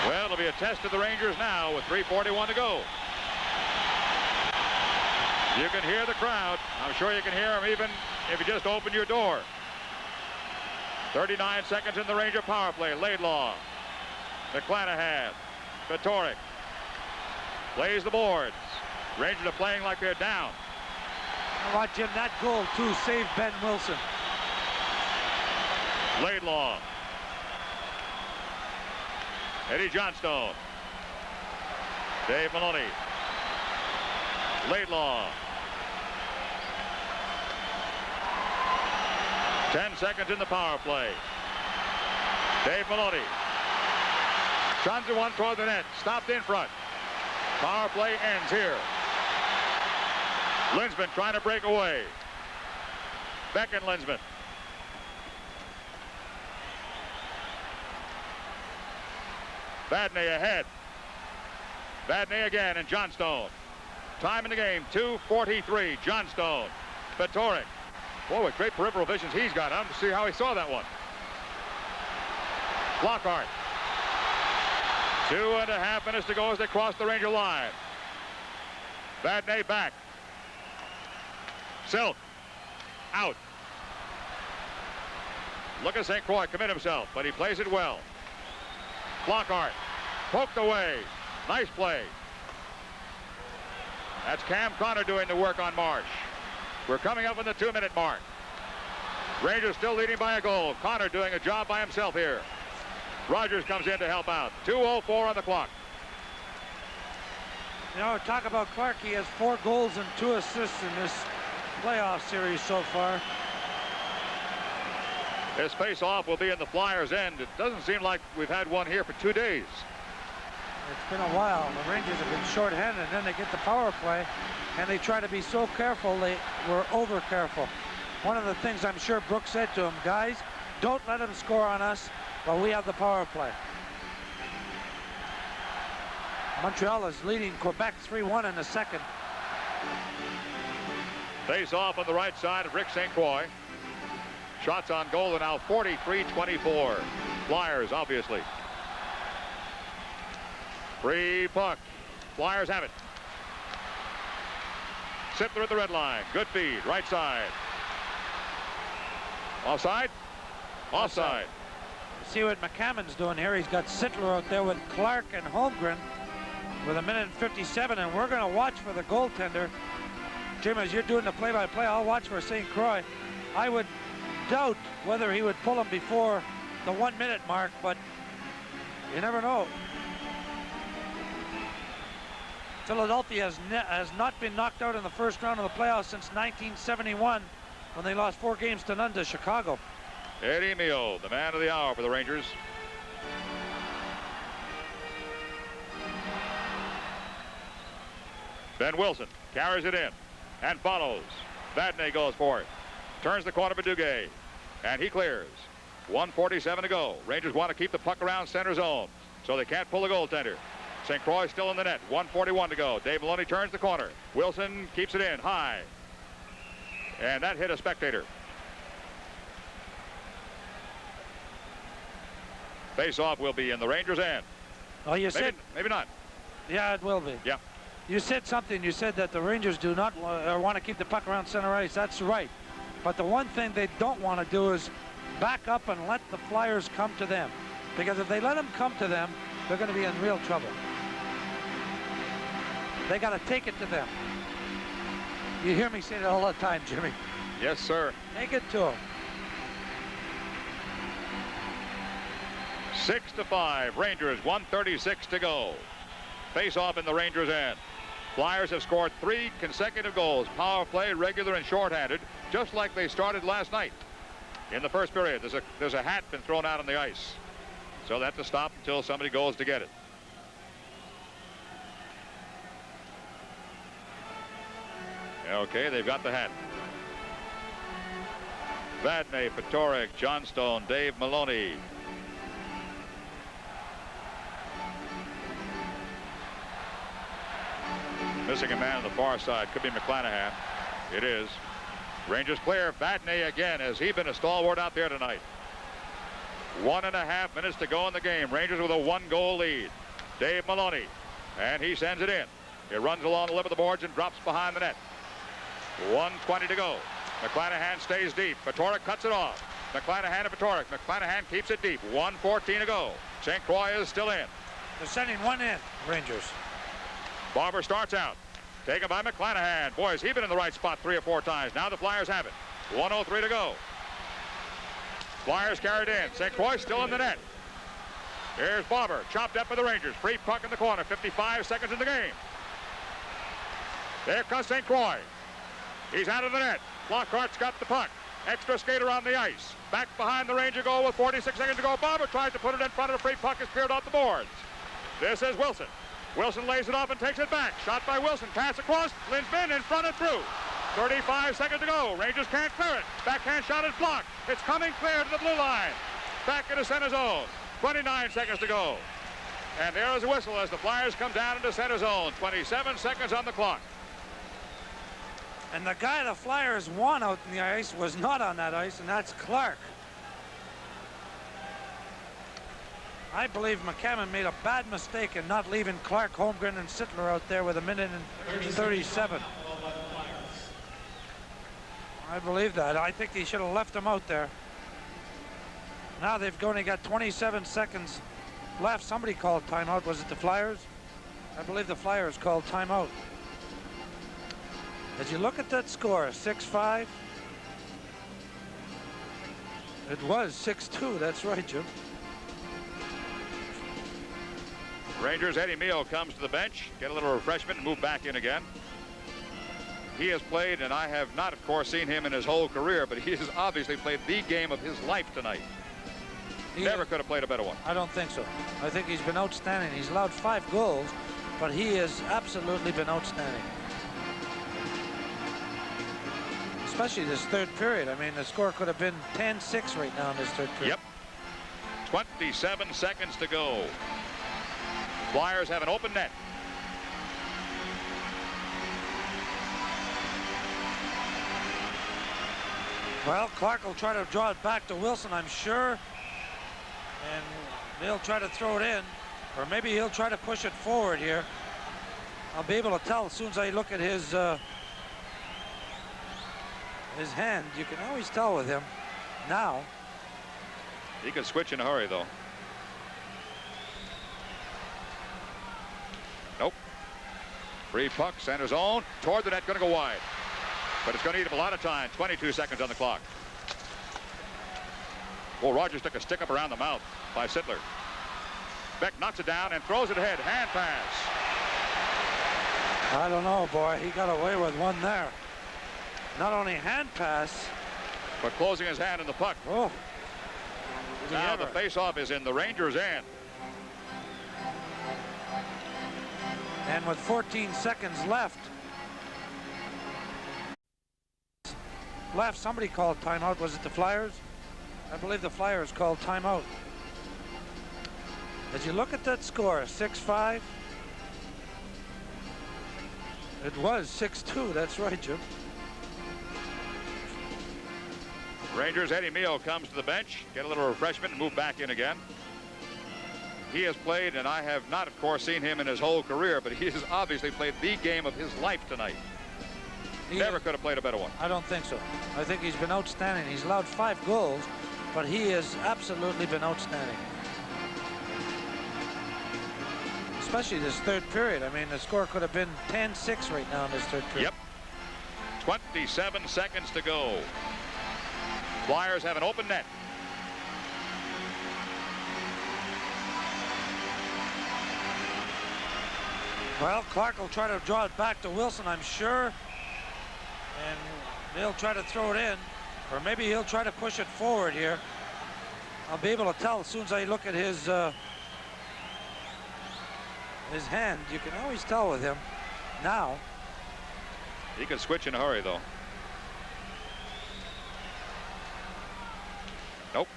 Well, it'll be a test of the Rangers now with 3:41 to go. You can hear the crowd. I'm sure you can hear them even if you just open your door. 39 seconds in the Ranger power play. Laidlaw. McClanahan. Vittoric. Plays the boards. Rangers are playing like they're down. Watch him, that goal too saved Ben Wilson. Laidlaw. Eddie Johnstone. Dave Maloney. Laidlaw. 10 seconds in the power play. Dave Maloney. Shons one toward the net. Stopped in front. Power play ends here. Linsman trying to break away. Beck and Linsman. Vadnais ahead. Vadnais again and Johnstone. Time in the game, 2:43. Johnstone. Vittoric. Boy, what great peripheral visions he's got. I'm to see how he saw that one. Flockhart. 2.5 minutes to go as they cross the Ranger line. Vadnais back. Silk. Out. Look at St. Croix commit himself, but he plays it well. Flockhart. Poked away. Nice play. That's Cam Connor doing the work on Marsh. We're coming up on the 2-minute mark. Rangers still leading by a goal. Connor doing a job by himself here. Rogers comes in to help out. 2:04 on the clock. You know, talk about Clark. He has 4 goals and 2 assists in this playoff series so far. This face-off will be in the Flyers' end. It doesn't seem like we've had one here for 2 days. It's been a while. The Rangers have been shorthanded, and then they get the power play, and they try to be so careful. They were over-careful. One of the things I'm sure Brooks said to him, guys, don't let them score on us while we have the power play. Montreal is leading Quebec 3-1 in the second. Face off on the right side of Rick St. Croix. Shots on goal are now 43-24. Flyers, obviously. Free puck. Flyers have it. Sittler at the red line. Good feed. Right side. Offside? Offside. See what McCammon's doing here. He's got Sittler out there with Clark and Holmgren with 1:57, and we're going to watch for the goaltender. Jim, as you're doing the play-by-play, I'll watch for St. Croix. I would doubt whether he would pull him before the 1 minute mark, but you never know. Philadelphia has not been knocked out in the first round of the playoffs since 1971 when they lost 4 games to none to Chicago. Eddie Mio, the man of the hour for the Rangers. Ben Wilson carries it in and follows. Vadnais goes for it. Turns the corner for Duguay. And he clears. 1:47 to go. Rangers want to keep the puck around center zone, so they can't pull the goaltender. St. Croix still in the net. 1:41 to go. Dave Maloney turns the corner. Wilson keeps it in high. And that hit a spectator. Face-off will be in the Rangers' end. Oh, you said... Maybe not. Yeah, it will be. Yeah. You said something. You said that the Rangers do not want to keep the puck around center ice. That's right. But the one thing they don't want to do is back up and let the Flyers come to them. Because if they let them come to them, they're going to be in real trouble. They got to take it to them. You hear me say that all the time, Jimmy. Yes, sir. Take it to them. 6-5. Rangers, 1:36 to go. Face-off in the Rangers' end. Flyers have scored 3 consecutive goals. Power play, regular, and shorthanded, just like they started last night. In the first period, there's a hat been thrown out on the ice. So they have to stop until somebody goes to get it. Okay, they've got the hat. Vadnais, Patoric, Johnstone, Dave Maloney. Missing a man on the far side. Could be McClanahan. It is. Rangers clear. Vadnais again. Has he been a stalwart out there tonight? 1.5 minutes to go in the game. Rangers with a 1-goal lead. Dave Maloney. And he sends it in. It runs along the lip of the boards and drops behind the net. 1:20 to go. McClanahan stays deep. Patoric cuts it off. McClanahan and Patoric. McClanahan keeps it deep. 1:14 to go. St. Croix is still in. They're sending one in, Rangers. Barber starts out. Taken by McClanahan. Boys, he's been in the right spot 3 or 4 times. Now the Flyers have it. 1:03 to go. Flyers carried in. St. Croix still in the net. Here's Barber. Chopped up by the Rangers. Free puck in the corner. 55 seconds in the game. There comes St. Croix. He's out of the net. Lockhart's got the puck. Extra skater on the ice. Back behind the Ranger goal with 46 seconds to go. Barber tries to put it in front of the free puck. Is cleared off the boards. This is Wilson. Wilson lays it off and takes it back. Shot by Wilson. Pass across. Lindgren in front and through. 35 seconds to go. Rangers can't clear it. Backhand shot is blocked. It's coming clear to the blue line. Back into center zone. 29 seconds to go. And there is a whistle as the Flyers come down into center zone. 27 seconds on the clock. And the guy the Flyers won out in the ice was not on that ice, and that's Clark. I believe McCammon made a bad mistake in not leaving Clark, Holmgren, and Sittler out there with 1:37. I believe that. I think he should have left them out there. Now they've only got 27 seconds left. Somebody called timeout. Was it the Flyers? I believe the Flyers called timeout. As you look at that score, 6-5. It was 6-2. That's right, Jim. Rangers, Eddie Mio comes to the bench, get a little refreshment, and move back in again. He has played, and I have not, of course, seen him in his whole career, but he has obviously played the game of his life tonight. Never could have played a better one. I don't think so. I think he's been outstanding. He's allowed 5 goals, but he has absolutely been outstanding. Especially this third period. I mean, the score could have been 10-6 right now in this third period. Yep. 27 seconds to go. Flyers have an open net. Well, Clark will try to draw it back to Wilson, I'm sure. And they'll try to throw it in. Or maybe he'll try to push it forward here. I'll be able to tell as soon as I look at his hand. You can always tell with him now. He could switch in a hurry, though. Nope. Free puck, center zone, toward the net, going to go wide. But it's going to eat up a lot of time. 22 seconds on the clock. Well, Rogers took a stick up around the mouth by Sittler. Beck knocks it down and throws it ahead. Hand pass. I don't know, boy. He got away with one there. Not only hand pass, but closing his hand in the puck. Oh. Now the faceoff is in the Rangers' end. And with 14 seconds left, somebody called timeout. Was it the Flyers? I believe the Flyers called timeout. As you look at that score, 6-5. It was 6-2. That's right, Jim. Rangers' Eddie Meal comes to the bench, get a little refreshment, and move back in again. He has played, and I have not, of course, seen him in his whole career, but he has obviously played the game of his life tonight. Never could have played a better one. I don't think so. I think he's been outstanding. He's allowed 5 goals, but he has absolutely been outstanding. Especially this third period. I mean, the score could have been 10-6 right now in this third period. Yep. 27 seconds to go. Flyers have an open net. Well, Clark will try to draw it back to Wilson, I'm sure. And they'll try to throw it in. Or maybe he'll try to push it forward here. I'll be able to tell as soon as I look at his hand. You can always tell with him now. He can switch in a hurry, though. Nope.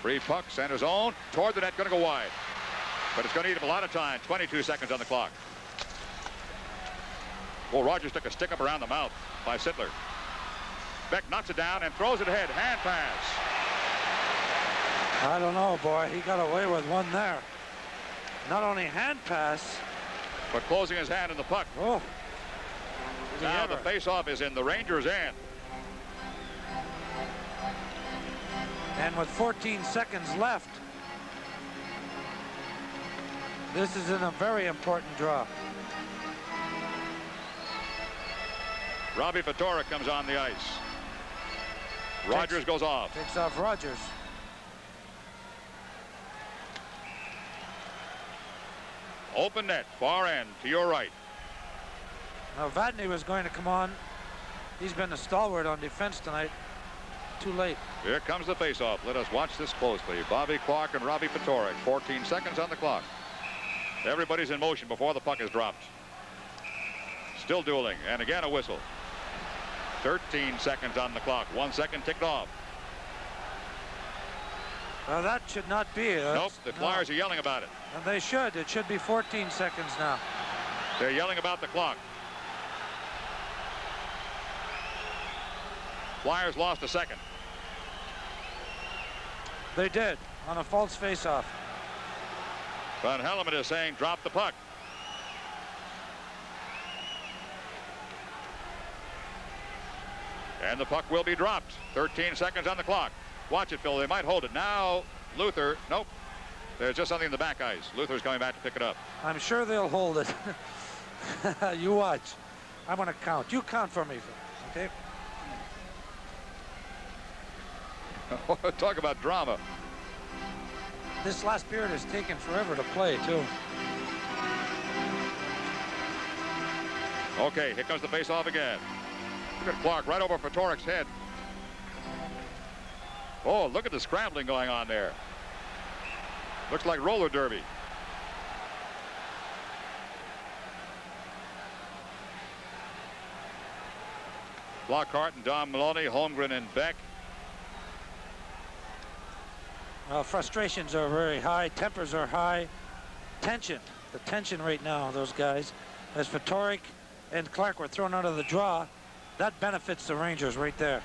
Free puck, center zone, toward the net, going to go wide. But it's going to eat up a lot of time. 22 seconds on the clock. Well, Rogers took a stick up around the mouth by Sittler. Beck knocks it down and throws it ahead. Hand pass. I don't know, boy. He got away with one there. Not only hand pass, but closing his hand in the puck. Oh. Now the faceoff is in the Rangers' end. And with 14 seconds left, this is in a very important draw. Robbie Fedoruk comes on the ice. Rogers goes off. Takes off Rogers. Open net, far end, to your right. Now, Vadney was going to come on. He's been a stalwart on defense tonight. Too late. Here comes the faceoff. Let us watch this closely. Bobby Clark and Robbie Fedoruk. 14 seconds on the clock. Everybody's in motion before the puck is dropped. Still dueling, and again a whistle. 13 seconds on the clock. 1 second ticked off. Well, that should not be. Nope, the Flyers are yelling about it. And they should. It should be 14 seconds now. They're yelling about the clock. Flyers lost a second. They did, on a false faceoff. Van Hellemond is saying drop the puck. And the puck will be dropped. 13 seconds on the clock. Watch it, Phil. They might hold it. Now, Luther. Nope. There's just something in the back ice. Luther's coming back to pick it up. I'm sure they'll hold it. You watch. I'm going to count. You count for me, Phil. Okay? Talk about drama. This last period has taken forever to play, too. Okay, here comes the face-off again. Look at Clark right over Fedoruk's head. Oh, look at the scrambling going on there. Looks like roller derby. Lockhart and Don Maloney, Holmgren and Beck. Well, frustrations are very high. Tempers are high. Tension. The tension right now, those guys. As Fedoruk and Clark were thrown out of the draw, that benefits the Rangers right there.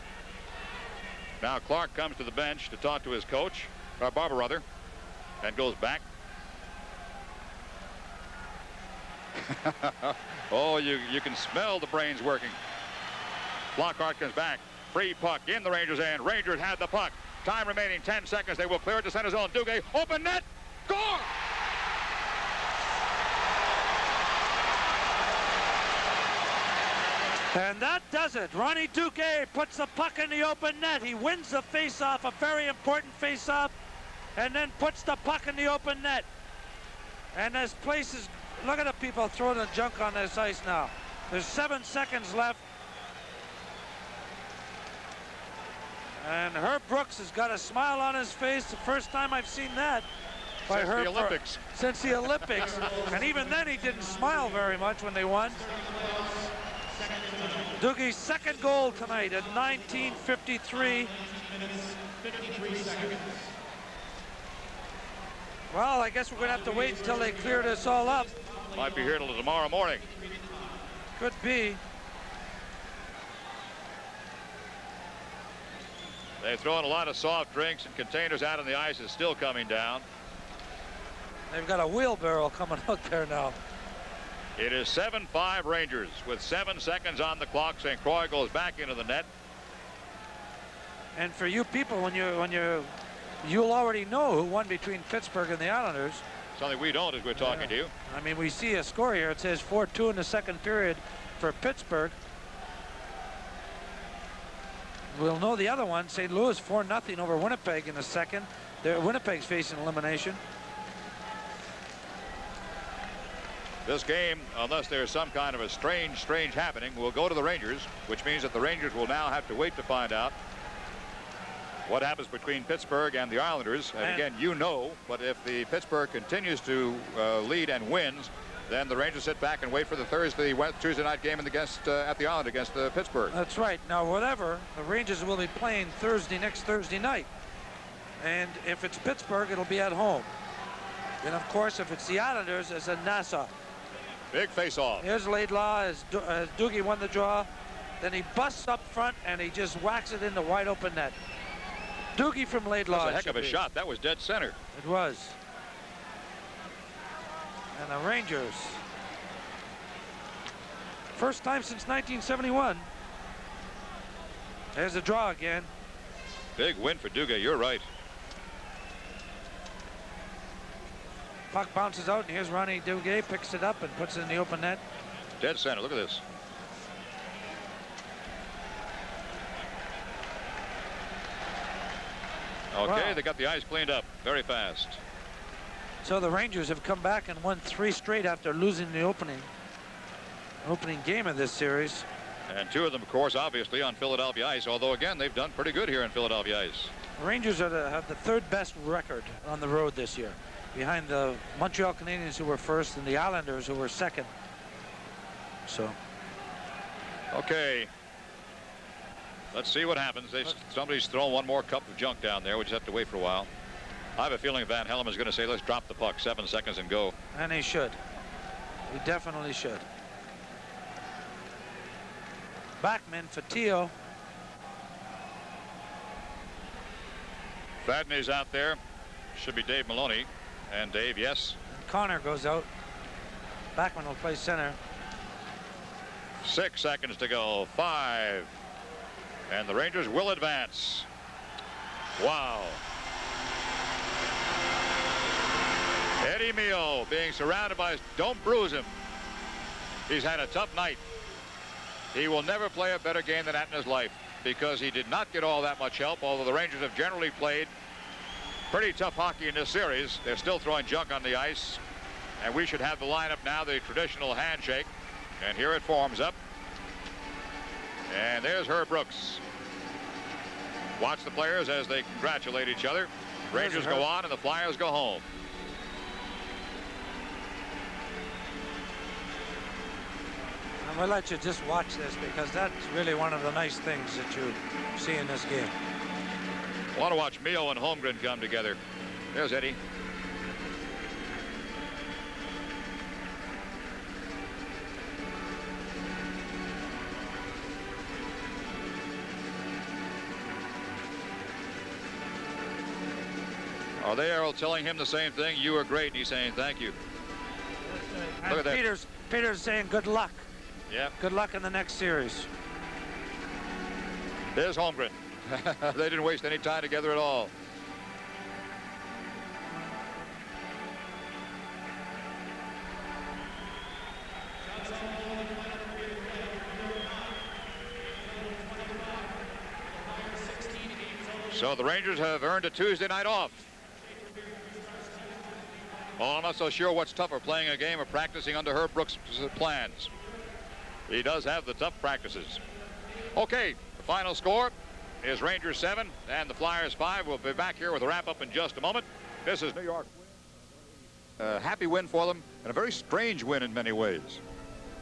Now Clark comes to the bench to talk to his coach, Barber rather, and goes back. Oh, you can smell the brains working. Flockhart comes back. Free puck in the Rangers' end. Rangers had the puck. Time remaining 10 seconds. They will clear it to center zone. Duguay, open net. Score! And that does it. Ronnie Duguay puts the puck in the open net. He wins the face-off, a very important face-off, and then puts the puck in the open net. And this place is, look at the people throwing the junk on this ice now. There's 7 seconds left. And Herb Brooks has got a smile on his face. The first time I've seen that by Since Herb the Olympics. Since the Olympics. And even then he didn't smile very much when they won. Doogie's second goal tonight at 19:53. Well, I guess we're going to have to wait until they clear this all up. Might be here till tomorrow morning. Could be. They're throwing a lot of soft drinks and containers out on the ice. It's still coming down. They've got a wheelbarrow coming out there now. It is 7-5 Rangers with 7 seconds on the clock. St. Croix goes back into the net. And for you people, you'll already know who won between Pittsburgh and the Islanders. Something we don't as we're talking to you. I mean, we see a score here. It says 4-2 in the second period for Pittsburgh. We'll know the other one. St. Louis 4-0 over Winnipeg in the second. Winnipeg's facing elimination. This game, unless there's some kind of a strange happening, will go to the Rangers, which means that the Rangers will now have to wait to find out what happens between Pittsburgh and the Islanders. And again, you know, but if the Pittsburgh continues to lead and wins, then the Rangers sit back and wait for the Tuesday night game at the Island against Pittsburgh. That's right. Now, whatever, the Rangers will be playing next Thursday night. And if it's Pittsburgh, it'll be at home. And of course, if it's the Islanders, it's in Nassau. Big face-off. Here's Laidlaw as Doogie won the draw. Then he busts up front and he just whacks it in the wide open net. Doogie from Laidlaw. That's a heck of a shot. That was dead center. It was. And the Rangers, first time since 1971. There's the draw again. Big win for Duguay. You're right. Puck bounces out, and here's Ronnie Duguay, picks it up and puts it in the open net. Dead center. Look at this. Okay, wow. They got the ice cleaned up very fast. So the Rangers have come back and won 3 straight after losing the opening game of this series. And 2 of them, of course, obviously on Philadelphia ice, although, again, they've done pretty good here in Philadelphia ice. The Rangers have the 3rd best record on the road this year, behind the Montreal Canadiens, who were first, and the Islanders, who were second. So. Okay. Let's see what happens. Somebody's thrown one more cup of junk down there. We just have to wait for a while. I have a feeling Van Helm is going to say, let's drop the puck, 7 seconds and go. And he should. He definitely should. Backman for Teo. Fadney's out there. Should be Dave Maloney. And Dave, yes. And Connor goes out. Backman will play center. 6 seconds to go. 5. And the Rangers will advance. Wow. Eddie Mio being surrounded by, don't bruise him. He's had a tough night. He will never play a better game than that in his life because he did not get all that much help, although the Rangers have generally played pretty tough hockey in this series. They're still throwing junk on the ice, and we should have the lineup now, the traditional handshake. And here it forms up. And there's Herb Brooks. Watch the players as they congratulate each other. Rangers go on and the Flyers go home. I'm going to let you just watch this because that's really one of the nice things that you see in this game. I want to watch Mio and Holmgren come together. There's Eddie. Are they all telling him the same thing? You are great. And he's saying thank you. And Look at that. Peter's saying good luck. Yeah. Good luck in the next series. There's Holmgren. They didn't waste any time together at all. So the Rangers have earned a Tuesday night off. Well, I'm not so sure what's tougher, playing a game or practicing under Herb Brooks' plans. He does have the tough practices. Okay, the final score is Rangers 7 and the Flyers 5. We'll be back here with a wrap-up in just a moment. This is New York. A happy win for them, and a very strange win in many ways.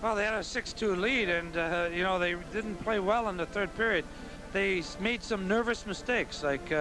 Well, they had a 6-2 lead, and, you know, they didn't play well in the third period. They made some nervous mistakes, like